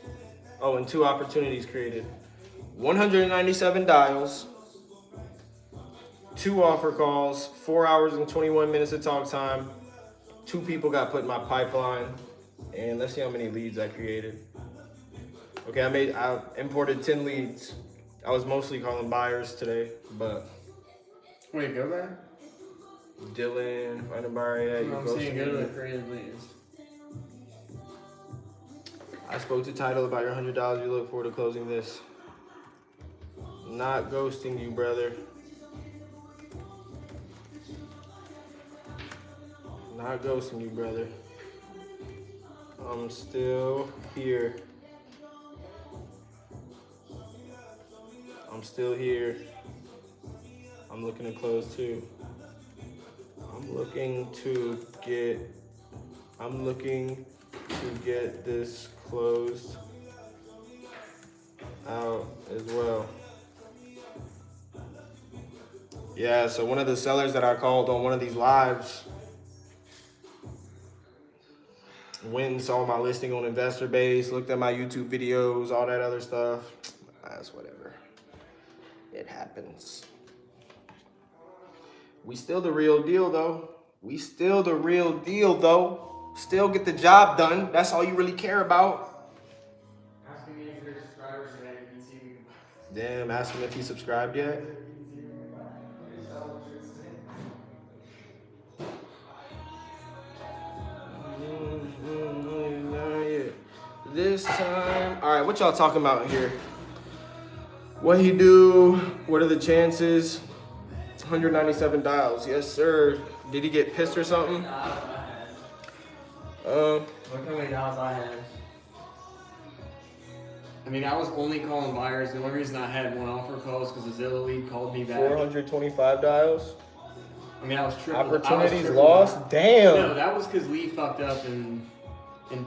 Oh, and 2 opportunities created. 197 dials, 2 offer calls, 4 hours and 21 minutes of talk time. 2 people got put in my pipeline. And let's see how many leads I created. Okay, I imported 10 leads. I was mostly calling buyers today, but wait, go back. Dylan, find a buyer. Yeah, you I'm go saying see go to me. the creative leads. I spoke to Title about your $100. You look forward to closing this. Not ghosting you, brother. Not ghosting you, brother. I'm still here. I'm still here. I'm looking to close too. I'm looking to get this closed out as well. Yeah, so one of the sellers that I called on one of these lives went and saw my listing on Investor Base, looked at my YouTube videos, all that other stuff. That's whatever. It happens. We still the real deal though. Still get the job done. That's all you really care about. Asking me if you're subscribers today, you can see me. Damn, ask him if he subscribed yet. This time, all right, what y'all talking about here? What he do? What are the chances? 197 dials, yes sir. Did he get pissed or something? Look how many dials I had. I mean, I was only calling buyers. The only reason I had one offer call is because the Zillow lead called me back. 425 dials. I mean, I was triple. Opportunities lost. Damn. No, that was because Lee fucked up and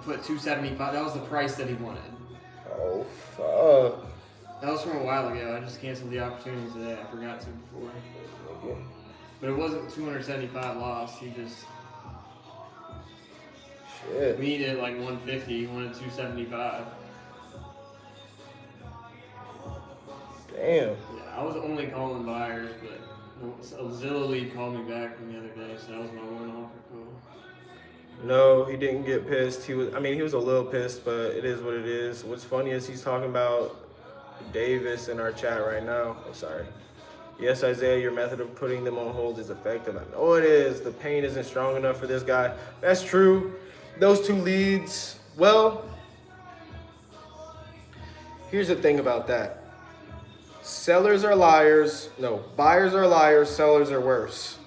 put 275. That was the price that he wanted. Oh fuck. That was from a while ago. I just canceled the opportunity today. I forgot to before. But it wasn't 275 lost. He just. Shit. We needed like 150. He wanted 275. Damn. Yeah, I was only calling buyers, but a Zillow lead called me back from the other day, so that was my one offer call. No, he didn't get pissed. He was a little pissed, but it is what it is. What's funny is he's talking about Davis in our chat right now. I'm sorry. Yes, Isaiah, your method of putting them on hold is effective. I know it is. The pain isn't strong enough for this guy. That's true. Those two leads, well, here's the thing about that. Sellers are liars. No, buyers are liars. Sellers are worse.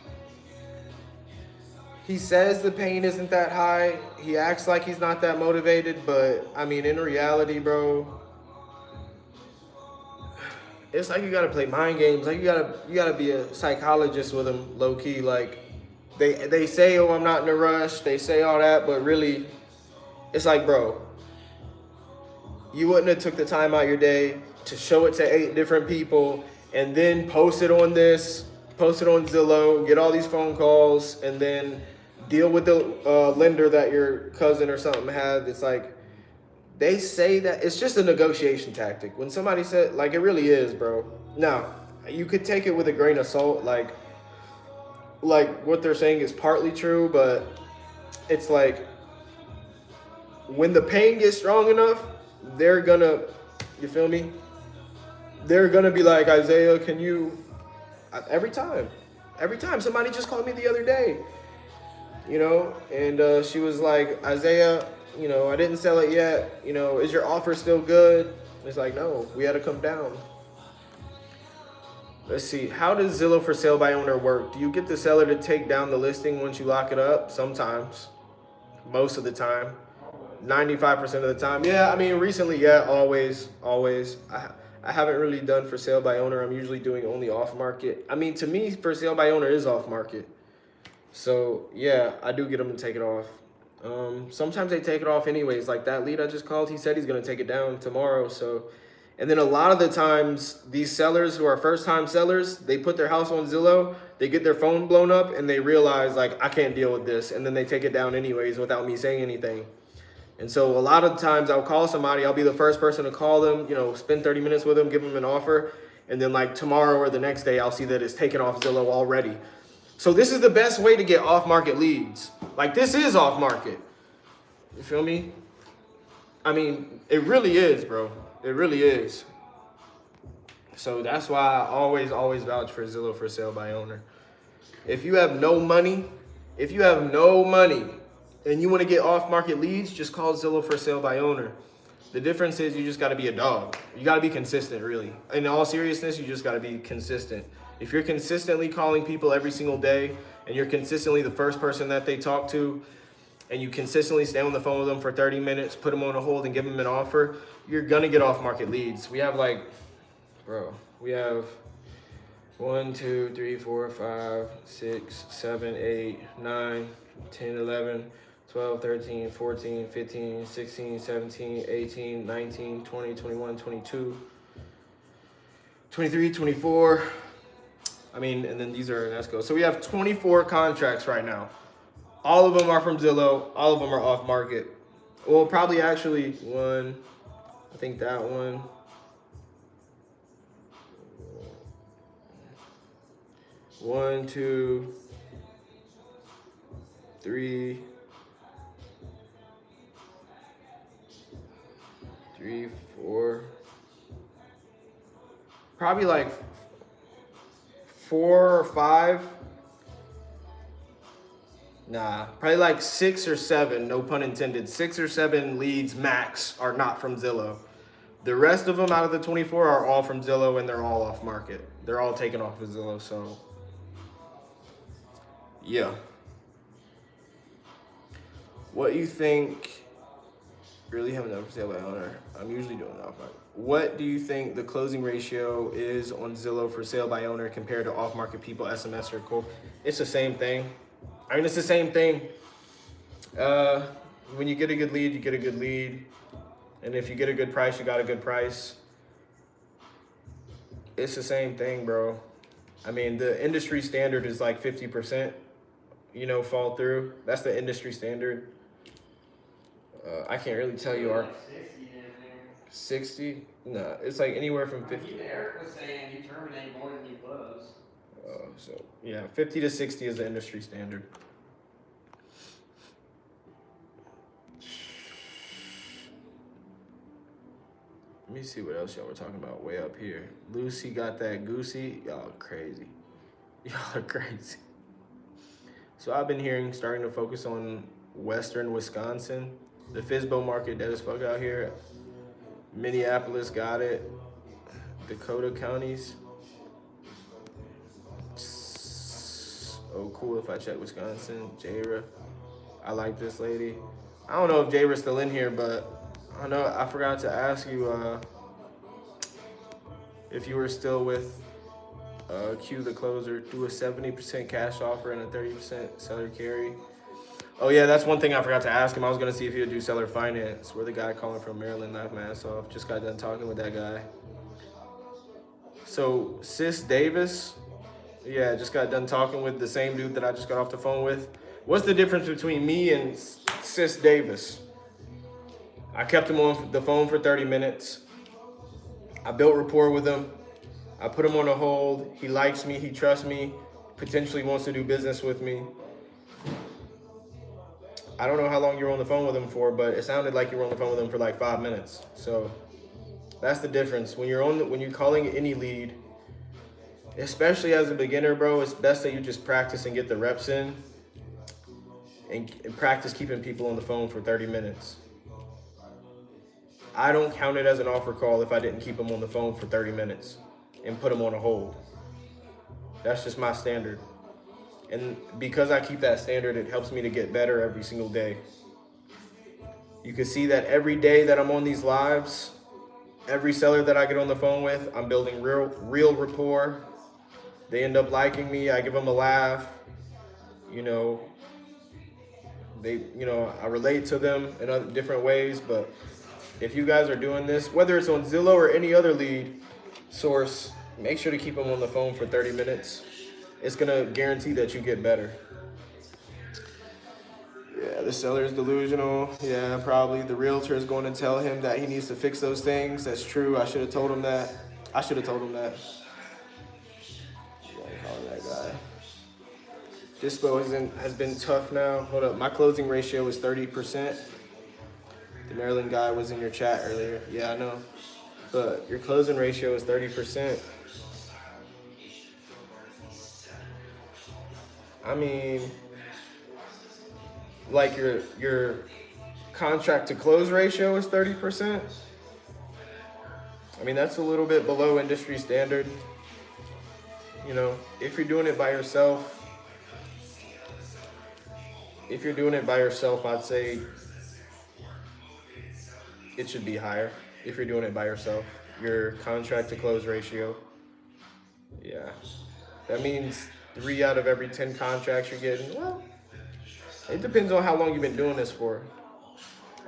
He says the pain isn't that high. He acts like he's not that motivated, but I mean, in reality, bro, it's like you gotta play mind games. Like you gotta be a psychologist with them, low key. Like they say, oh, I'm not in a rush. They say all that, but really, it's like, bro, you wouldn't have took the time out your day to show it to 8 different people and then post it on Zillow, get all these phone calls, and then deal with the lender that your cousin or something had. It's like, they say that it's just a negotiation tactic. When somebody said, like, it really is, bro. Now, you could take it with a grain of salt, like what they're saying is partly true, but it's like, when the pain gets strong enough, they're gonna, you feel me? They're gonna be like, Isaiah, can you, every time somebody just called me the other day, you know, and she was like, Isaiah, you know, I didn't sell it yet, you know, is your offer still good? It's like, no, we had to come down. Let's see, how does Zillow for sale by owner work? Do you get the seller to take down the listing once you lock it up? Sometimes, most of the time, 95% of the time. Yeah, I mean, recently, yeah, always. I haven't really done for sale by owner. I'm usually doing only off market. I mean, to me, for sale by owner is off market. So yeah, I do get them to take it off. Sometimes they take it off anyways. Like that lead I just called, he said he's gonna take it down tomorrow. So, and then a lot of the times, these sellers who are first-time sellers, they put their house on Zillow, they get their phone blown up, and they realize, like, I can't deal with this, and then they take it down anyways without me saying anything. And so a lot of times I'll call somebody, I'll be the first person to call them, you know, spend 30 minutes with them, give them an offer, and then like tomorrow or the next day, I'll see that it's taken off Zillow already. So this is the best way to get off-market leads. Like, this is off-market. You feel me? I mean, it really is, bro. It really is. So that's why I always vouch for Zillow for sale by owner. If you have no money, and you want to get off-market leads, just call Zillow for sale by owner. The difference is you just got to be a dog. You got to be consistent, really. In all seriousness, you just got to be consistent. If you're consistently calling people every single day, and you're consistently the first person that they talk to, and you consistently stay on the phone with them for 30 minutes, put them on a hold and give them an offer, you're gonna get off-market leads. We have 1, 2, 3, 4, 5, 6, 7, 8, 9, 10, 11, 12, 13, 14, 15, 16, 17, 18, 19, 20, 21, 22, 23, 24. And then these are in escrow. So we have 24 contracts right now. All of them are from Zillow. All of them are off market. Well, probably actually one. I think that one. 1, 2, 3, 4. Probably like 4 or 5. Nah, probably like 6 or 7, no pun intended. 6 or 7 leads max are not from Zillow. The rest of them out of the 24 are all from Zillow, and they're all off market. They're all taken off of Zillow, so yeah. What you think? Really haven't done for sale by owner. I'm usually doing it off market. What do you think the closing ratio is on Zillow for sale by owner compared to off market people, SMS or call? It's the same thing. It's the same thing. When you get a good lead, you get a good lead. And if you get a good price, you got a good price. It's the same thing, bro. The industry standard is like 50%, fall through. That's the industry standard. I can't really tell you our 60. No, it's like anywhere from 50. Eric was saying you terminate more than you close. So yeah, 50 to 60 is the industry standard. Let me see what else y'all were talking about way up here. Lucy got that goosey. Y'all are crazy. Y'all are crazy. So I've been starting to focus on Western Wisconsin. The Fizbo market dead as fuck out here. Minneapolis got it. Dakota counties. Oh, cool if I check Wisconsin. Jara. I like this lady. I don't know if Jara's still in here, but I know I forgot to ask you if you were still with Q the Closer. Do a 70% cash offer and a 30% seller carry. Oh yeah, that's one thing I forgot to ask him. I was gonna see if he would do seller finance. We're the guy calling from Maryland, laughed my ass off. Just got done talking with that guy. So Sis Davis, yeah, just got done talking with the same dude that I just got off the phone with. What's the difference between me and Sis Davis? I kept him on the phone for 30 minutes. I built rapport with him. I put him on a hold. He likes me, he trusts me, potentially wants to do business with me. I don't know how long you were on the phone with him for, but it sounded like you were on the phone with him for like 5 minutes. So that's the difference. When you're calling any lead, especially as a beginner, bro, it's best that you just practice and get the reps in and practice keeping people on the phone for 30 minutes. I don't count it as an offer call if I didn't keep them on the phone for 30 minutes and put them on a hold. That's just my standard. And because I keep that standard, it helps me to get better every single day. You can see that every day that I'm on these lives, every seller that I get on the phone with, I'm building real rapport. They end up liking me. I give them a laugh. I relate to them in other different ways. But if you guys are doing this, whether it's on Zillow or any other lead source, make sure to keep them on the phone for 30 minutes. It's gonna guarantee that you get better. Yeah, the seller is delusional. Yeah, probably. The realtor is going to tell him that he needs to fix those things. That's true. I should have told him that. Yeah, calling that guy. Dispo has been tough now. Hold up. My closing ratio is 30%. The Maryland guy was in your chat earlier. Yeah, I know. But your closing ratio is 30%. I mean, like your contract to close ratio is 30%. I mean, that's a little bit below industry standard. You know, if you're doing it by yourself, I'd say it should be higher. If you're doing it by yourself, your contract to close ratio, yeah, that means 3 out of every 10 contracts you're getting. Well, it depends on how long you've been doing this for.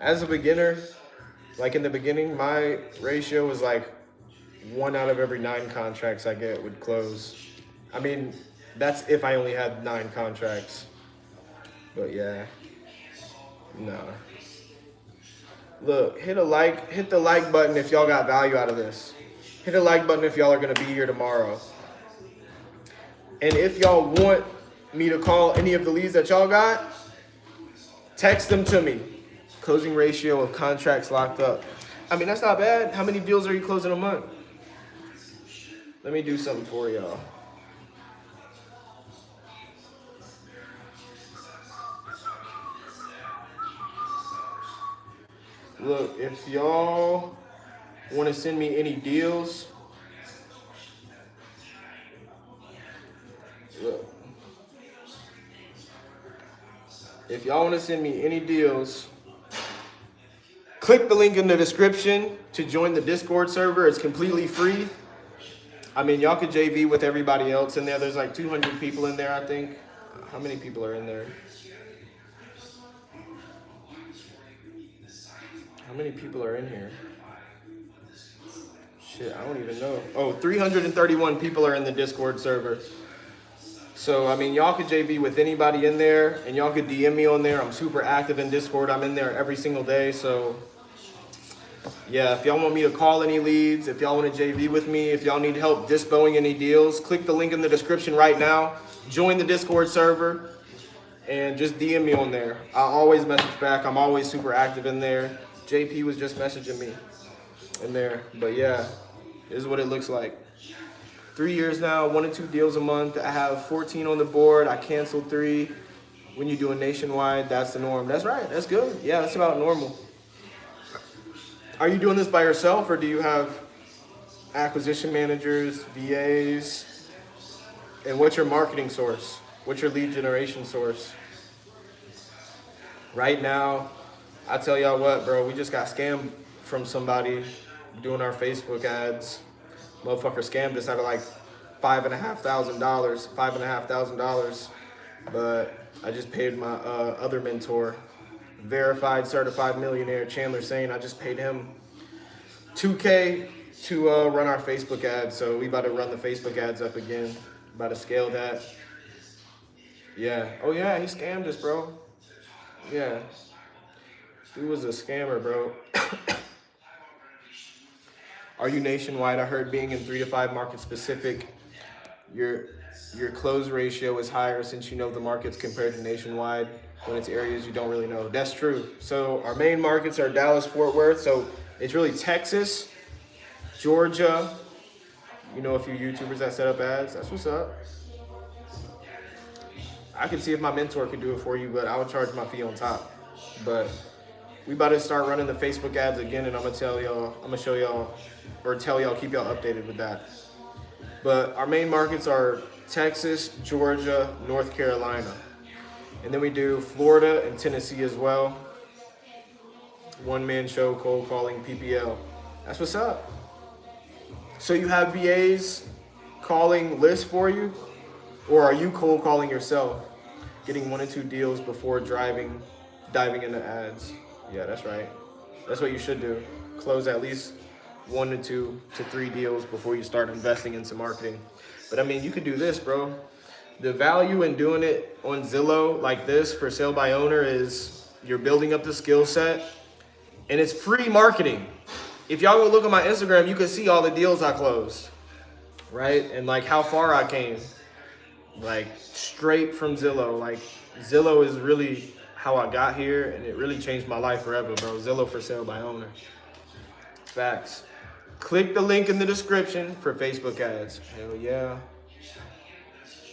As a beginner, like in the beginning, my ratio was like 1 out of every 9 contracts I get would close. I mean, that's if I only had 9 contracts. But yeah, nah. Look, hit the like button if y'all got value out of this. Hit the like button if y'all are gonna be here tomorrow. And if y'all want me to call any of the leads that y'all got, text them to me. Closing ratio of contracts locked up. I mean, that's not bad. How many deals are you closing a month? Let me do something for y'all. Look, if y'all want to send me any deals, look. If y'all want to send me any deals, click the link in the description to join the Discord server. It's completely free. I mean, y'all could JV with everybody else in there. There's like 200 people in there, I think. How many people are in there? How many people are in here? Shit, I don't even know. Oh, 331 people are in the Discord server. So, I mean, y'all could JV with anybody in there, and y'all could DM me on there. I'm super active in Discord. I'm in there every single day. So, yeah, if y'all want me to call any leads, if y'all want to JV with me, if y'all need help dispoing any deals, click the link in the description right now. Join the Discord server, and just DM me on there. I'll always message back. I'm always super active in there. JP was just messaging me in there. But yeah, this is what it looks like. 3 years now, 1 to 2 deals a month. I have 14 on the board. I canceled 3. When you do a nationwide, that's the norm. That's right. That's good. Yeah, that's about normal. Are you doing this by yourself, or do you have acquisition managers, VAs? And what's your marketing source? What's your lead generation source? Right now, I tell y'all what, bro, we just got scammed from somebody doing our Facebook ads. Motherfucker scammed us out of like $5,500. But I just paid my other mentor, verified certified millionaire Chandler Sane. I just paid him $2K to run our Facebook ads. So we about to run the Facebook ads up again. About to scale that. Yeah. Oh yeah, he scammed us, bro. Yeah. He was a scammer, bro. Are you nationwide? I heard being in 3 to 5 markets specific, your close ratio is higher since you know the markets compared to nationwide when it's areas you don't really know. That's true. So our main markets are Dallas, Fort Worth. So it's really Texas, Georgia. You know a few YouTubers that set up ads. That's what's up. I can see if my mentor could do it for you, but I would charge my fee on top. But we about to start running the Facebook ads again, and I'm gonna show y'all, or tell y'all, keep y'all updated with that. But our main markets are Texas, Georgia, North Carolina. And then we do Florida and Tennessee as well. One-man show, cold calling, PPL. That's what's up. So you have VAs calling lists for you? Or are you cold calling yourself? Getting 1 or 2 deals before diving into ads. Yeah, that's right. That's what you should do. Close at least 1 to 2 to 3 deals before you start investing into marketing. But I mean, you could do this, bro. The value in doing it on Zillow like this for sale by owner is you're building up the skill set, and it's free marketing. If y'all go look at my Instagram, you can see all the deals I closed, right? And like how far I came, like straight from Zillow. Like Zillow is really how I got here, and it really changed my life forever, bro. Zillow for sale by owner. Facts. Click the link in the description for Facebook ads. Hell yeah.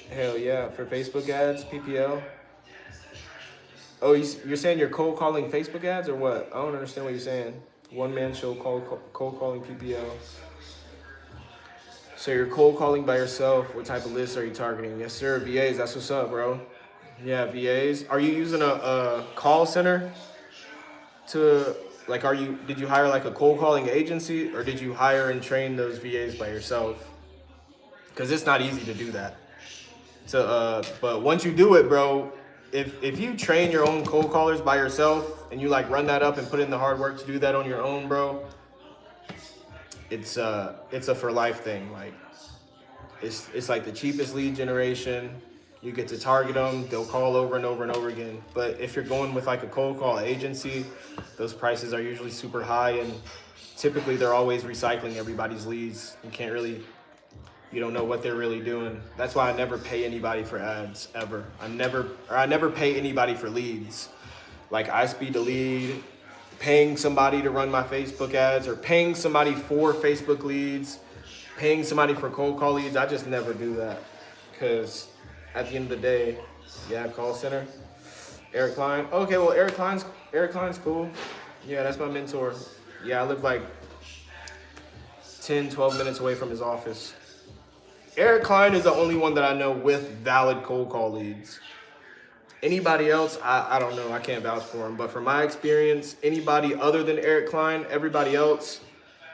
Hell yeah, for Facebook ads, PPL. Oh, you're saying you're cold calling Facebook ads or what? I don't understand what you're saying. One man show cold calling PPL. So you're cold calling by yourself. What type of lists are you targeting? Yes, sir. VAs. That's what's up, bro. Yeah, VAs. Are you using a call center to like? Did you hire like a cold calling agency or did you hire and train those VAs by yourself? Because it's not easy to do that. But once you do it, bro, if you train your own cold callers by yourself and you like run that up and put in the hard work to do that on your own, bro, it's a for life thing. Like it's like the cheapest lead generation. You get to target them. They'll call over and over and over again. But if you're going with like a cold call agency, those prices are usually super high and typically they're always recycling everybody's leads. You don't know what they're really doing. That's why I never pay anybody for ads ever. I never pay anybody for leads. Like I speed the lead, paying somebody to run my Facebook ads or paying somebody for Facebook leads, paying somebody for cold call leads. I just never do that because at the end of the day, yeah, call center. Eric Klein. Okay, well, Eric Klein's cool. Yeah, that's my mentor. Yeah, I live like 10, 12 minutes away from his office. Eric Klein is the only one that I know with valid cold call leads. Anybody else, I don't know. I can't vouch for him. But from my experience, anybody other than Eric Klein, everybody else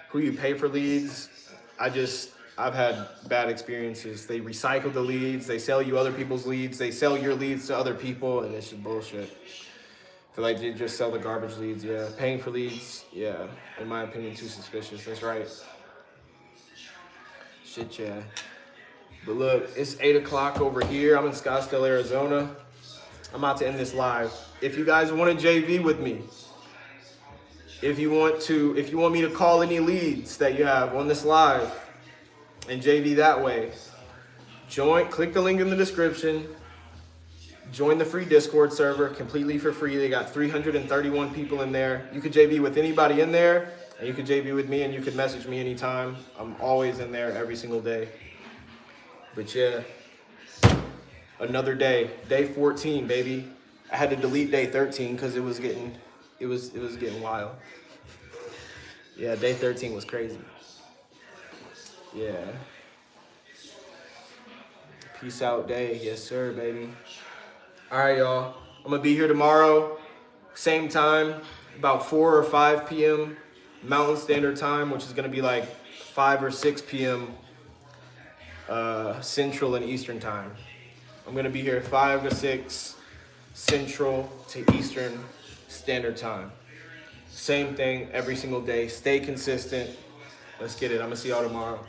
who you pay for leads, I've had bad experiences. They recycle the leads. They sell you other people's leads. They sell your leads to other people, and it's just bullshit. I feel like they just sell the garbage leads, yeah. Paying for leads, yeah. In my opinion, too suspicious. That's right. Shit, yeah. But look, it's 8 o'clock over here. I'm in Scottsdale, Arizona. I'm about to end this live. If you guys want to JV with me, if you want me to call any leads that you have on this live and JV that way, click the link in the description. Join the free Discord server completely for free. They got 331 people in there. You could JV with anybody in there, and you could JV with me, and you could message me anytime. I'm always in there every single day. But yeah, another day, day 14, baby. I had to delete day 13 because it was getting wild. Yeah, day 13 was crazy. Yeah. Peace out day, yes sir, baby. All right, y'all. I'm gonna be here tomorrow, same time, about 4 or 5 p.m. Mountain Standard Time, which is gonna be like 5 or 6 p.m. Central and Eastern Time. I'm gonna be here 5 to 6 Central to Eastern Standard Time. Same thing every single day. Stay consistent. Let's get it. I'm gonna see y'all tomorrow.